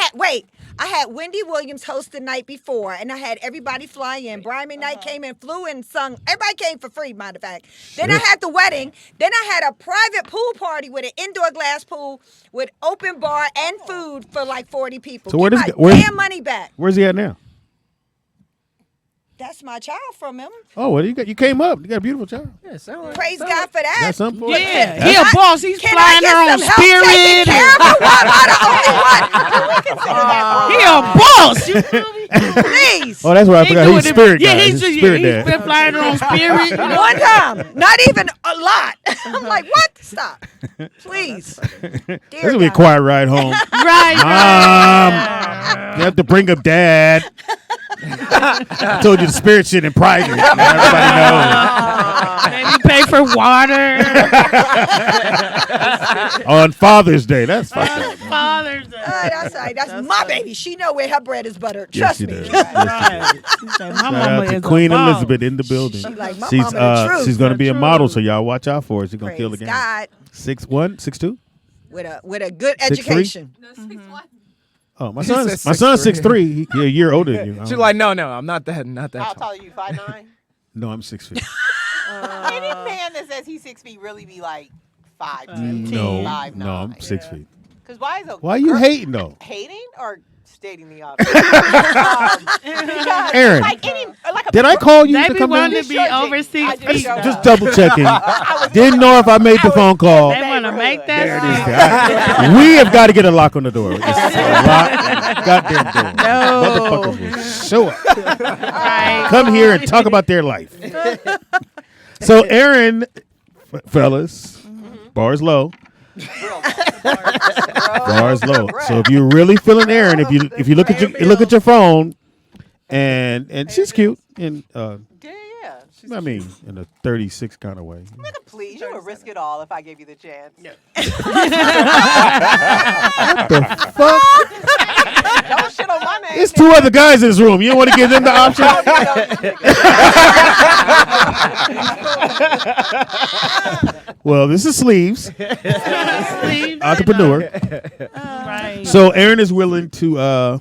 had Wendy Williams host the night before, and I had everybody fly in. Brian McKnight came and flew and sung. Everybody came for free, matter of fact. Then I had the wedding. Then I had a private pool party with an indoor glass pool with open bar and food for like 40 people. So where Get does- my where- damn money back. Where's he at now? That's my child from him. Oh, well, you came up. You got a beautiful child. Yeah, sound like, Praise God for that. Got something for it? Yeah, he a boss. He's Can I flying get her on some help taking Spirit. care of her? Why am I the only one? He a boss. Please. Oh, that's right. I He forgot. doing He's it- spirit yeah, guy. he's He's spirit he's dad. been flying her on Spirit. One time. Not even a lot. I'm like, what? Stop. Please. This will be a quiet ride home. Right. Mom, you have to bring up dad. I told you the spirit shit in private. Now everybody knows. Maybe pay for water. On Father's Day. That's fine. Father's Day. That's right. That's my baby. She know where her bread is buttered. Yes, Trust she me. does. Right. She said, my Shout mama out to is Queen a boss. Elizabeth in the building. She like, my she's mama the truth. she's gonna be a The model, truth. so y'all watch out for her. She's gonna Praise kill the game. God. 6'1", 6'2"? With a good 6'3"? education. Oh, my She son's said 6'3". He a year older than you. She's like, no, I'm not that How tall. tall are you? 5'9"? No, I'm 6 feet. Any man that says he's 6 feet really be like 5'10", No, 5'9". no, I'm 6 feet. Because why is a Why are you girl- hating though? Hating or stating the obvious? Because Aaron, like a did I call you They to be come down? wanting to be over 6 feet. Just double checking. Didn't know if I made the phone call. They want to make that. There it is. We have got to get a lock on the door. It's a lock. Goddamn door. No. Motherfuckers will show up. Right. Come here and talk about their life. So, Aaron, fellas, bars low. Bars low. So if you're really feeling Aaron, if you look at your phone, and she's cute, and I mean in a 36 kind of way. Nigga, please, you would risk it all if I gave you the chance. What the fuck? Don't shit on my name. There's two other guys in this room. You don't want to give them the option? Well, this is Sleeves. Entrepreneur. Right. So Aaron is willing to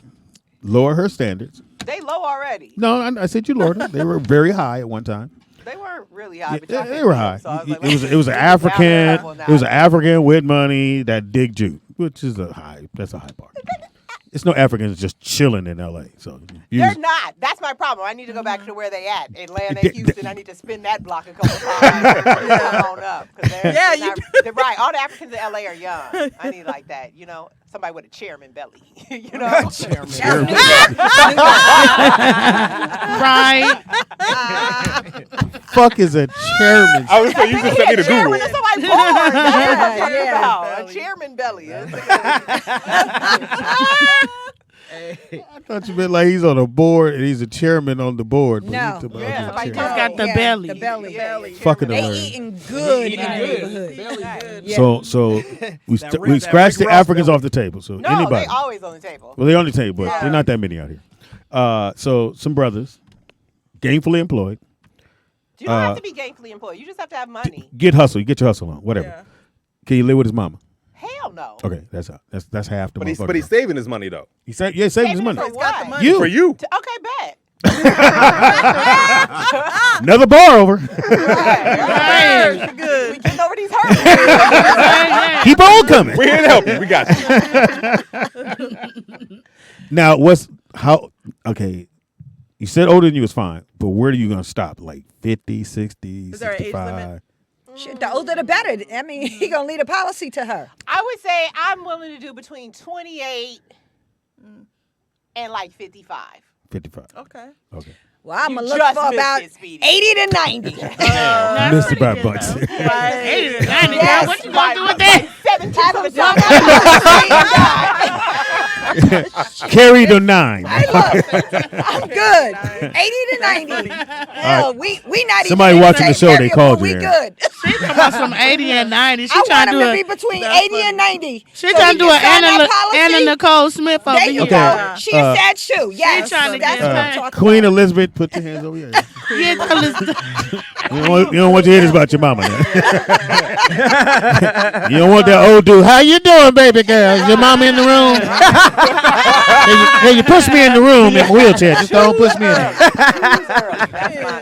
lower her standards. They low already. No, I said you lowered them. They were very high at one time. They weren't really high, but Yeah, y'all they were high. So I was like, It was an African. It was an African with money that dig Jew, which is that's a high bar. It's no Africans just chilling in L.A. So they're not. That's my problem. I need to go back to where they at. Atlanta, Houston. I need to spin that block a couple times. Come on up. They're right. All the Africans in L.A. are young. I need like that. You know, somebody with a chairman belly. You know, Chairman. Right. Fuck is a chairman? I was saying you just sent me to Google. Chairman is somebody born. That's what I'm talking about. A chairman belly. I thought you meant like he's on a board and he's a chairman on the board. But No. He's got the belly. The belly. Fucking They alert. eating good in the neighborhood. Yeah. So we scratched the Africans off the table. So No, anybody? they always on the table. Well, they're on the table, but they're not that many out here. So some brothers, gainfully employed. You don't have to be gainfully employed. You just have to have money. Get hustle. You get your hustle on. Whatever. Yeah. Can you live with his mama? Hell no. Okay, that's half the. But he's saving his money though. He's saving his money. For what? You. For you. Okay, bet. Another bar over. Right. Good. We getting over these hurdles. Keep on coming. We're here to help you. We got you. Now, okay, you said older than you was fine, but where are you going to stop? Like 50, 60, Is there an age 65? limit? Shit, the older the better. I mean, he gonna lead a policy to her. I would say I'm willing to do between 28 and like 55. 55. Okay. Okay. Well, I'm You gonna look just for missed about it, Speedy. 80 to 90. Missed it by a bunch. 80 to 90, girl. Yes. What you gonna do with that? 17 Carry the 9. Hey, look, I'm good. 80 to 90. Hell, we not Somebody even watching the show, they called we you, Aaron. good. She talking about some 80 and 90. She I trying want to him do to be a. between 80 and 90. She so trying to do we an can sign that policy. Anna Nicole Smith over There you here. go. She a sad shoe. Yes. trying to That's get what I'm paid. talking Queen Elizabeth, put your hands over here. Yeah, You don't want to hear this about your mama. Now. You don't want that old dude. How you doing, baby girl? Is your mama in the room? Hey, you push me in the room in a wheelchair. Just don't push me in there.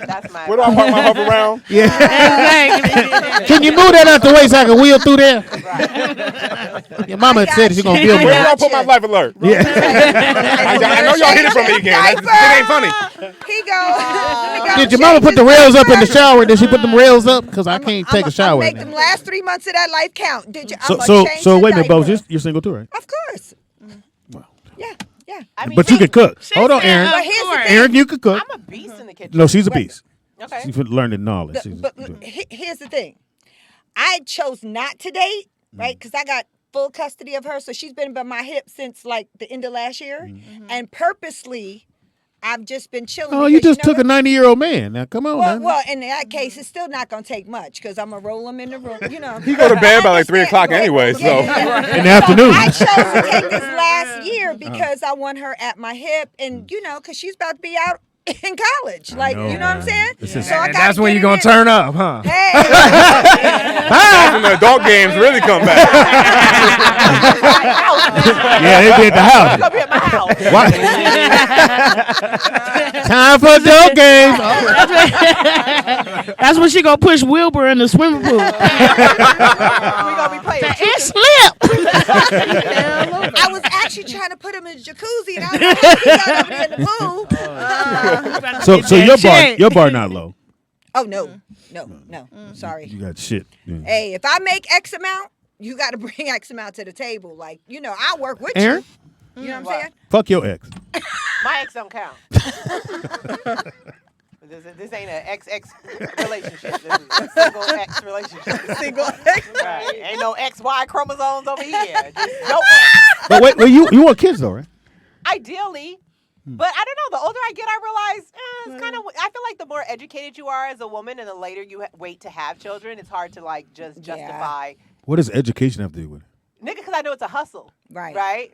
That's my Where do I park my hover around? Yeah. Exactly. Can you move that out the way so I can wheel through there? Your mama said she's gonna feel me. Where do I put my life alert? Yeah. I know y'all hit it from me again. It ain't funny. He goes. Did your mama put the rails up in the shower? Did she put them rails up? Because I can't take a shower. Make them last 3 months of that life count. Did you? So wait a minute, Bo. You're single too, right? Of course. Yeah. I mean, But you can cook. Hold on, Aaron. But here's the thing. Aaron, you can cook. I'm a beast in the kitchen. No, she's a beast. Okay. She's learning knowledge. But here's the thing. I chose not to date, right? Because I got full custody of her. So she's been by my hip since like the end of last year. And purposely, I've just been chilling. Oh, you just took a 90-year-old man. Now, come on, man. Well, in that case, it's still not going to take much because I'm going to roll him in the room. He go to bed by like 3 o'clock anyway, so. In the afternoon. I chose to take this last year because I want her at my hip and, because she's about to be out in college. Like, you know what I'm saying? So that's when you're going to turn up, huh? Hey. That's when the adult games really come back. Yeah, they be at the house. Gonna be at my house. Time for adult games. That's when she gonna push Wilbur in the swimming pool. We gonna be playing. It slipped. I was actually trying to put him in the jacuzzi and I was like, he got over there in the pool. So your bar not low. Oh, no. Sorry. You got shit. Yeah. Hey, if I make X amount, you got to bring X amount to the table. Like, I'll work with Aaron? you. You know what I'm saying? Fuck your ex. My ex don't count. This ain't an XX relationship. This is a single X relationship. Single X. Right. Ain't no XY chromosomes over here. Just no X. But wait, you want kids though, right? Ideally. But I don't know. The older I get, I realize it's kind of. I feel like the more educated you are as a woman, and the later you wait to have children, it's hard to like just justify. What does education have to do with it? Nigga, because I know it's a hustle. Right. I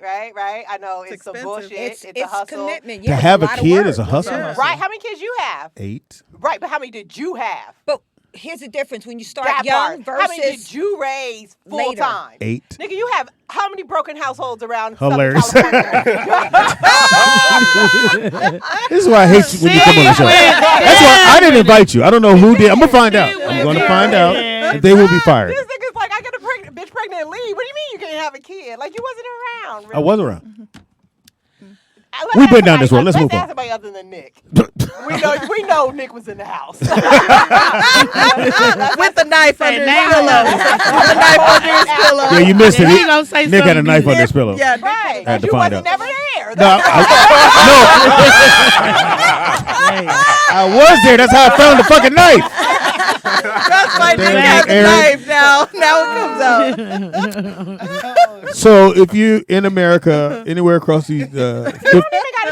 know it's some bullshit. It's a hustle. Commitment. To have a kid is a hustle? Right. How many kids you have? 8. Right, but how many did you have? But here's the difference when you start That young part. versus How many did you raise full time? 8. Nigga, you have how many broken households around Hilarious. Southern California? This is why I hate you when you come on the show. That's why I didn't invite you. I don't know who did. I'm gonna find out. I'm gonna find out. And they will be fired. This nigga's like, I got a bitch pregnant and leave. What do you mean you can't have a kid? Like you wasn't around. Really. I was around. We've been down this road. Let's move ask on. somebody other than Nick. we know Nick was in the house. With the knife under his pillow. With the knife under his pillow. Yeah, you missed it. He gonna say Nick had a something. knife under his pillow. Yeah, right. I had to You find wasn't out. never there. No, I was there. That's how I found the fucking knife. That's why Nick has the knife now. Now it comes out. So if you in America, anywhere across these,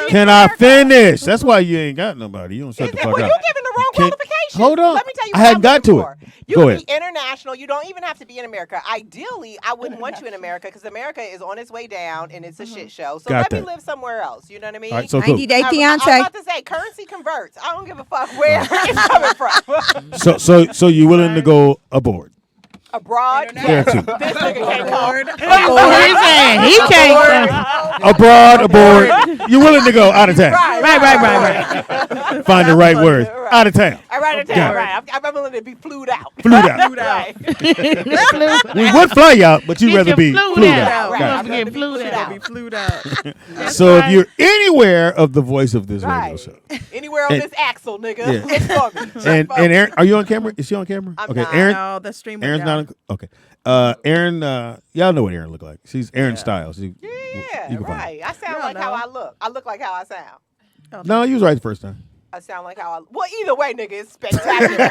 can I finish? That's why you ain't got nobody. You don't shut the fuck up. You're giving the wrong qualifications. Hold on. Let me tell you I what hadn't I'm got looking to for. it. You Go can ahead. be international. You don't even have to be in America. Ideally, I wouldn't want you in America because America is on its way down and it's a shit show. So Got let me that. live somewhere else. You know what I mean? All right, so cool. 90-day I'm fiance. about to say currency converts. I don't give a fuck where it's coming from. So you willing to go aboard? Abroad? There too. This nigga can't come. He can't. Aboard. You willing to go out of town? Right. Find the right words. Out of town. Right out of town, right. I'm willing to be flued out. Flued out. Right. We would fly you out, but you'd rather be flued out. Right. Got it. I'd rather be flued out. So if you're anywhere of the voice of this radio show, anywhere on And- this axle, nigga, Yeah. look for me. and Aaron, are you on camera? Is she on camera? I'm okay, not. Aaron. No, the stream went Aaron's down. not. Okay. Aaron. Y'all know what Aaron look like. She's Aaron Styles. Yeah, you can find right. I sound like how I look. I look like how I sound. her. No, you was right the first time. I sound like how I. Well, either way, nigga, it's spectacular.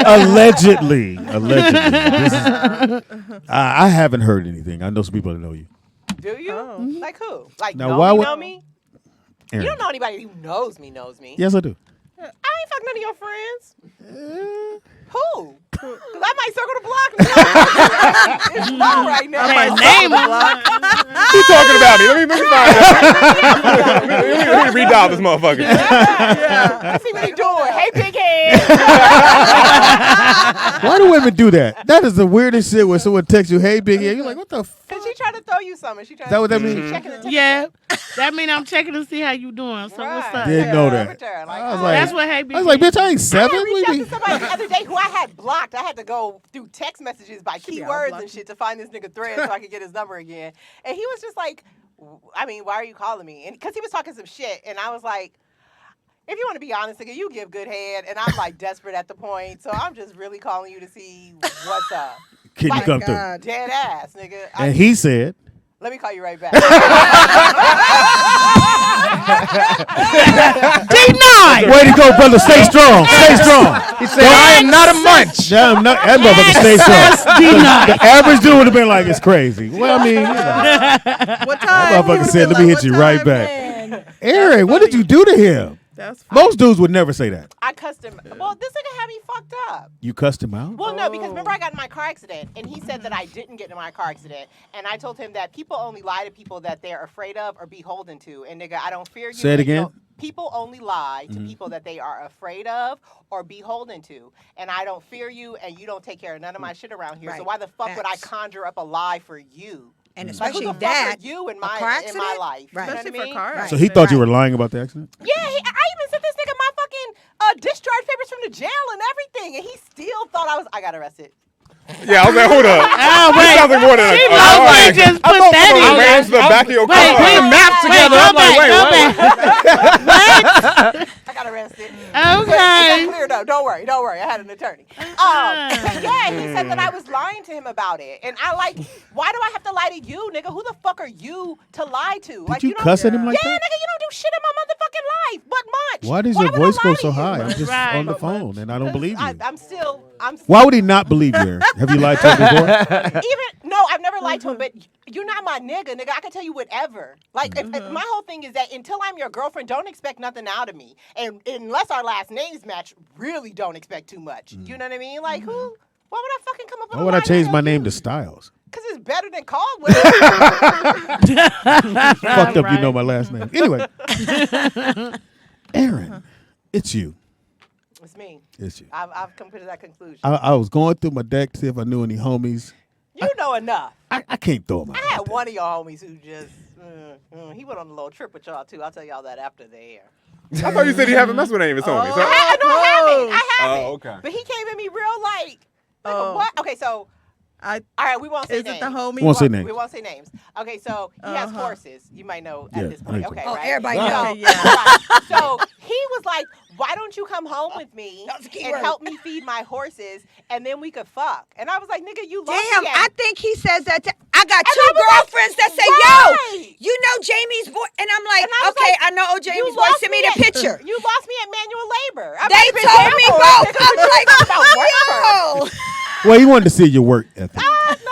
Allegedly. This is, I haven't heard anything. I know some people that know you. Do you? Like who? Like Now, know why me, would- know me? Aaron. You don't know anybody who knows me. Yes, I do. I ain't fuck none of your friends. Who? Because I might circle the block. And it's wrong right now. Name him. Who's talking about me? Let me find out. Let me redial this motherfucker. Yeah. Let's see what he doing. Hey, big head. Why do women do that? That is the weirdest shit when someone texts you, "Hey, big head." You're like, "What the fuck?" Because she trying to throw you something. She trying Is that what that she means? checking the temperature. Yeah, that mean I'm checking to see how you doing. So what's up? Didn't know that. Like, I was like, That's what Hey I was like, "Bitch, I ain't 7." I reached out What to somebody the other day who I had blocked. I had to go through text messages by keywords and shit to find this nigga thread so I could get his number again. And he was just like, I mean, why are you calling me? And because he was talking some shit. And I was like, if you want to be honest, nigga, you give good head. And I'm like desperate at the point. So I'm just really calling you to see what's up. Can you Like, come through? Dead ass, nigga. And he said, Let me call you right back. Denied. "Way to go, brother. Stay strong. Stay strong." He said, "I am not a munch." That motherfucker stay strong. Denied. The average dude would have been like, "It's crazy." Well, I mean, you know. What That time? motherfucker said, "Let me hit you right back." Aaron, what did you do to him? That's funny. Most dudes would never say that. I cussed him. Well, this nigga had me fucked up. You cussed him out? Well, no, because remember I got in my car accident, and he said that I didn't get in my car accident, and I told him that people only lie to people that they're afraid of or beholden to, and nigga, I don't fear you. Say it again. People only lie to people that they are afraid of or beholden to, and I don't fear you, and you don't take care of none of my shit around here. Right. So why the fuck would I conjure up a lie for you? And Like, especially who the that, fuck are you in a car my accident? life, Right. You know Especially what I for mean? cars. So he thought you were lying about the accident? Yeah, I even sent this nigga my fucking discharge papers from the jail and everything, and he still thought I got arrested. Yeah, I was like, hold up. Oh, wait. This sounds like more than She a low like, key just I put thought that someone in. ran to the back of your car. Wait, Put the maps together. I'm like, wait, what? I got arrested. Okay. It got cleared up. Don't worry. I had an attorney. Yeah, he said that I was lying to him about it. And I why do I have to lie to you, nigga? Who the fuck are you to lie to? Did you cuss at him like yeah, that? nigga, you don't do shit in my motherfucking life but much. Why does your would I voice lie go to so you? high? I'm just Right. on the phone, and I don't believe you. I'm still. Why would he not believe you? Have you lied to him before? No, I've never lied to him, but you're not my nigga. I can tell you whatever. Like, if my whole thing is that until I'm your girlfriend, don't expect nothing out of me. And unless our last names match, really don't expect too much. You know what I mean? Like, why would I fucking come up with Why a would I lie change to my you? name to Styles? Because it's better than Caldwell. Fucked up, you know my last name. Anyway, Aaron, it's you. It's me. It's you. I've come to that conclusion. I was going through my deck to see if I knew any homies. You know enough. I can't throw them out. I had one of y'all homies who just, he went on a little trip with y'all, too. I'll tell y'all that after the air. I thought you said he haven't messed with any of his homies. I haven't. Oh, okay. But he came at me real nigga, what? Okay, so, all right, we won't say Is names. it the homie? Won't say names. We won't say names. Okay, so he has horses. You might know at Yeah, this I point. think so. Okay, Oh, right? everybody So, knows. right. So he was like, why don't you come home with me That was a key and word. help me feed my horses, and then we could fuck? And I was like, nigga, you lost Damn, me I at think he says that. I got And two I was like, girlfriends that say, right. yo, you know Jamie's voice. And I'm like, And I was okay, like, I know you Jamie's voice. lost Send me me the at- picture. You lost me at manual labor. I They might have been told me down for both. it. I'm like, About work. yo. Well, he wanted to see your work ethic.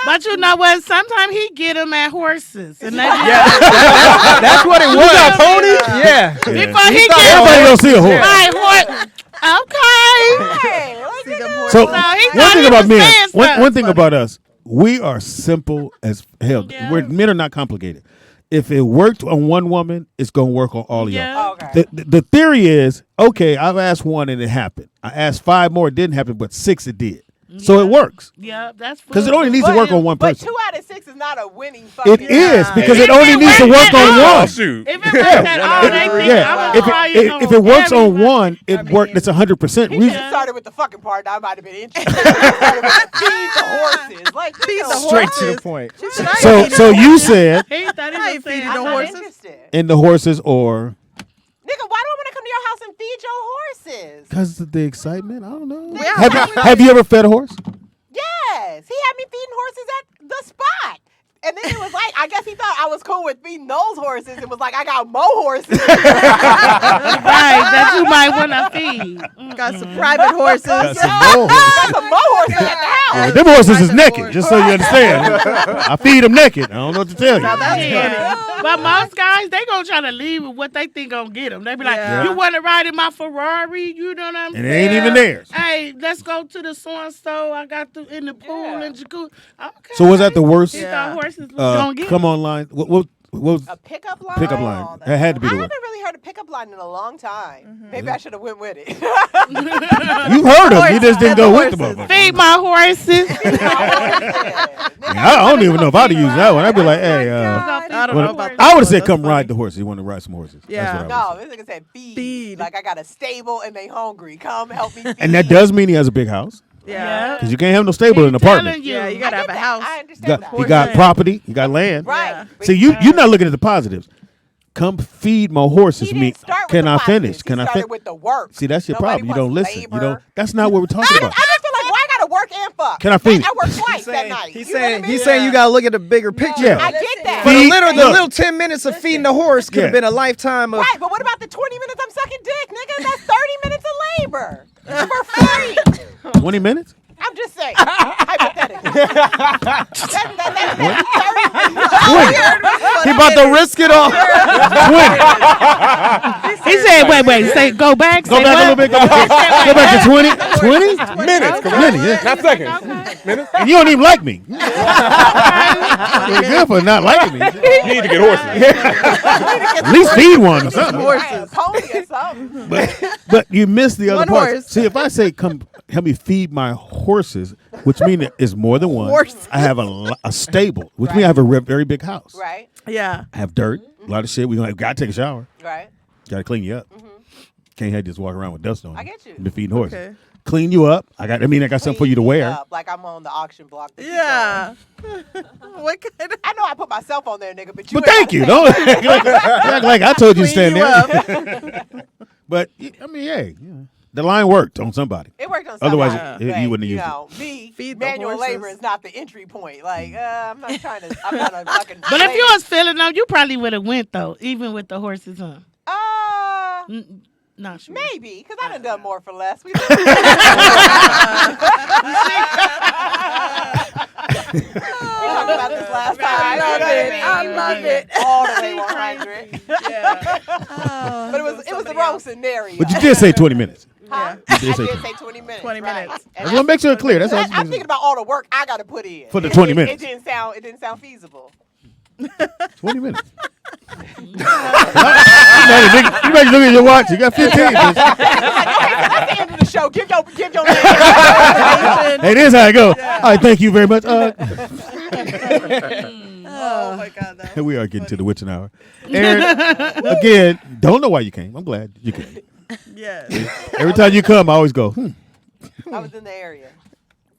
But you know what? Sometimes he get them at horses. And That's what it was. You got pony? Yeah. Before he Everybody get don't see a horse. my horse. Okay. Hey, let's See them go. horses. So he one thought thing he about was men, saying one something. thing about us, we are simple as hell. Yeah. Men are not complicated. If it worked on one woman, it's gonna work on all of y'all. Yeah. Okay. The theory is, okay, I've asked one and it happened. I asked 5 more, it didn't happen, but 6 it did. So it works. Yeah, that's Because it only needs to work on one But person. 2 out of 6 is not a winning fucking. It is, because If it only it needs to works work at on all. one. Shoot. If it works at all, they think Yeah, I'm gonna try you if it works on everybody. one, it worked. It's 100% He reason. should have started with the fucking part. I might have been interested. Started with feed the horses. Like, Feed the Straight to horses. the point. So you said He thought he I was ain't saying feeding I'm no not horses. interested. in the horses or Nigga, why do I want to come to your house and feed your horses? because of the excitement? I don't know. Yeah, Have you ever fed a horse? Yes. He had me feeding horses at the spot. And then it was like, I guess he thought I was cool with feeding those horses. It was like, I got more horses. right that you might want to feed. Got some private horses. Got some more horses. Got some more horses at the house. Yeah, them horses is naked, just so you understand. I feed them naked. I don't know what to tell you. Yeah. But most guys, they gonna try to leave with what they think gonna get them. They be like, Yeah. you want to ride in my Ferrari? You know what I'm And saying? it ain't even theirs. Hey, let's go to the so-and-so. I got in the pool and jacuzzi. Okay. So was that the worst? He thought horses was gonna get Come online. What was A pickup line? pickup line? It had to be I the haven't worst. really heard a pickup line in a long time. Maybe I should have went with it. You heard them. You just didn't go with the motherfucker. Feed my horses. I don't even know if I'd have used that one. I'd be like, hey, I don't know about that. I would have one. said, That's come funny. ride the horse. You want to ride some horses. Yeah. That's what I would No, this nigga said feed. Feed. Like I got a stable and they hungry. Come help me feed. And that does mean he has a big house. Yeah. Because you can't have no stable in an Telling apartment. you. Yeah, you gotta have a house. I He understand got, that. he got property. He got land. Right. Yeah. But See, you're not looking at the positives. Come feed my horses. He Me, didn't start with can the I positives. finish? Can he I started finish? with the work. See, that's your Nobody problem. You don't wants listen. You labor. don't. That's not what we're talking about. I just feel like, why I gotta work and fuck? Can I finish? I worked twice that night. He's You know what I saying mean? he's saying you gotta look at the bigger picture. Yeah. I get that. But Feed- the look. little 10 minutes of feeding the horse could have Yeah. been a lifetime of. Right, but what about the 20 minutes I'm sucking dick, nigga? That's 30 minutes of labor for free. 20 minutes? I'm just saying, hypothetically. That's 30 minutes. He about to risk it all. 20. He said, wait. Say go back. Go say back what? a little bit. Go back to 20. 20? Minutes, come on. Minutes, yeah. Not seconds. Minutes. And you don't even like me. Pretty good for not liking me. You need to get horses. At least feed one or something. Right, a pony or something. But you missed the other One part. horse. See, if I say come help me feed my horses, which means it's more than one. Horses. I have a stable, which means I have a very big house. Right. Yeah. I have dirt, a lot of shit. We gotta take a shower. Right. Gotta clean you up. Can't have just walk around with dust on. I get you. Be feeding horses. Okay. Clean you up. I got something for you to wear. Up, like I'm on the auction block. Yeah. What kind of? I know I put myself on there, nigga, but you. But thank you. Don't act like I told you to stand there. But I mean, hey, the line worked on somebody. It worked on somebody. Otherwise, but, you wouldn't have used know, me, Feed the manual horses. labor is not the entry point. Like, I'm not trying to. I'm not a fucking. But if you was feeling them, you probably would have went though, even with the horses on. Not sure. Maybe, because I done more for less. We talked about this last time. I love it. All the way 100. But it was the wrong scenario. But you did say 20 minutes. Huh? You I did say did say 20 minutes. 20 right. minutes. And I want to make sure it's clear. That's all. I'm thinking about all the work I got to put in For the 20 minutes. It didn't sound feasible. 20 minutes. You better look at your watch. You got 15. Okay, so that's the end of the show. Give your name. Hey, this is how I go. All right, thank you very much. Oh my God. We are getting to the witching hour. Aaron, again, don't know why you came. I'm glad you came. Yes. Every time you come, I always go, I was in the area.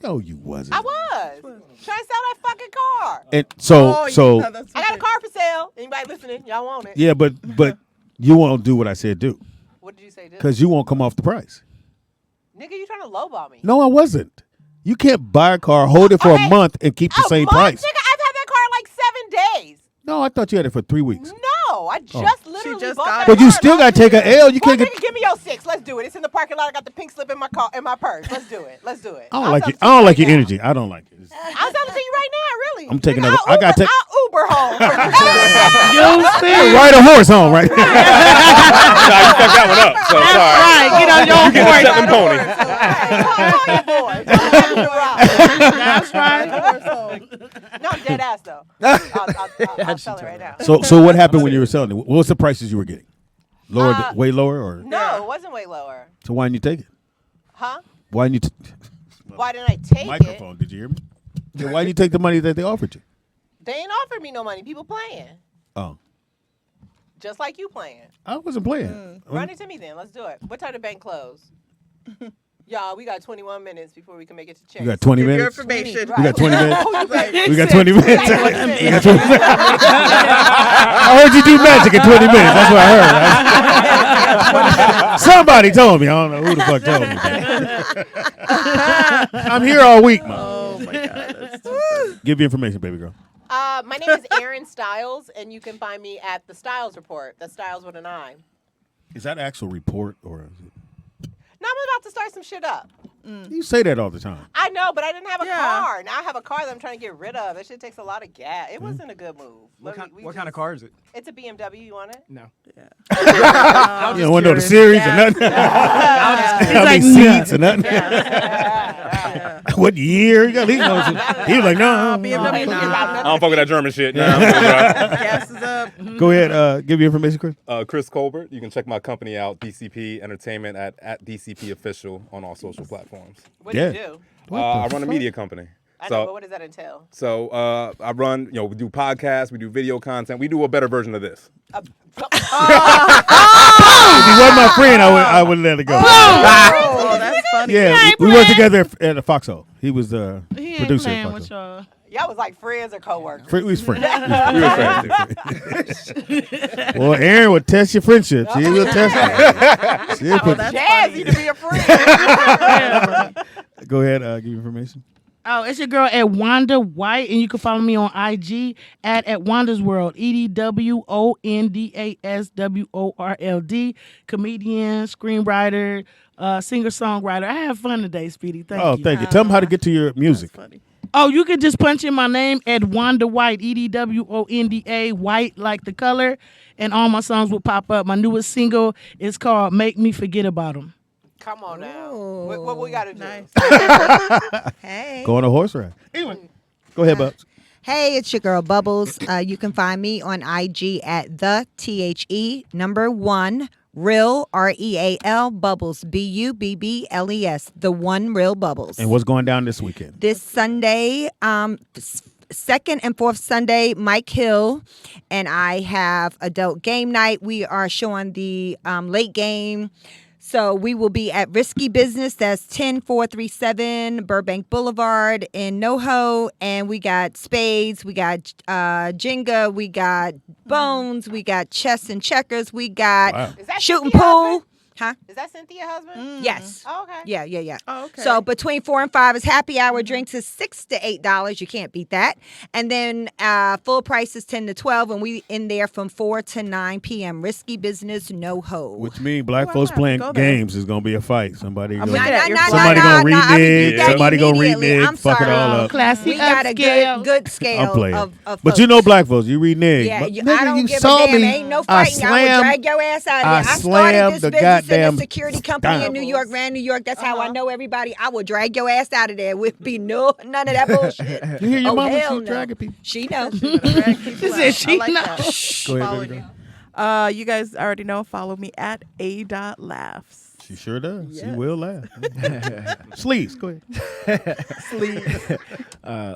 No, you wasn't. I was trying to sell that fucking car. And so, I got a car for sale. Anybody listening? Y'all want it? yeah, but you won't do what I said do. What did you say? Do? Because you won't come off the price. Nigga, you trying to lowball me? No, I wasn't. You can't buy a car, hold it for a month, and keep the same price. Nigga, I've had that car like 7 days. No, I thought you had it for 3 weeks. No, I just literally bought that But you car still last got to take week. an L. You Well, can't get. nigga, give me your 6. Let's do it. It's in the parking lot. I got the pink slip in my car, in my purse. Let's do it. I don't like it. I don't like your energy. I don't like it. I'll sell it to you right now, really. I'm taking Nigga, another. I got to take. I'll Uber home. Ride a horse home, right? Nah, you fucked that one up. So sorry. Right, get on your You get horse. a stepping pony. That's right. No, I'm dead ass though. I'll sell it right now. So what happened when you were selling it? What was the prices you were getting? Lower, way lower, or No, it wasn't way lower. so why didn't you take it? Huh? Why didn't you? Why didn't I take Microphone. Did you hear me? Yeah, why didn't you take the money that they offered you? it? They ain't offered me no money. People playing. Oh, Just like you playing. I wasn't playing. Run it to me then. Let's do it. What time the bank close? Y'all, we got 21 minutes before we can make it to check. You got 20 Give your minutes. information. We got 20 minutes. Right. We got 20 minutes. We got 20 minutes. I heard you do magic in 20 minutes. That's what I heard. Somebody told me. I don't know who the fuck told me. I'm here all week, man. Oh my God. That's too funny. Give me information, baby girl. My name is Erin Styles, and you can find me at the Styles Report. That's Styles with an I. Is that actual report or? Now I'm about to start some shit up. You say that all the time. I know, but I didn't have a car. Now I have a car that I'm trying to get rid of. That shit takes a lot of gas. It wasn't a good move. What kind of car is it? It's a BMW. You want it? No. You don't want to know the series or nothing. How many seats or nothing. What year? You got these notes. He was like, no. BMW. I don't fuck with that German shit. Nah, Gas is up. Go ahead. Give your information, Chris. Chris Colbert. You can check my company out, DCP Entertainment at DCP Official on all social platforms. What do you do? I run a media company. I know, but what does that entail? So I run, we do podcasts, we do video content, we do a better version of this. If he wasn't my friend, I would let it go. Oh, that's funny. Yeah, we worked together at a Foxhole. He was the producer at With Foxhole. y'all. Y'all was like friends or coworkers? We was friends. We were friends. Well, Aaron would test your friendship. She will test it. She'll put- that's Jazzy to be a friend. Go ahead. Give your information. Oh, it's your girl at Wanda White, and you can follow me on IG at Wanda's World, EDWONDASWORLD, comedian, screenwriter, singer-songwriter. I have fun today, Speedy. Thank you. Thank you. Tell them how to get to your music. Funny. Oh, you can just punch in my name at Wanda White, EDWONDA, White like the color, and all my songs will pop up. My newest single is called "Make Me Forget About 'Em." Come on now. What we got to do? Nice. Hey. Go on a horse ride. Anyway, go ahead, Bubs. Hey, it's your girl Bubbles. You can find me on IG at the1 Real REAL Bubbles BUBBLES. The One Real Bubbles. And what's going down this weekend? This Sunday, second and fourth Sunday, Mike Hill and I have adult game night. We are showing the late game. So we will be at Risky Business. That's 10437 Burbank Boulevard in NoHo. And we got spades, we got Jenga, we got bones, we got chess and checkers, we got shooting pool. Huh? Is that Cynthia's husband? Yes. Oh, okay. Yeah. Oh, okay. So between 4 and 5 is happy hour. Drinks is $6 to $8. You can't beat that. And then full price is 10 to 12, and we in there from 4 to 9 p.m. Risky Business, NoHo. Which means black folks playing games is gonna be a fight. Somebody gonna renege. Somebody gonna renege. Fuck it all up. We got a good scale. I'm playing. Of but you know black folks, you renege. Yeah, But I nigga, don't you give saw a damn. me. Ain't no fighting. I would drag your ass out of there. I started this business in a security company in New York, ran New York. That's how I know everybody. I will drag your ass out of there. Would be none of that bullshit. You hear your mama? Hell She's dragging people. She knows. She said she like knows. that. Go ahead, Following baby you. You guys already know. Follow me at a.laughs. She sure does. Yes. She will laugh. Sleeves, go ahead.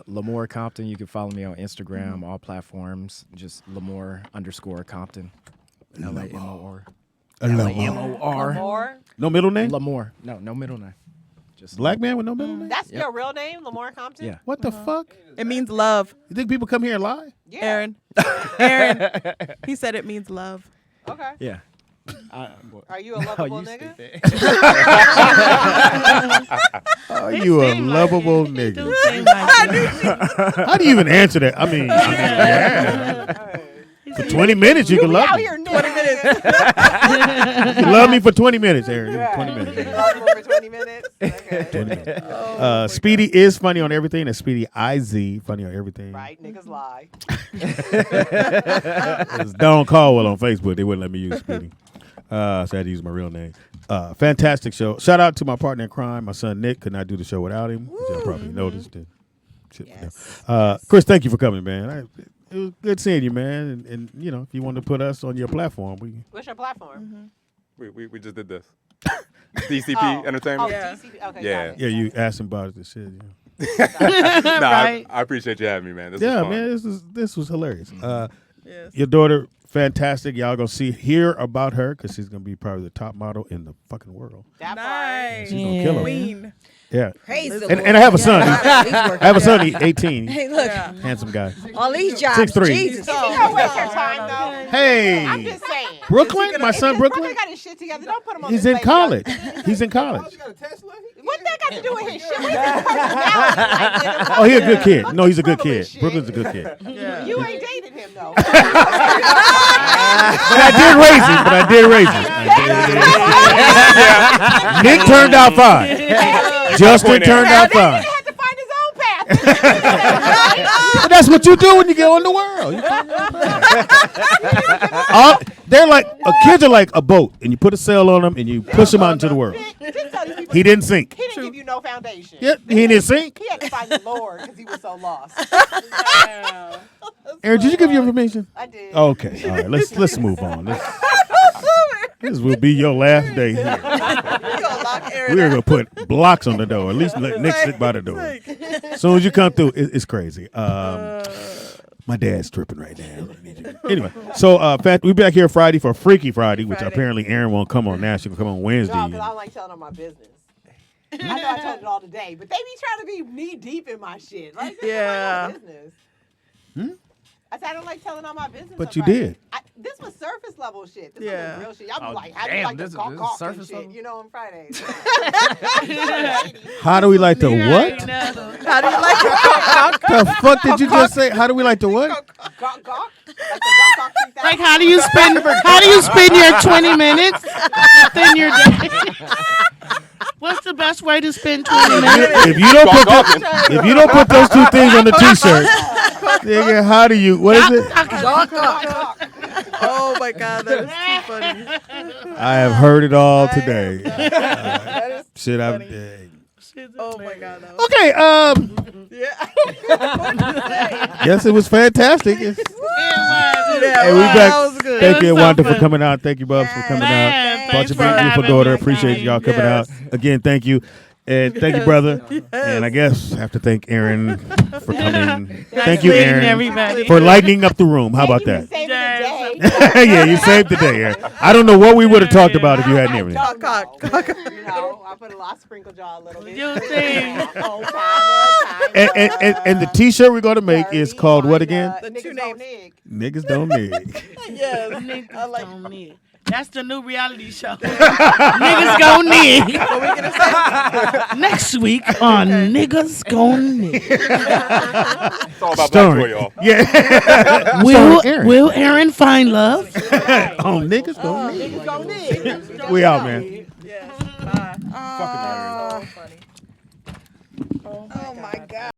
Lamore Compton. You can follow me on Instagram, all platforms. Just Lamore_Compton. LAMOR. LAMOR. No middle name? Lamore. No middle name. Just Black man with no middle name? That's your real name, Lamore Compton? Yeah. What the fuck? It means love. You think people come here and lie? Yeah. Aaron. He said it means love. Okay. Yeah. Are you a lovable nigga? Are you a lovable nigga? How do you even answer that? I mean, yeah. For 20 minutes, you can love me. 20 minutes. You can love me for 20 minutes, Aaron. 20 minutes. You love me for 20 minutes? Okay. 20 minutes. Speedy is funny on everything. That's Speedy IZ, funny on everything. Right, niggas lie. It's Don Caldwell on Facebook. They wouldn't let me use Speedy. So I had to use my real name. Fantastic show. Shout out to my partner in crime. My son Nick could not do the show without him. Which I probably noticed. Chris, thank you for coming, man. It was good seeing you, man. And you know, if you want to put us on your platform, What's your platform? We just did this. DCP Entertainment. Oh, DCP. Okay, yeah, you asked him about this shit. Yeah. Right. I appreciate you having me, man. This was fun. Man, this was hilarious. Your daughter, fantastic. Y'all gonna hear about her because she's gonna be probably the top model in the fucking world. Nice. She's gonna kill her. Queen. Yeah. Praise the and Lord. I have a son. Yeah. I have a son. He's 18. Hey, look. Handsome guy. All these jobs. 6'3". Jesus. You don't waste your time, though. Hey. I'm just saying. Brooklyn? My son Brooklyn? Brooklyn got his shit together. Don't put him on He's this in baby. college. He's in college. What that got to do with his shit? What is his personality like? Oh, he's a good kid. No, he's a good kid. Brooklyn's a good kid. You ain't dated him, though. But I did raise him. Nick turned out fine. Justin turned out fine. He had to find his own path. But that's what you do when you get on the world. They're like kids are like a boat, and you put a sail on them, and you push them out into the world. He didn't sink. He didn't give you no foundation. Yeah, he didn't sink. He had to find the Lord because he was so lost. Aaron, did you give your information? I did. Okay, all right. Let's move on. This will be your last day here. We're gonna put blocks on the door. At least let Nick sit by the door. As soon as you come through, it's crazy. My dad's tripping right now. Anyway, so we'll be back here Friday for Freaky Friday, which apparently Aaron won't come on now. She'll come on Wednesday. No, because I don't like telling them my business. I know I told it all today, but they be trying to be knee deep in my shit. Like, this is my business. I said I don't like telling all my business. But you did. This was surface level shit. This wasn't real shit. Y'all be like, how do you damn, like this to is gawk surface and shit? level? You know, on Fridays. How do we like to what? How do you like to gawk? The fuck did you just say? How do we like to what? Gawk? Like the gawk 3000? Like how do you spend your 20 minutes within your day? What's the best way to spend 20 minutes? If you don't put those two things on the T-shirt, nigga, how do you? What is it? Oh my God, that is too funny. I have heard it all today. Shit, I've. Oh my God. No. Okay. Yeah. Yes, it was fantastic. Hey, we back. That was good. Thank you, Wanda, for coming out. Thank you, Bubs, for coming out. Brought your beautiful daughter. Appreciate y'all coming out. Again, thank you. And thank you, brother. And I guess I have to thank Aaron for coming. Thank you, Aaron, everybody. for lighting up the room. How about that? Saving the day. Yeah, you saved the day, Aaron. I don't know what we would have talked about if you hadn't everything. You know, I put a lot sprinkled y'all a little bit. You think? And the T-shirt we're going to make is called what again? The two names. Niggas don't nig. Yes. Niggas don't nig. That's the new reality show. Niggas gon' nig. What we gonna say? Next week on Niggas Gon' Nig. It's all about Story. Black Boy, y'all. Yeah. Will Aaron find love? Oh, niggas don't nig. Niggas gon' nig. We out, man. Yes. Bye. Fucking Aaron. So funny. Oh my God.